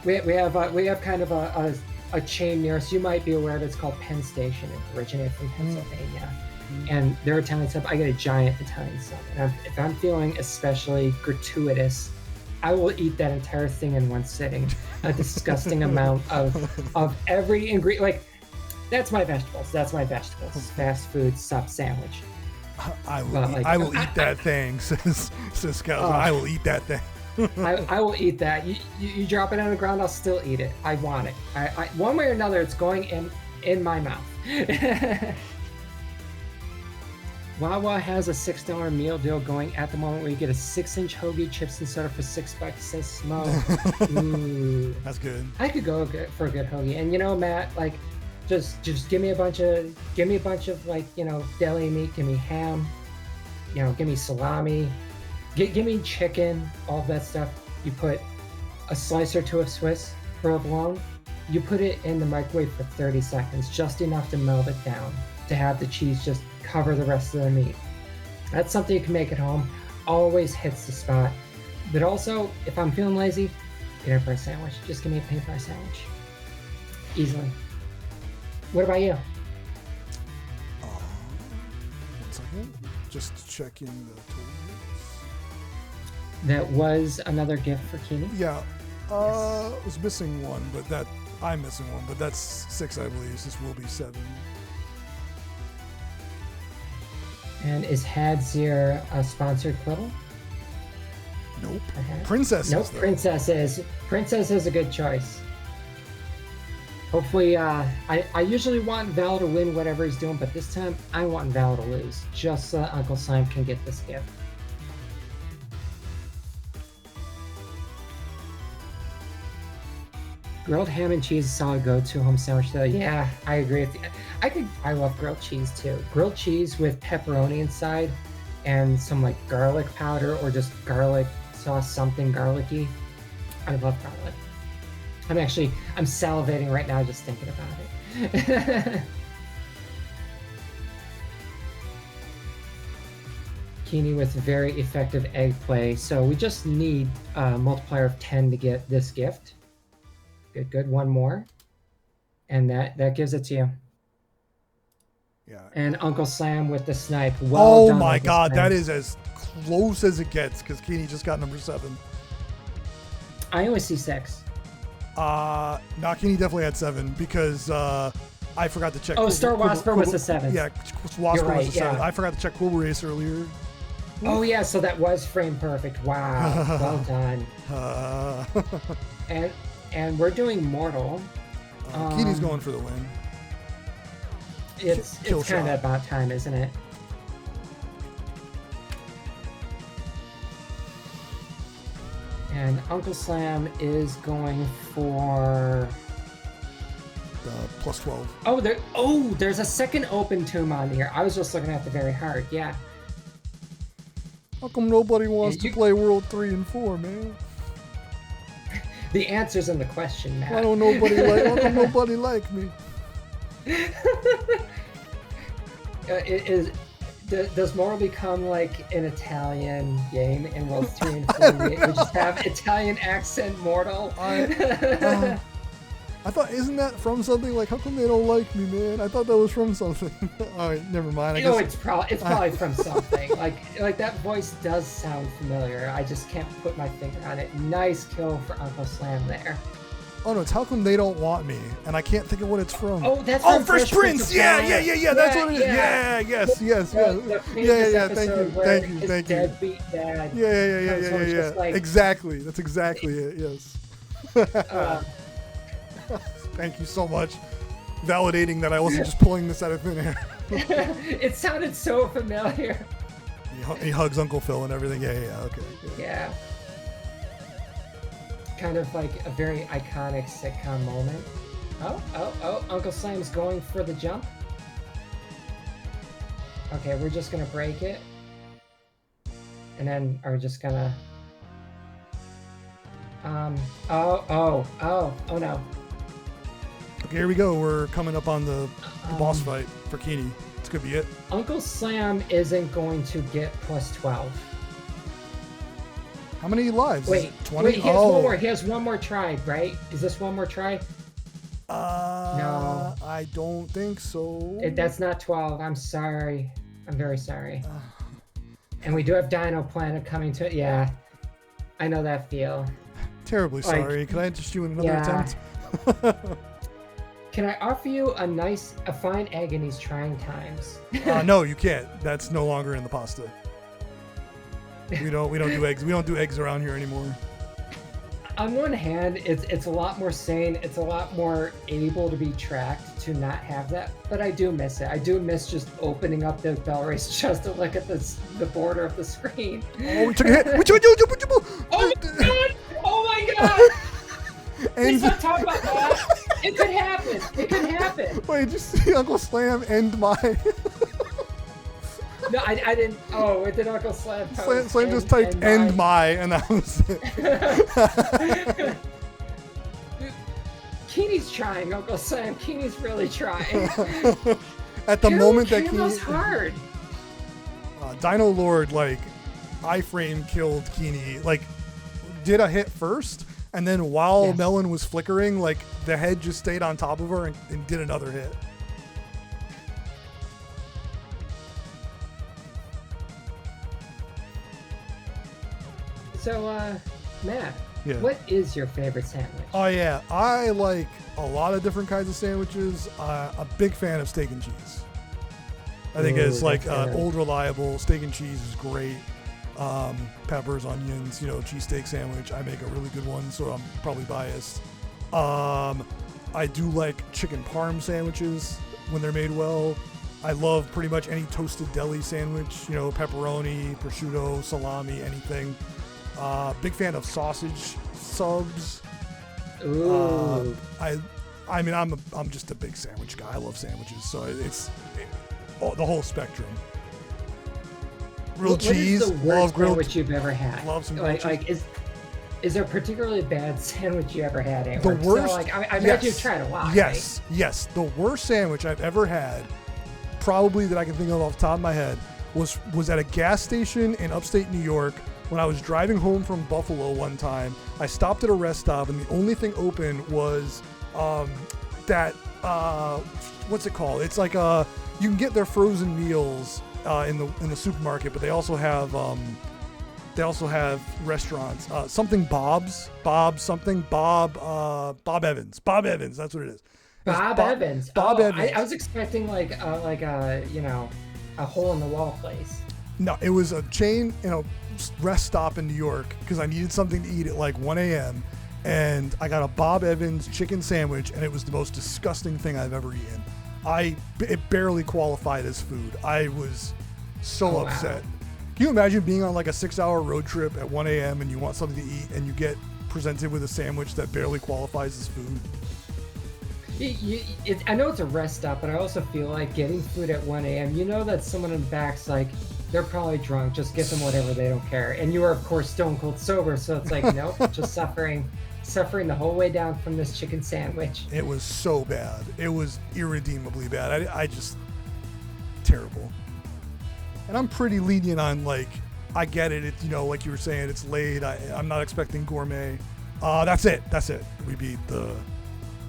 we have kind of a chain near us. You might be aware of it. It's called Penn Station. It originated from Pennsylvania. And their Italian sub, I get a giant Italian sub. And if I'm feeling especially gratuitous, I will eat that entire thing in one sitting. A disgusting amount of every ingredient. Like, that's my vegetables. Fast food sub sandwich. I will eat that thing, says Scousin. I will eat that thing. I will eat that. You drop it on the ground, I'll still eat it. I want it. I one way or another, it's going in my mouth. Wawa has a $6 meal deal going at the moment where you get a 6-inch hoagie, chips and soda for $6, says Smo. Ooh. That's good. I could go for a good hoagie. And Matt, like, just give me a bunch of like, deli meat, give me ham, give me salami, give me chicken, all of that stuff. You put a slice or two of Swiss provolone, you put it in the microwave for 30 seconds, just enough to melt it down, to have the cheese just cover the rest of the meat. That's something you can make at home. Always hits the spot. But also, if I'm feeling lazy, peanut butter sandwich. Just give me a peanut butter sandwich. Easily. What about you? 1 second. Just checking the totals. That was another gift for Keeny? Yeah. I was missing one, but I'm missing one, but that's 6, I believe. This will be 7. And is Hadzir a sponsored Quibble? Nope. Princess nope, is, though. Princess is a good choice. Hopefully, I usually want Val to win whatever he's doing, but this time I want Val to lose, just so Uncle Sam can get this gift. Grilled ham and cheese is a solid go-to home sandwich though. Yeah, I agree with you. I love grilled cheese too. Grilled cheese with pepperoni inside and some like garlic powder or just garlic sauce, something garlicky. I love garlic. I'm salivating right now just thinking about it. Keeny with very effective egg play. So we just need a multiplier of 10 to get this gift. Good. One more. And that gives it to you. Yeah. And Uncle Sam with the snipe. Well done, my Uncle God, Sam. that is as close as it gets because Keeny just got number 7. I always see 6. No, Keeny definitely had 7 because I forgot to check. Oh, Star Wasper was a 7. Yeah, Wasper right, was a 7. yeah. I forgot to check Quibble Race earlier. Oh yeah, so that was frame perfect. Wow, well done. And we're doing Mortal. Keeny's going for the win. It's Kill kind shot. of about time, isn't it? And Uncle Sam is going for plus 12. There's a second open tomb on here. I was just looking at the very heart. Yeah. How come nobody wants You- to play World 3 and 4, man? The answer's in the question, Matt. Why don't nobody like me? Does Mortal become like an Italian game in World 3 and 4? We just have Italian accent Mortal. I thought, isn't that from something? Like, how come they don't like me, man? I thought that was from something. All right, never mind. I guess It's probably from something. Like that voice does sound familiar. I just can't put my finger on it. Nice kill for Uncle Slam there. Oh no, it's how come they don't want me, and I can't think of what it's from. Oh, that's Oh, from Fresh Prince. of Yeah. Bel-Air. That's what it is. Yeah. Yes. The famous episode where Thank you. his Thank you. deadbeat dad. Yeah. Just like, Exactly. That's exactly it. Yes. Thank you so much, validating that I wasn't just pulling this out of thin air. it sounded so familiar. He hugs Uncle Phil and everything. Yeah. Okay. Yeah. Kind of like a very iconic sitcom moment. Oh, Uncle Slam's going for the jump. Okay, we're just gonna break it. And then are we just gonna... Oh no. Okay, here we go. We're coming up on the boss fight for Keeny. It's gonna be it. Uncle Slam isn't going to get plus 12. How many lives? Wait, 20? he has one more. He has one more try, right? Is this one more try? No. I don't think so. That's not 12. I'm sorry. I'm very sorry. And we do have Dino Planet coming to it. Yeah. I know that feel. Terribly sorry. Can I interest you in another attempt? Can I offer you a fine egg in these trying times? No, you can't. That's no longer in the pasta. We don't do eggs. We don't do eggs around here anymore. On one hand, it's a lot more sane. It's a lot more able to be tracked to not have that. But I do miss it. I do miss just opening up the Bell Race just to look at the border of the screen. Oh, we took a hit. Oh my god! Oh my god! And Please don't talk about that. It could happen. It could happen. wait, did you see Uncle Slam end my? No, I didn't. Oh, it did Uncle Slam post. Slam just typed end my, and that was it. Keeny's trying, Uncle Sam. Keeny's really trying. At the moment that Keely's Keeny, hard. Dino Lord, like, iframe killed Keeny, like, did a hit first, and then while Melon was flickering, like, the head just stayed on top of her and did another hit. So, Matt, Yeah. what is your favorite sandwich? Oh yeah, I like a lot of different kinds of sandwiches. A big fan of steak and cheese. I think it's like old reliable steak and cheese is great. Peppers, onions, cheesesteak sandwich. I make a really good one, so I'm probably biased. I do like chicken parm sandwiches when they're made well. I love pretty much any toasted deli sandwich, pepperoni, prosciutto, salami, anything. Big fan of sausage subs. Ooh. I'm just a big sandwich guy. I love sandwiches, so it's the whole spectrum. Grilled cheese, what is the love worst grilled. sandwich you've ever had? Love some grilled cheese. Is there a particularly bad sandwich you ever had? The worst. So, I imagine you've tried a lot. Yes, yes. The worst sandwich I've ever had, probably that I can think of off the top of my head, was at a gas station in upstate New York. When I was driving home from Buffalo one time, I stopped at a rest stop, and the only thing open was what's it called? It's like you can get their frozen meals in the supermarket, but they also have restaurants. Something Bob's, Bob Evans. Bob Evans, that's what it is. Bob Evans. Bob Evans. I was expecting like a hole in the wall place. No, it was a chain, rest stop in New York because I needed something to eat at like 1 a.m. and I got a Bob Evans chicken sandwich, and it was the most disgusting thing I've ever eaten. It barely qualified as food. I was so upset. Wow. Can you imagine being on like a 6-hour road trip at 1 a.m. and you want something to eat and you get presented with a sandwich that barely qualifies as food? I know it's a rest stop, but I also feel like getting food at 1 a.m. You know that someone in the back's like, they're probably drunk. Just get them whatever, they don't care. And you are, of course, stone cold sober, so it's like, nope, just suffering the whole way down from this chicken sandwich. It was so bad. It was irredeemably bad. I just terrible. And I'm pretty lenient on like, I get it. It's, you know, like you were saying, it's late. I'm not expecting gourmet. That's it. We beat the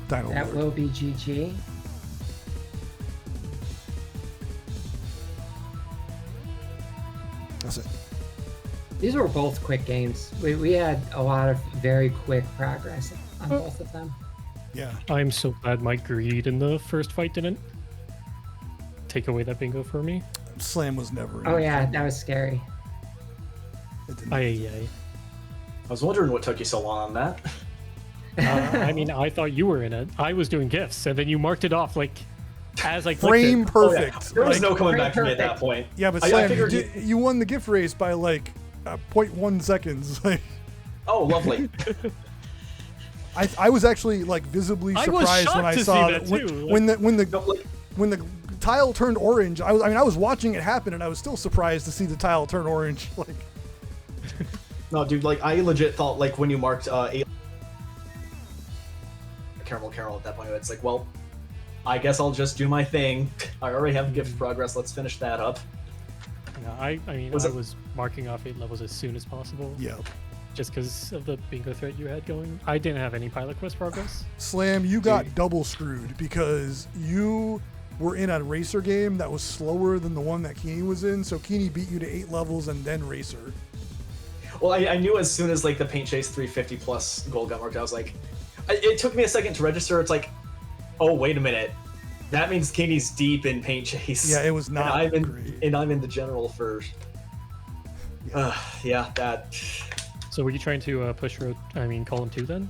Dino That Lord. will be GG. That's it. These were both quick games. We had a lot of very quick progress on both of them. Yeah. I'm so glad my greed in the first fight didn't take away that bingo for me. Slam was never in Oh it. yeah, that was scary. It didn't. I was wondering what took you so long on that. I mean, I thought you were in it. I was doing gifts, and then you marked it off like as I clicked Frame it. Oh, yeah. perfect. There was Like, no coming Frame back from me at that perfect. point. yeah, but I Slam, figured you won the gift race by like 0.1 seconds. Like, Oh, lovely. I was actually like visibly I was surprised when shocked I to saw see that that, too. when the No, like, when the tile turned orange. I was watching it happen, and I was still surprised to see the tile turn orange. Like, no, dude, like I legit thought like when you marked caramel at that point, it's like, well, I guess I'll just do my thing. I already have gift progress. Let's finish that up. Yeah, I mean, Was I it- was marking off 8 levels as soon as possible. yeah, Just because of the bingo threat you had going. I didn't have any pilot quest progress. Slam, you got double screwed because you were in a racer game that was slower than the one that Keeny was in. So Keeny beat you to 8 levels and then racer. Well, I knew as soon as like the Paint Chase 350 plus gold got marked, I was like, it took me a second to register. It's like, oh wait a minute, that means Keeny's deep in Paint Chase. Yeah, it was and not I'm in, great. and I'm in the general for. Yeah, that So were you trying to push column 2 then?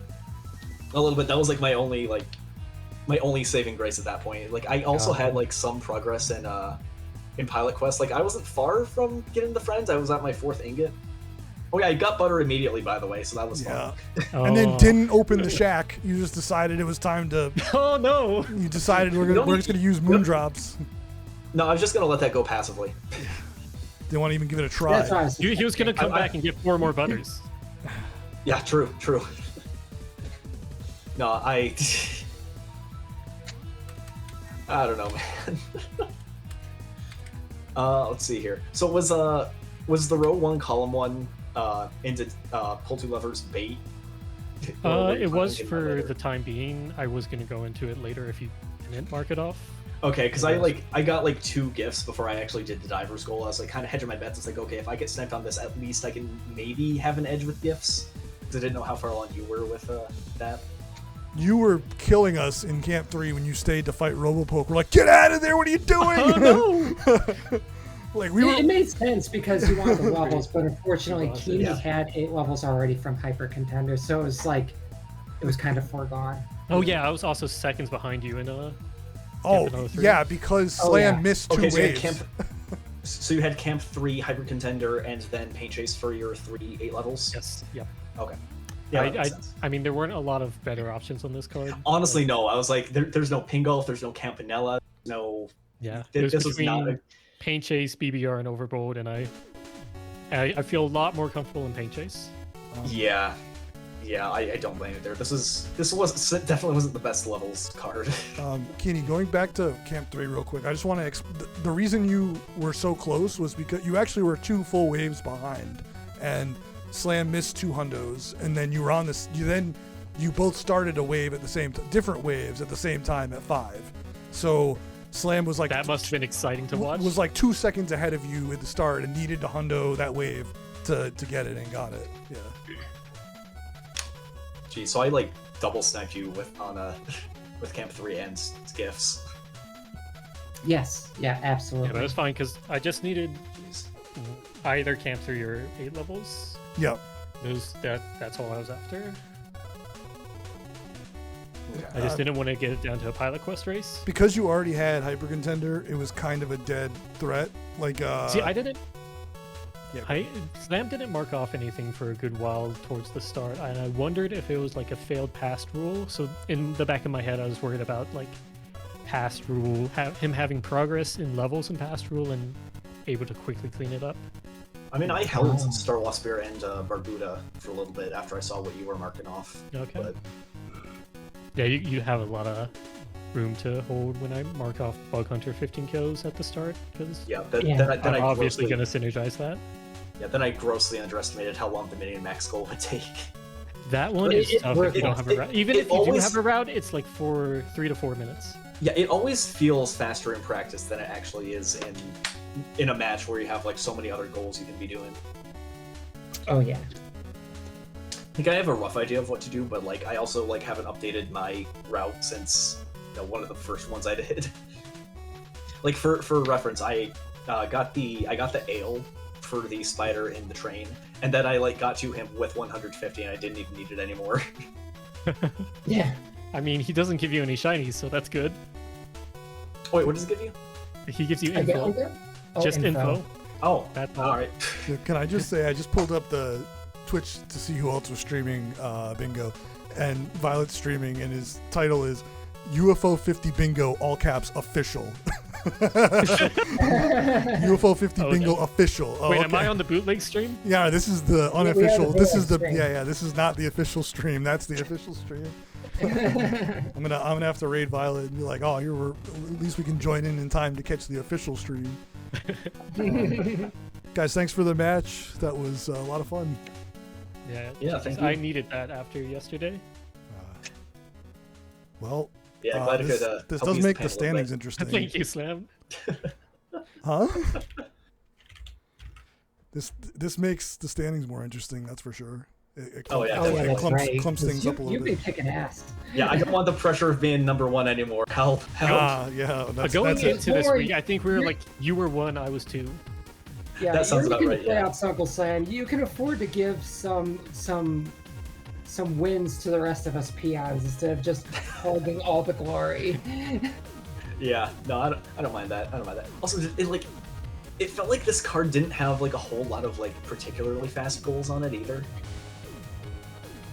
a little bit. That was like my only saving grace at that point. Like I also had like some progress in Pilot Quest. Like I wasn't far from getting the friends. I was at my 4th ingot. Oh yeah, I got butter immediately, by the way, so that was Yeah. fun. And then Oh. didn't open the shack. You just decided it was time to. Oh no! You decided we're just gonna use moondrops. No, I was just gonna let that go passively. Didn't want to even give it a try. That's why I was He was gonna come back and get 4 more butters. Yeah, true. No, I don't know, man. Let's see here. So was the row 1 column 1 into pull 2 levers bait? Or were you It was planning to get that for later? the time being. I was gonna go into it later if you didn't mark it off. Okay, because I got like 2 gifts before I actually did the diver's goal. I was like kind of hedging my bets. It's like, okay, if I get sniped on this, at least I can maybe have an edge with gifts. Because I didn't know how far along you were with that. You were killing us in Camp 3 when you stayed to fight Robopoke. We're like, get out of there! What are you doing? Oh no! Like we were. It made sense because you wanted the levels, but unfortunately, Keeny Yeah. had 8 levels already from Hyper Contender, so it was like, it was kind of foregone. Oh yeah, I was also seconds behind you in Oh another 3. yeah, because Oh, Slam yeah. missed 2 Okay, so you had waves. camp. So you had Camp 3 Hyper Contender and then Paint Chase for your 3 8 levels. Yes. Yep. Okay. Yeah, that makes I sense. mean, there weren't a lot of better options on this card. Honestly, no. I was like, there's no Pingolf, there's no Campanella, no. Yeah. This It was was not between a- Paint Chase, BBR, and Overbold, and I feel a lot more comfortable in Paint Chase. Yeah, I don't blame it there. This was definitely wasn't the best levels card. Keeny, going back to Camp 3 real quick, I just want to. The reason you were so close was because you actually were 2 full waves behind, and Slam missed 2 hundos, and then you were on this. You both started a wave at the same different waves at the same time at 5. So Slam was like That must have been exciting to watch. was like 2 seconds ahead of you at the start and needed to hundo that wave to get it and got it. Yeah. Gee, so I like double sniped you with Camp 3 and gifts. Yes, yeah, Yeah, absolutely. but it was fine because I just needed Jeez. either Camp 3 or 8 levels. Yep. That's all I was after. I Uh, just didn't want to get it down to a pilot quest race. Because you already had Hyper Contender, it was kind of a dead threat. Like See, I didn't. Slam didn't mark off anything for a good while towards the start, and I wondered if it was like a failed past rule. So in the back of my head, I was worried about like past rule, him having progress in levels in past rule and able to quickly clean it up. I mean, I held Star Lost Spear and Barbuda for a little bit after I saw what you were marking off. Okay. But Yeah, you have a lot of room to hold when I mark off Bug Hunter 15 kills at the start, because then I'm I obviously grossly, going to synergize that. yeah, then I grossly underestimated how long the minion max goal would take. That one But is tough if you don't have a route. Even if you do have a route, it's like 3 to 4 minutes. Yeah, it always feels faster in practice than it actually is in a match where you have like so many other goals you can be doing. Oh yeah. I think I have a rough idea of what to do, but like I also like haven't updated my route since one of the first ones I did. Like for reference, I got the ale for the spider in the train, and then I like got to him with 150, and I didn't even need it anymore. Yeah. I mean, he doesn't give you any shinies, so that's good. Oh, wait, what does it give you? He gives you I get info. one there? Oh, Just info. Oh, That's all right. Can I just say, I just pulled up the Twitch to see who else was streaming Bingo, and Violet's streaming, and his title is UFO 50 Bingo, all caps, official. UFO 50 Bingo official. Oh, Wait, okay. am I on the bootleg stream? Yeah, this is the we have unofficial. the This is the bootleg stream. This is not the official stream. That's the official stream. I'm gonna have to raid Violet and be like, oh, at least we can join in time to catch the official stream. Guys, thanks for the match. That was a lot of fun. Yeah, thank you. I needed that after yesterday. Well, Yeah, glad I this, could. this help does ease make pain the a little standings bit. interesting. Thank you, Slam. Huh? This makes the standings more interesting. That's for sure. It Oh, yeah, it that's clumps, right. clumps things up a little You've been bit. kicking ass. Yeah, I don't want the pressure of being number one anymore. Help! Yeah. But That's, going that's it. into this Boy, week, I think we were you're- like, you were 1, I was 2. Yeah, That sounds you're about looking right, to play yeah. out Uncle Sam. You can afford to give some wins to the rest of us peons instead of just holding all the glory. Yeah, no, I don't mind that. I don't mind that. Also, it felt like this card didn't have like a whole lot of like particularly fast goals on it either.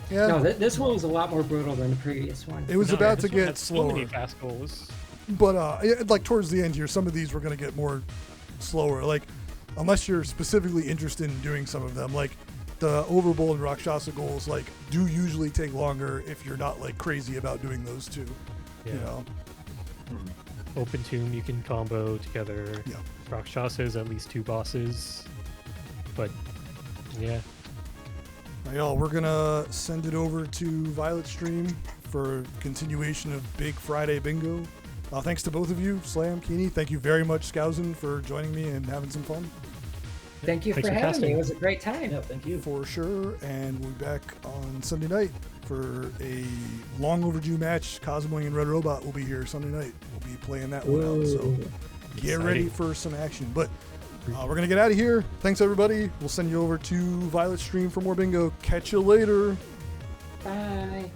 Yeah. No, this one was a lot more brutal than the previous one. It was No, about to this one get had so many slower, fast goals. but like towards the end here, some of these were going to get more slower. Like, unless you're specifically interested in doing some of them, like the Overbowl and Rakshasa goals, like do usually take longer if you're not like crazy about doing those two. Yeah. You know. Open Tomb, you can combo together. Yeah. Rakshasa is at least 2 bosses. But, yeah. All right, y'all, we're gonna send it over to Violet Stream for continuation of Big Friday Bingo. Thanks to both of you, Slam, Keeny. Thank you very much, Scousin, for joining me and having some fun. Thank you Thanks for for having me. casting. It was a great time. Yeah, thank you. For sure, and we'll be back on Sunday night for a long overdue match. Cosmoing and Red Robot will be here Sunday night. We'll be playing that one out, so Ooh. get ready Exciting. for some action. But we're gonna get out of here. Thanks everybody. We'll send you over to Violet Stream for more bingo. Catch you later. Bye.